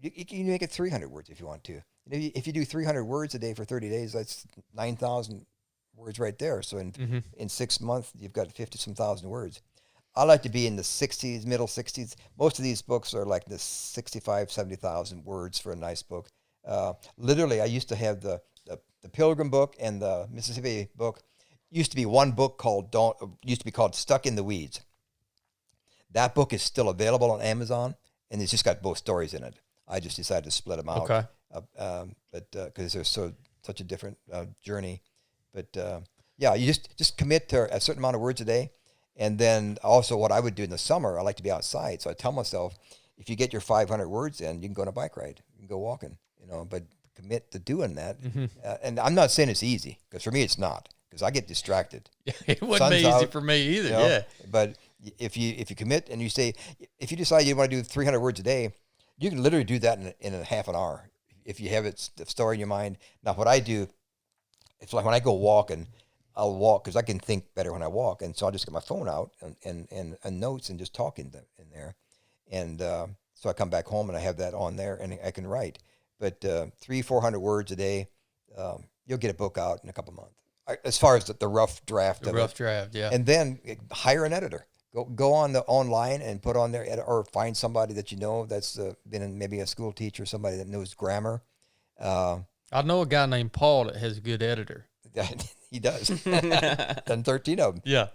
you can make it 300 words if you want to. If you do 300 words a day for 30 days, that's 9,000 words right there. So in 6 months, you've got 50-some thousand words. I like to be in the 60s, middle 60s. Most of these books are like the 65, 70,000 words for a nice book. Literally, I used to have the Pilgrim book and the Mississippi book. Used to be one book called used to be called Stuck in the Weeds. That book is still available on Amazon, and it's just got both stories in it. I just decided to split them out. Okay. But because they're such a different journey. But yeah, you just commit to a certain amount of words a day. And then also what I would do in the summer, I like to be outside. So I tell myself, if you get your 500 words in, you can go on a bike ride. You can go walking, but commit to doing that. And I'm not saying it's easy, because for me it's not, because I get distracted. It wouldn't be easy for me either, yeah. But if you commit and you say, if you decide you want to do 300 words a day, you can literally do that in a half an hour if you have the story in your mind. Now, what I do, it's like when I go walking, I'll walk because I can think better when I walk, and so I'll just get my phone out and notes and just talk in there, and so I come back home and I have that on there and I can write. But 300-400 words a day, you'll get a book out in a couple months. As far as the rough draft, Yeah. And then hire an editor. Go on the online and put on there, or find somebody that that's been maybe a school teacher, somebody that knows grammar. I know a guy named Paul that has a good editor. He does. Done 13 of them. Yeah.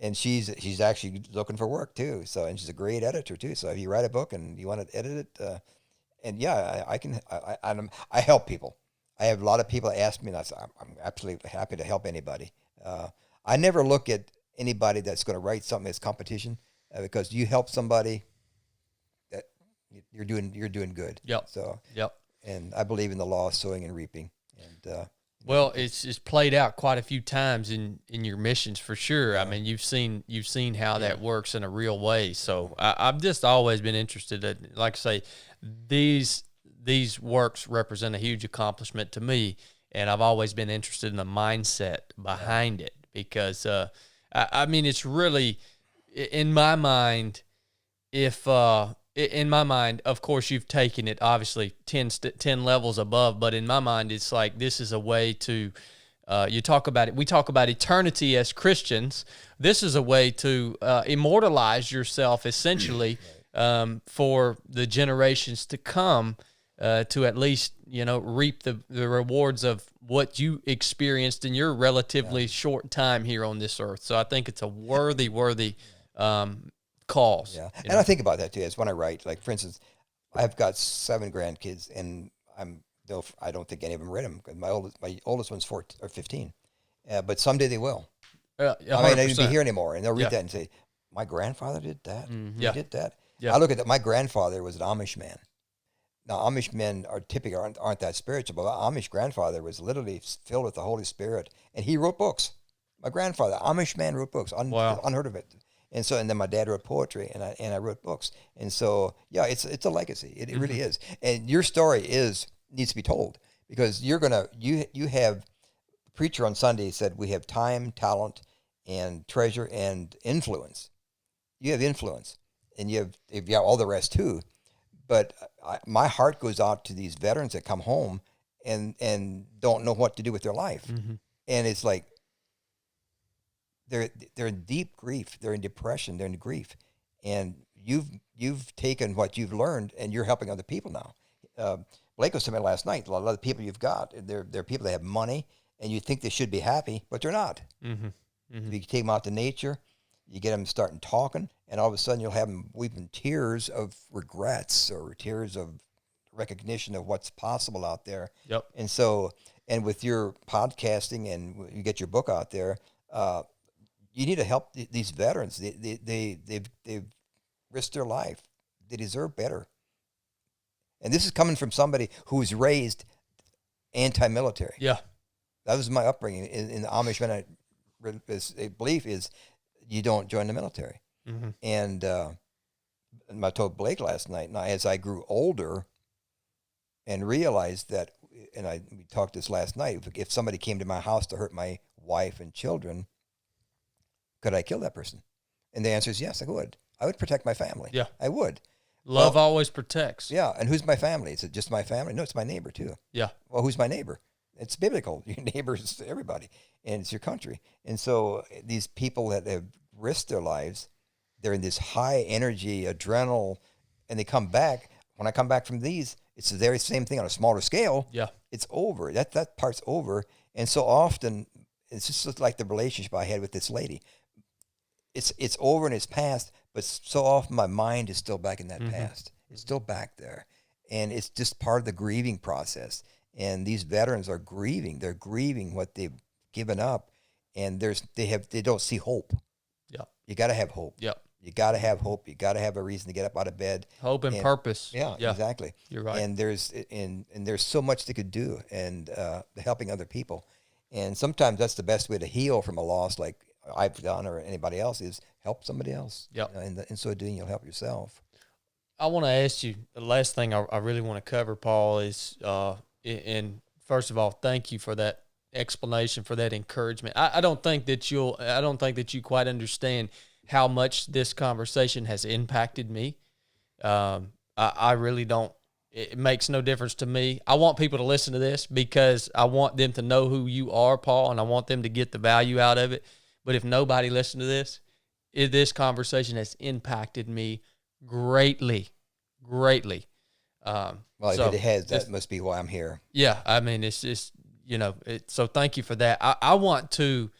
And she's actually looking for work too. So, and she's a great editor too. So if you write a book and you want to edit it, and yeah, I help people. I have a lot of people that ask me, and I'm absolutely happy to help anybody. I never look at anybody that's going to write something as competition, because you help somebody, that you're doing good. Yep. So, yep. And I believe in the law of sowing and reaping. And well, it's played out quite a few times in your missions for sure. I mean, you've seen how that works in a real way. So I've just always been interested in, like I say, these works represent a huge accomplishment to me, and I've always been interested in the mindset behind it, because I mean, it's really, in my mind, in my mind, of course, you've taken it obviously 10 levels above, but in my mind, it's like, this is a way to, we talk about eternity as Christians. This is a way to immortalize yourself, essentially, for the generations to come, to at least, reap the rewards of what you experienced in your relatively short time here on this earth. So I think it's a worthy cause. Yeah, and I think about that too. As when I write, like for instance, I've got 7 grandkids, and I don't think any of them read them. My oldest one's 14 or 15, but someday they will. I may not even be here anymore, and they'll read that and say, "My grandfather did that. He did that." Yeah. I look at that. My grandfather was an Amish man. Now, Amish men are typically aren't that spiritual, but my Amish grandfather was literally filled with the Holy Spirit, and he wrote books. My grandfather, Amish man, wrote books. Unheard of it. And then my dad wrote poetry, and I wrote books. And so, yeah, it's a legacy. It really is. And your story needs to be told, because you have, the preacher on Sunday said, we have time, talent, and treasure and influence. You have influence, and you've got all the rest too. But my heart goes out to these veterans that come home and don't know what to do with their life. And it's like, they're in deep grief. They're in depression. They're in grief, and you've taken what you've learned, and you're helping other people now. Blake was telling me last night, a lot of the people you've got, they're people that have money, and you think they should be happy, but they're not. You take them out to nature, you get them starting talking, and all of a sudden you'll have them weeping tears of regrets or tears of recognition of what's possible out there. Yep. And so, and with your podcasting, and you get your book out there, you need to help these veterans. They've risked their life. They deserve better. And this is coming from somebody who was raised anti-military. Yeah. That was my upbringing. In the Amish men, a belief is you don't join the military. And I told Blake last night, now as I grew older and realized that, and we talked this last night, if somebody came to my house to hurt my wife and children, could I kill that person? And the answer is yes, I would. I would protect my family. Yeah. I would. Love always protects. Yeah. And who's my family? Is it just my family? No, it's my neighbor too. Yeah. Well, who's my neighbor? It's biblical. Your neighbor is everybody, and it's your country. And so these people that have risked their lives, they're in this high energy, adrenal, and they come back. When I come back from these, It's the very same thing on a smaller scale. Yeah. It's over. That part's over. And so often, it's just like the relationship I had with this lady. It's over and it's past, but so often my mind is still back in that past. It's still back there. And it's just part of the grieving process. And these veterans are grieving. They're grieving what they've given up. And they don't see hope. Yeah. You got to have hope. Yeah. You got to have hope. You got to have a reason to get up out of bed. Hope and purpose. Yeah, exactly. You're right. And there's so much they could do, and helping other people. And sometimes that's the best way to heal from a loss, like I've done or anybody else, is help somebody else. Yeah. And so doing, you'll help yourself. I want to ask you, the last thing I really want to cover, Paul, is, and first of all, thank you for that explanation, for that encouragement. I don't think that you quite understand how much this conversation has impacted me. I really don't. It makes no difference to me. I want people to listen to this because I want them to know who you are, Paul, and I want them to get the value out of it. But if nobody listened to this, this conversation has impacted me greatly. Well, if it has, that must be why I'm here. Yeah, I mean, it's just, so thank you for that. I want to,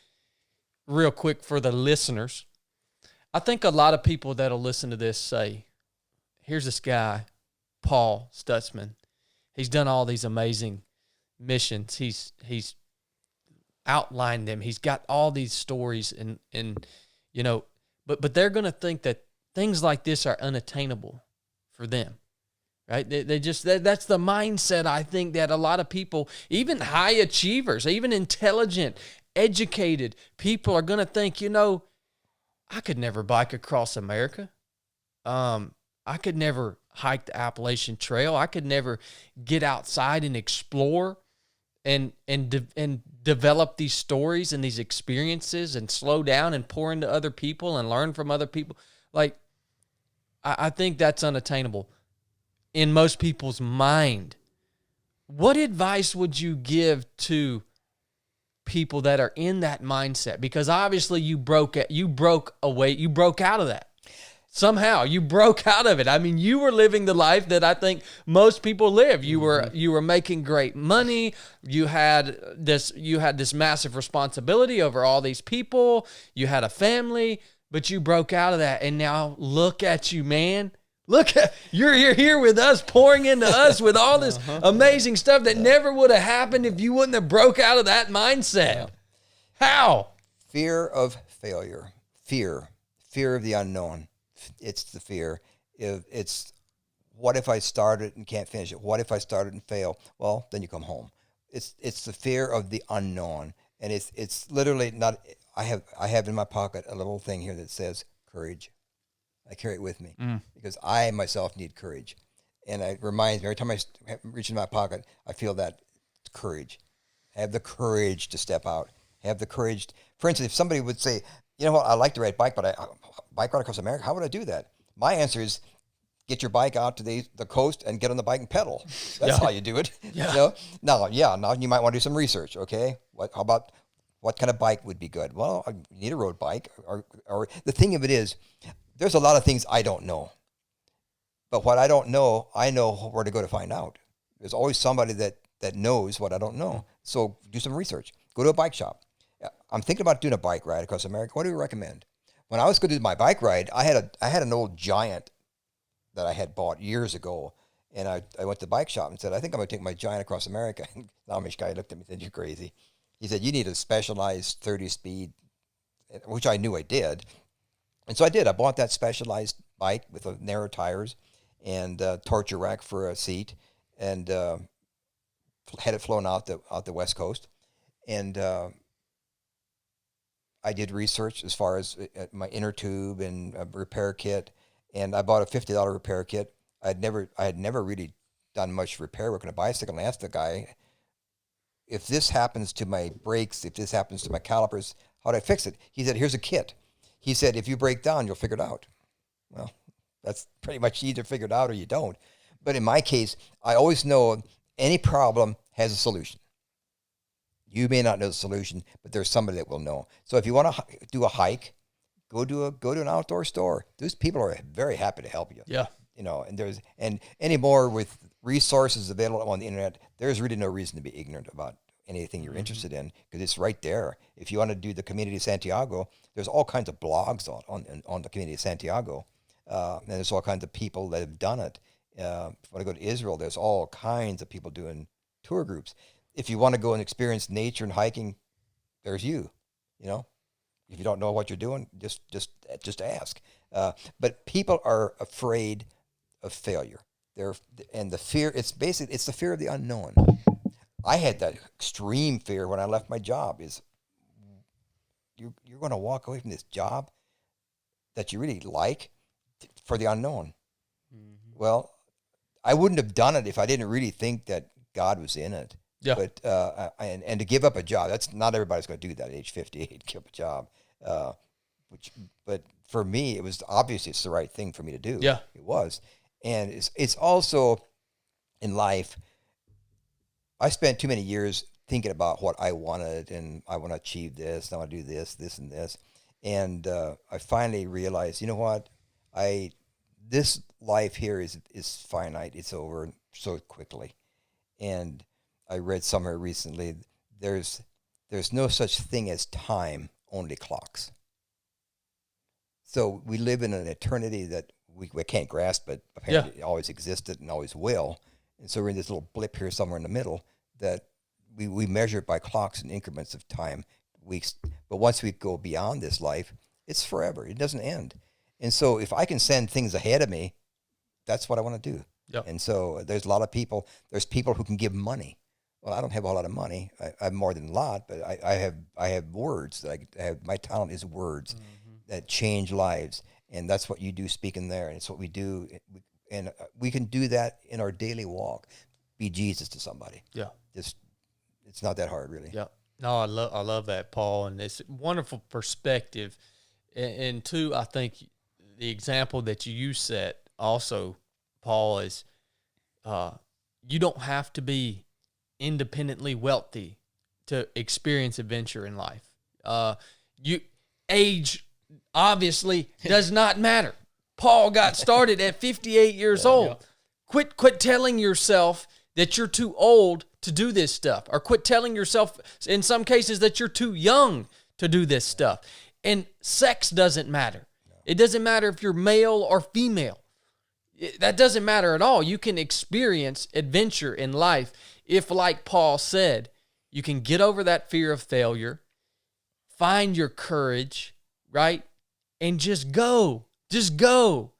real quick, for the listeners, I think a lot of people that'll listen to this say, here's this guy, Paul Stutzman. He's done all these amazing missions. He's outlined them. He's got all these stories and but they're going to think that things like this are unattainable for them. Right? That's the mindset, I think, that a lot of people, even high achievers, even intelligent, educated people, are going to think, I could never bike across America. I could never hike the Appalachian Trail. I could never get outside and explore and develop these stories and these experiences and slow down and pour into other people and learn from other people. Like, I think that's unattainable in most people's mind. What advice would you give to people that are in that mindset? Because obviously you broke out of that. Somehow you broke out of it. I mean, you were living the life that I think most people live. You were making great money. You had this massive responsibility over all these people. You had a family, but you broke out of that. And now look at you, man. Look at you're here with us, pouring into us with all this amazing stuff that never would have happened if you wouldn't have broke out of that mindset. Yeah. How? Fear of failure. Fear of the unknown. It's the fear. It's what if I start it and can't finish it? What if I start it and fail? Well, then you come home. It's the fear of the unknown, and it's literally not. I have in my pocket a little thing here that says courage. I carry it with me because I myself need courage, and it reminds me every time I reach in my pocket, I feel that courage. Have the courage to step out. Have the courage. For instance, if somebody would say, you know what, I like to ride bike, but I bike ride across America, how would I do that? My answer is get your bike out to the coast and get on the bike and pedal. That's how you do it. Yeah. Now you might want to do some research, okay? How about what kind of bike would be good? Well, you need a road bike. Or the thing of it is, there's a lot of things I don't know. But what I don't know, I know where to go to find out. There's always somebody that knows what I don't know. So do some research. Go to a bike shop. I'm thinking about doing a bike ride across America. What do you recommend? When I was going to do my bike ride, I had an old Giant that I had bought years ago. And I went to the bike shop and said, I think I'm going to take my Giant across America. And the Amish guy looked at me and said, you're crazy. He said, you need a specialized 30-speed, which I knew I did. And so I did. I bought that specialized bike with narrow tires and torture rack for a seat, and had it flown out the West Coast. And I did research as far as my inner tube and a repair kit, and I bought a $50 repair kit. I had never really done much repair work on a bicycle, and I asked the guy, if this happens to my brakes, if this happens to my calipers, how do I fix it? He said, here's a kit. He said, if you break down, you'll figure it out. Well, that's pretty much either figured out or you don't. But in my case, I always know any problem has a solution. You may not know the solution, but there's somebody that will know. So if you want to do a hike, go to an outdoor store. Those people are very happy to help you. Yeah. And anymore with resources available on the internet, there's really no reason to be ignorant about anything you're interested in, because it's right there. If you want to do the Community of Santiago, there's all kinds of blogs on the Community of Santiago, and there's all kinds of people that have done it. If you want to go to Israel, there's all kinds of people doing tour groups. If you want to go and experience nature and hiking, there's you. You know, if you don't know what you're doing, just ask. But people are afraid of failure. And the fear, it's the fear of the unknown. I had that extreme fear when I left my job. Is you're going to walk away from this job that you really like for the unknown. Mm-hmm. Well, I wouldn't have done it if I didn't really think that God was in it. Yeah. But and to give up a job, that's not everybody's going to do that at age 58. Give up a job. But for me, it was obviously it's the right thing for me to do. Yeah, it was. And it's also in life, I spent too many years thinking about what I wanted, and I want to achieve this, and I want to do this, and this. And I finally realized, you know what? This life here is finite. It's over so quickly. And I read somewhere recently, there's no such thing as time, only clocks. So we live in an eternity that we can't grasp, but apparently it always existed and always will. And so we're in this little blip here somewhere in the middle that we measure it by clocks and increments of time, weeks. But once we go beyond this life, it's forever. It doesn't end. And so if I can send things ahead of me, that's what I want to do. Yep. And so there's a lot of people. There's people who can give money. Well, I don't have a lot of money. I have more than a lot, but I have words. That I have. My talent is words that change lives. And that's what you do speaking there. And it's what we do. And we can do that in our daily walk. Be Jesus to somebody. Yeah. It's not that hard, really. Yeah. No, I love that, Paul. And it's a wonderful perspective. And two, I think the example that you set also, Paul, is you don't have to be independently wealthy to experience adventure in life. Age obviously does not matter. Paul got started at 58 years old. Yeah. Quit telling yourself that you're too old to do this stuff, or quit telling yourself in some cases that you're too young to do this stuff. And sex doesn't matter. It doesn't matter if you're male or female. That doesn't matter at all. You can experience adventure in life if, like Paul said, you can get over that fear of failure, find your courage, right? And just go. Just go.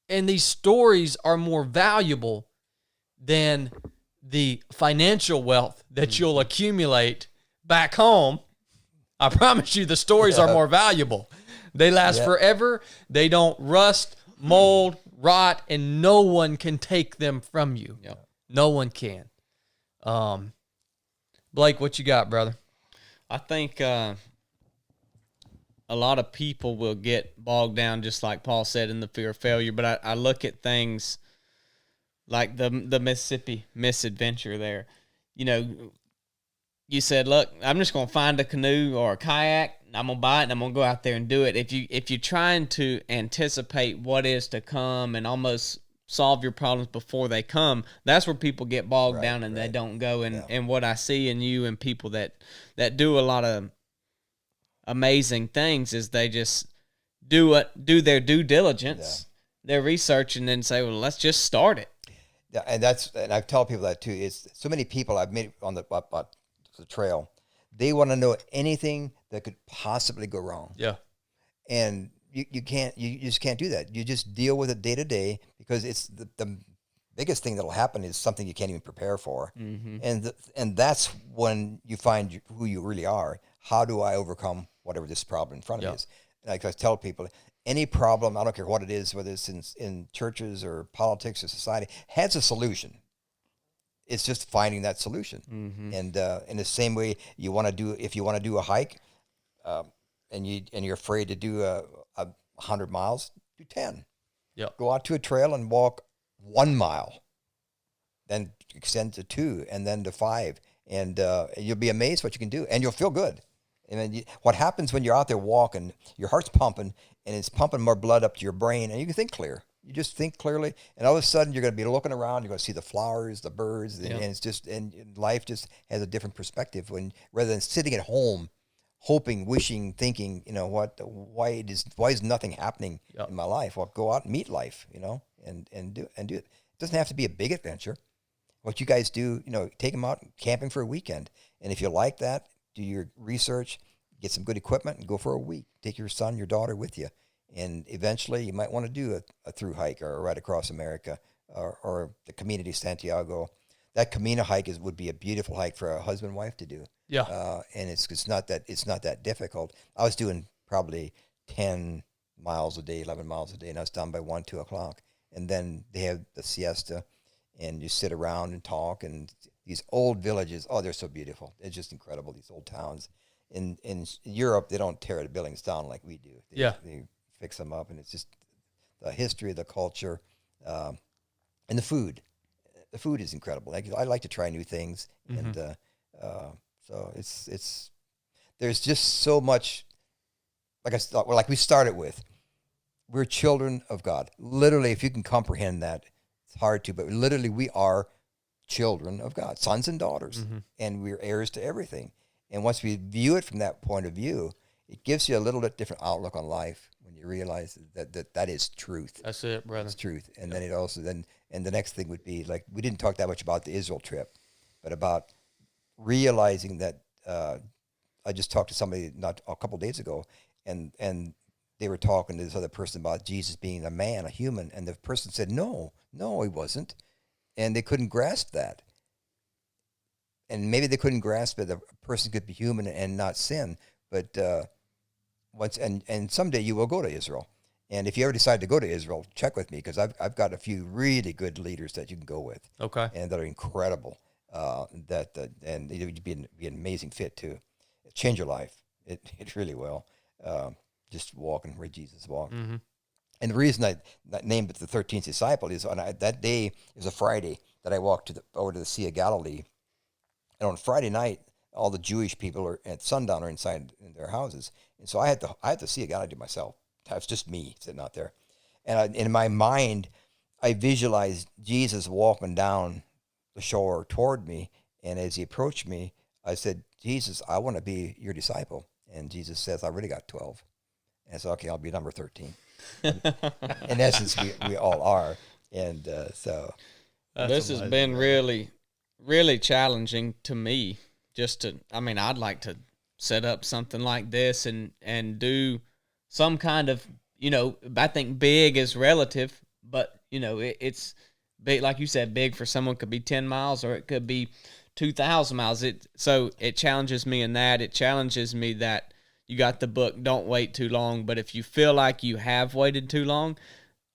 And these stories are more valuable than the financial wealth that you'll accumulate back home. I promise you the stories are more valuable. They last forever. They don't rust, mold, rot, and no one can take them from you. Yep. No one can. Blake, what you got, brother? I think a lot of people will get bogged down, just like Paul said, in the fear of failure. But I look at things like the Mississippi misadventure there. You know, you said, look, I'm just going to find a canoe or a kayak, and I'm going to buy it, and I'm going to go out there and do it. If you're trying to anticipate what is to come and almost solve your problems before they come, that's where people get bogged down and they don't go. And what I see in you and people that do a lot of amazing things is they just do their due diligence, their research, and then say, well, let's just start it. Yeah, and I tell people that too. It's so many people I've met on the trail. They want to know anything that could possibly go wrong. Yeah, and you just can't do that. You just deal with it day to day, because it's the biggest thing that'll happen is something you can't even prepare for, and that's when you find who you really are. How do I overcome whatever this problem in front of me is? And like I tell people, any problem, I don't care what it is, whether it's in churches or politics or society, has a solution. It's just finding that solution. And in the same way, if you want to do a hike, and you're afraid to do 100 miles, do 10. Yeah. Go out to a trail and walk 1 mile, then extend to 2, and then to 5, and you'll be amazed what you can do, and you'll feel good. And then what happens when you're out there walking, your heart's pumping, and it's pumping more blood up to your brain, and you can think clear. You just think clearly, and all of a sudden you're going to be looking around. You're going to see the flowers, the birds, and it's just and life just has a different perspective when rather than sitting at home, hoping, wishing, thinking, why is nothing happening in my life? Well, go out and meet life, and do it. It doesn't have to be a big adventure. What you guys do, take them out camping for a weekend, and if you like that, do your research, get some good equipment, and go for a week. Take your son, your daughter with you. And eventually, you might want to do a through hike or a ride across America or the Camino de Santiago. That Camino hike would be a beautiful hike for a husband and wife to do. Yeah. And it's not that difficult. I was doing probably 10 miles a day, 11 miles a day, and I was done by 1, 2 o'clock. And then they have the siesta, and you sit around and talk. And these old villages, they're so beautiful. It's just incredible. These old towns. In Europe, they don't tear the buildings down like we do. They fix them up, and it's just the history, the culture, and the food. The food is incredible. I like to try new things, and so it's there's just so much. Like we started with, we're children of God. Literally, if you can comprehend that, it's hard to, but literally we are children of God, sons and daughters, and we're heirs to everything. And once we view it from that point of view, it gives you a little bit different outlook on life when you realize that is truth. That's it, brother. It's truth. And then it also and the next thing would be, like, we didn't talk that much about the Israel trip, but about realizing that I just talked to somebody not a couple days ago, and they were talking to this other person about Jesus being a man, a human, and the person said, no, he wasn't. And they couldn't grasp that. And maybe they couldn't grasp that a person could be human and not sin, but and someday you will go to Israel. And if you ever decide to go to Israel, check with me, because I've got a few really good leaders that you can go with. Okay. And that are incredible. And it would be an amazing fit too. It change your life. It really will. Just walking where Jesus walked. Mm-hmm. And the reason I named it the 13th disciple is that day is a Friday that I walked over to the Sea of Galilee. And on Friday night, all the Jewish people at sundown are inside in their houses. And so I had the Sea of Galilee to myself. It was just me sitting out there. And in my mind, I visualized Jesus walking down the shore toward me. And as he approached me, I said, Jesus, I want to be your disciple. And Jesus says, I really got 12. And I said, okay, I'll be number 13. In essence, we all are. And so. This has been really, really challenging to me. I'd like to set up something like this and do some kind of, I think big is relative, but, it's big, like you said, big for someone could be 10 miles or it could be 2,000 miles. So it challenges me in that. It challenges me that you got the book, Don't Wait Too Long, but if you feel like you have waited too long,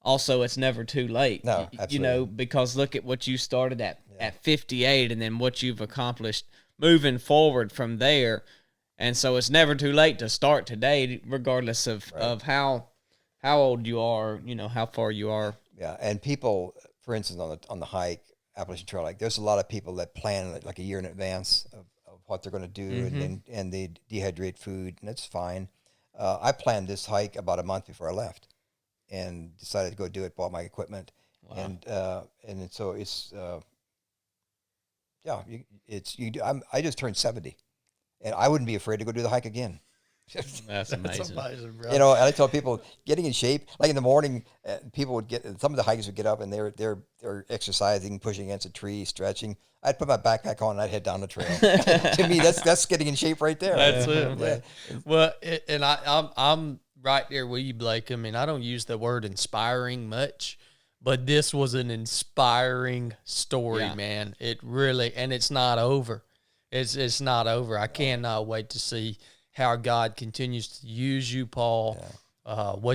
also it's never too late. No, absolutely. Because look at what you started at 58 and then what you've accomplished moving forward from there. And so it's never too late to start today, regardless of how old you are, how far you are. Yeah, and people, for instance, on the hike, Appalachian Trail, like there's a lot of people that plan like a year in advance of what they're going to do, and they dehydrate food, and that's fine. I planned this hike about a month before I left, and decided to go do it. Bought my equipment, and so it's I just turned 70, and I wouldn't be afraid to go do the hike again. That's amazing. Bro. And I tell people, getting in shape, like in the morning, people would some of the hikers would get up and they're exercising, pushing against a tree, stretching. I'd put my backpack on and I'd head down the trail. To me, that's getting in shape right there. That's it. Man. Well, and I'm right there with you, Blake. I mean, I don't use the word inspiring much, but this was an inspiring story, man. It really, and it's not over. It's not over. I cannot wait to see how God continues to use you, Paul. Who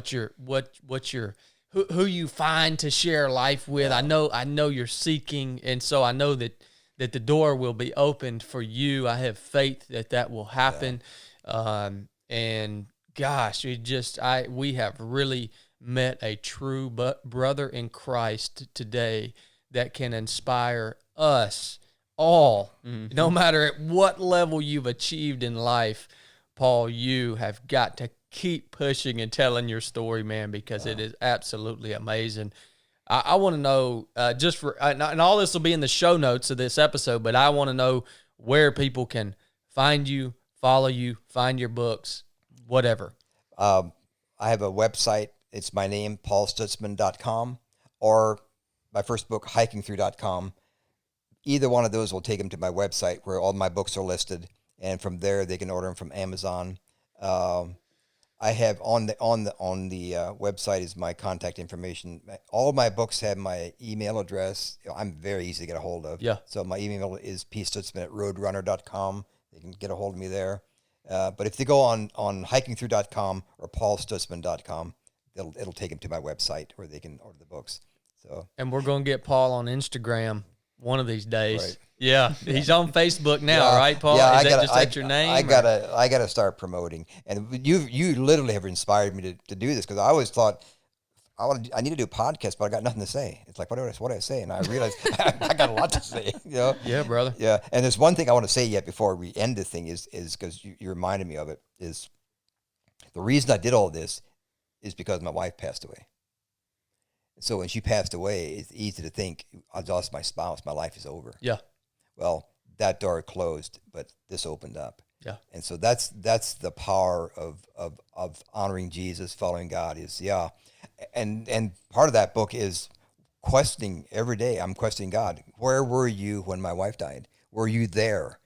you find to share life with. I know you're seeking, and so I know that the door will be opened for you. I have faith that will happen. And gosh, we have really met a true brother in Christ today that can inspire us all, no matter at what level you've achieved in life. Paul, you have got to keep pushing and telling your story, man, because it is absolutely amazing. I want to know and all this will be in the show notes of this episode, but I want to know where people can find you, follow you, find your books, whatever. I have a website. It's my name, paulstutzman.com, or my first book, hikingthrough.com. Either one of those will take them to my website where all my books are listed, and from there they can order them from Amazon. I have on the website is my contact information. All of my books have my email address. I'm very easy to get a hold of. Yeah. So my email is pstutzman@roadrunner.com. They can get a hold of me there. But if they go on hikingthrough.com or paulstutzman.com, it'll take them to my website where they can order the books. So. And we're going to get Paul on Instagram one of these days. Right. Yeah, he's on Facebook now, right, Paul? Yeah, Is that just at your name? I gotta start promoting, and you literally have inspired me to do this, because I always thought I need to do a podcast, but I got nothing to say. It's like what do I say? And I realized I got a lot to say. You know? Yeah, brother. Yeah, and there's one thing I want to say yet before we end the thing is because you reminded me of it, is the reason I did all this is because my wife passed away. So when she passed away, it's easy to think, I lost my spouse, my life is over. Yeah. Well, that door closed, but this opened up. Yeah. And so that's the power of honoring Jesus, following God is, yeah. And part of that book is questioning every day. I'm questioning God. Where were you when my wife died? Were you there?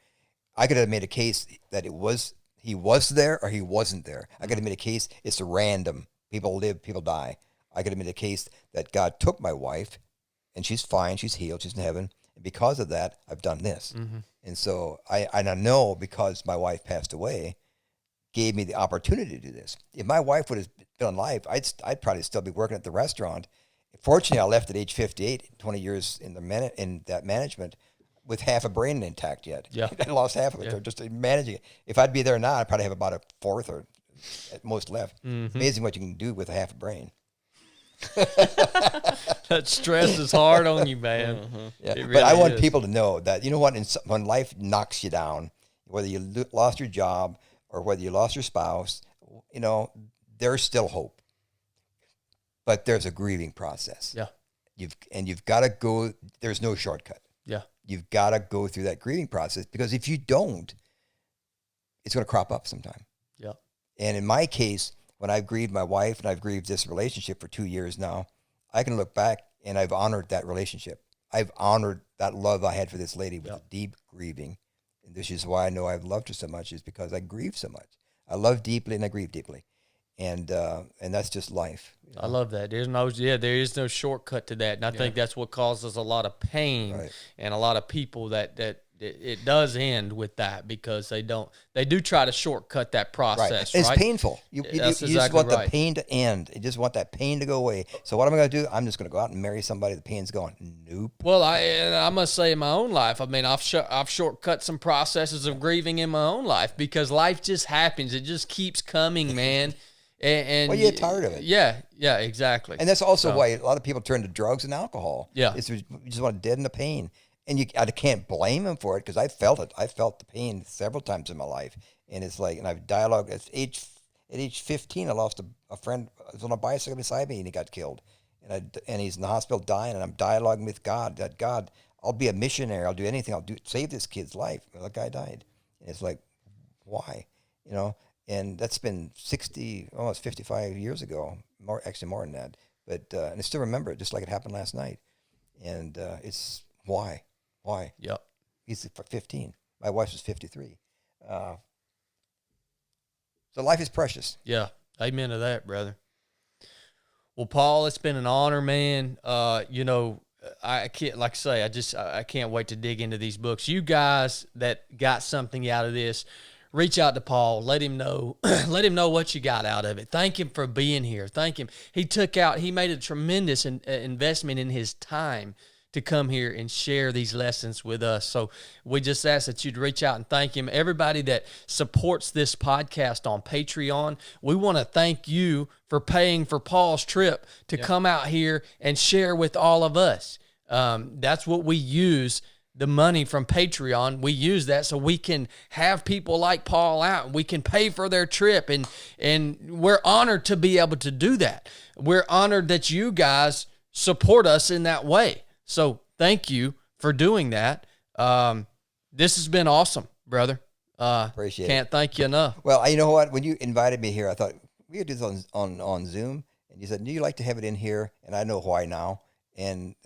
I could have made a case that he was there or he wasn't there. I could have made a case it's random. People live, people die. I could have made a case that God took my wife and she's fine, she's healed, she's in heaven. And because of that, I've done this. Mm-hmm. And so I know, because my wife passed away, gave me the opportunity to do this. If my wife would have been alive, I'd probably still be working at the restaurant. Fortunately, I left at age 58, 20 years in that management, with half a brain intact yet. Yeah. I lost half of it. Yeah. Just managing it. If I'd be there now, I'd probably have about a fourth or at most left. Mm-hmm. Amazing what you can do with a half a brain. That stress is hard on you, man. Mm-hmm. Yeah. Really, but I want people to know that, you know what, when life knocks you down, whether you lost your job or whether you lost your spouse, you know, there's still hope. But there's a grieving process. Yeah. You've got to go, there's no shortcut. Yeah. You've got to go through that grieving process, because if you don't, it's going to crop up sometime. Yeah. And in my case, when I've grieved my wife and I've grieved this relationship for 2 years now, I can look back and I've honored that relationship. I've honored that love I had for this lady with a deep grieving. And this is why I know I've loved her so much, is because I grieve so much. I love deeply and I grieve deeply. And that's just life. You know? I love that. There is no shortcut to that. And I think that's what causes a lot of pain and a lot of people that it does end with that, because they do try to shortcut that process. Right. It's painful. You just want the pain to end. You just want that pain to go away. So what am I going to do? I'm just going to go out and marry somebody. The pain's gone. Nope. Well, I must say, in my own life, I mean, I've shortcut some processes of grieving in my own life, because life just happens. It just keeps coming, man. And well, you get tired of it. Yeah, exactly. And that's also why a lot of people turn to drugs and alcohol. Yeah. You just want to deaden the pain. And I can't blame them for it, because I felt it. I felt the pain several times in my life. And it's like, and I've dialogued. At age 15, I lost a friend. I was on a bicycle beside me and he got killed. And he's in the hospital dying, and I'm dialoguing with God, that God, I'll be a missionary. I'll do anything. Save this kid's life. Well, the guy died. And it's like, why? You know? And that's been 60, almost 55 years ago, more than that. But and I still remember it, just like it happened last night. And it's why? Yep. He's 15. My wife was 53. So life is precious. Yeah. Amen to that, brother. Well, Paul, it's been an honor, man. You know, I can't, like I say, I can't wait to dig into these books. You guys that got something out of this, reach out to Paul. Let him know. Let him know what you got out of it. Thank him for being here. Thank him. He made a tremendous investment in his time to come here and share these lessons with us. So we just ask that you'd reach out and thank him. Everybody that supports this podcast on Patreon, we want to thank you for paying for Paul's trip to come out here and share with all of us. That's what we use the money from Patreon, we use that so we can have people like Paul out and we can pay for their trip. And we're honored to be able to do that. We're honored that you guys support us in that way. So thank you for doing that. This has been awesome, brother. Appreciate it. Can't thank you enough. Well, you know what? When you invited me here, I thought we could do this on Zoom. And you said, do you like to have it in here? And I know why now. And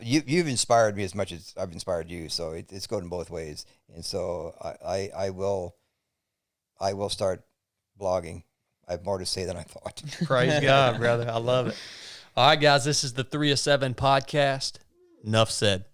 you've inspired me as much as I've inspired you. So it's going both ways. And so I will start blogging. I have more to say than I thought. Praise God, brother. I love it. All right, guys, this is the 3 of 7 podcast. Enough said.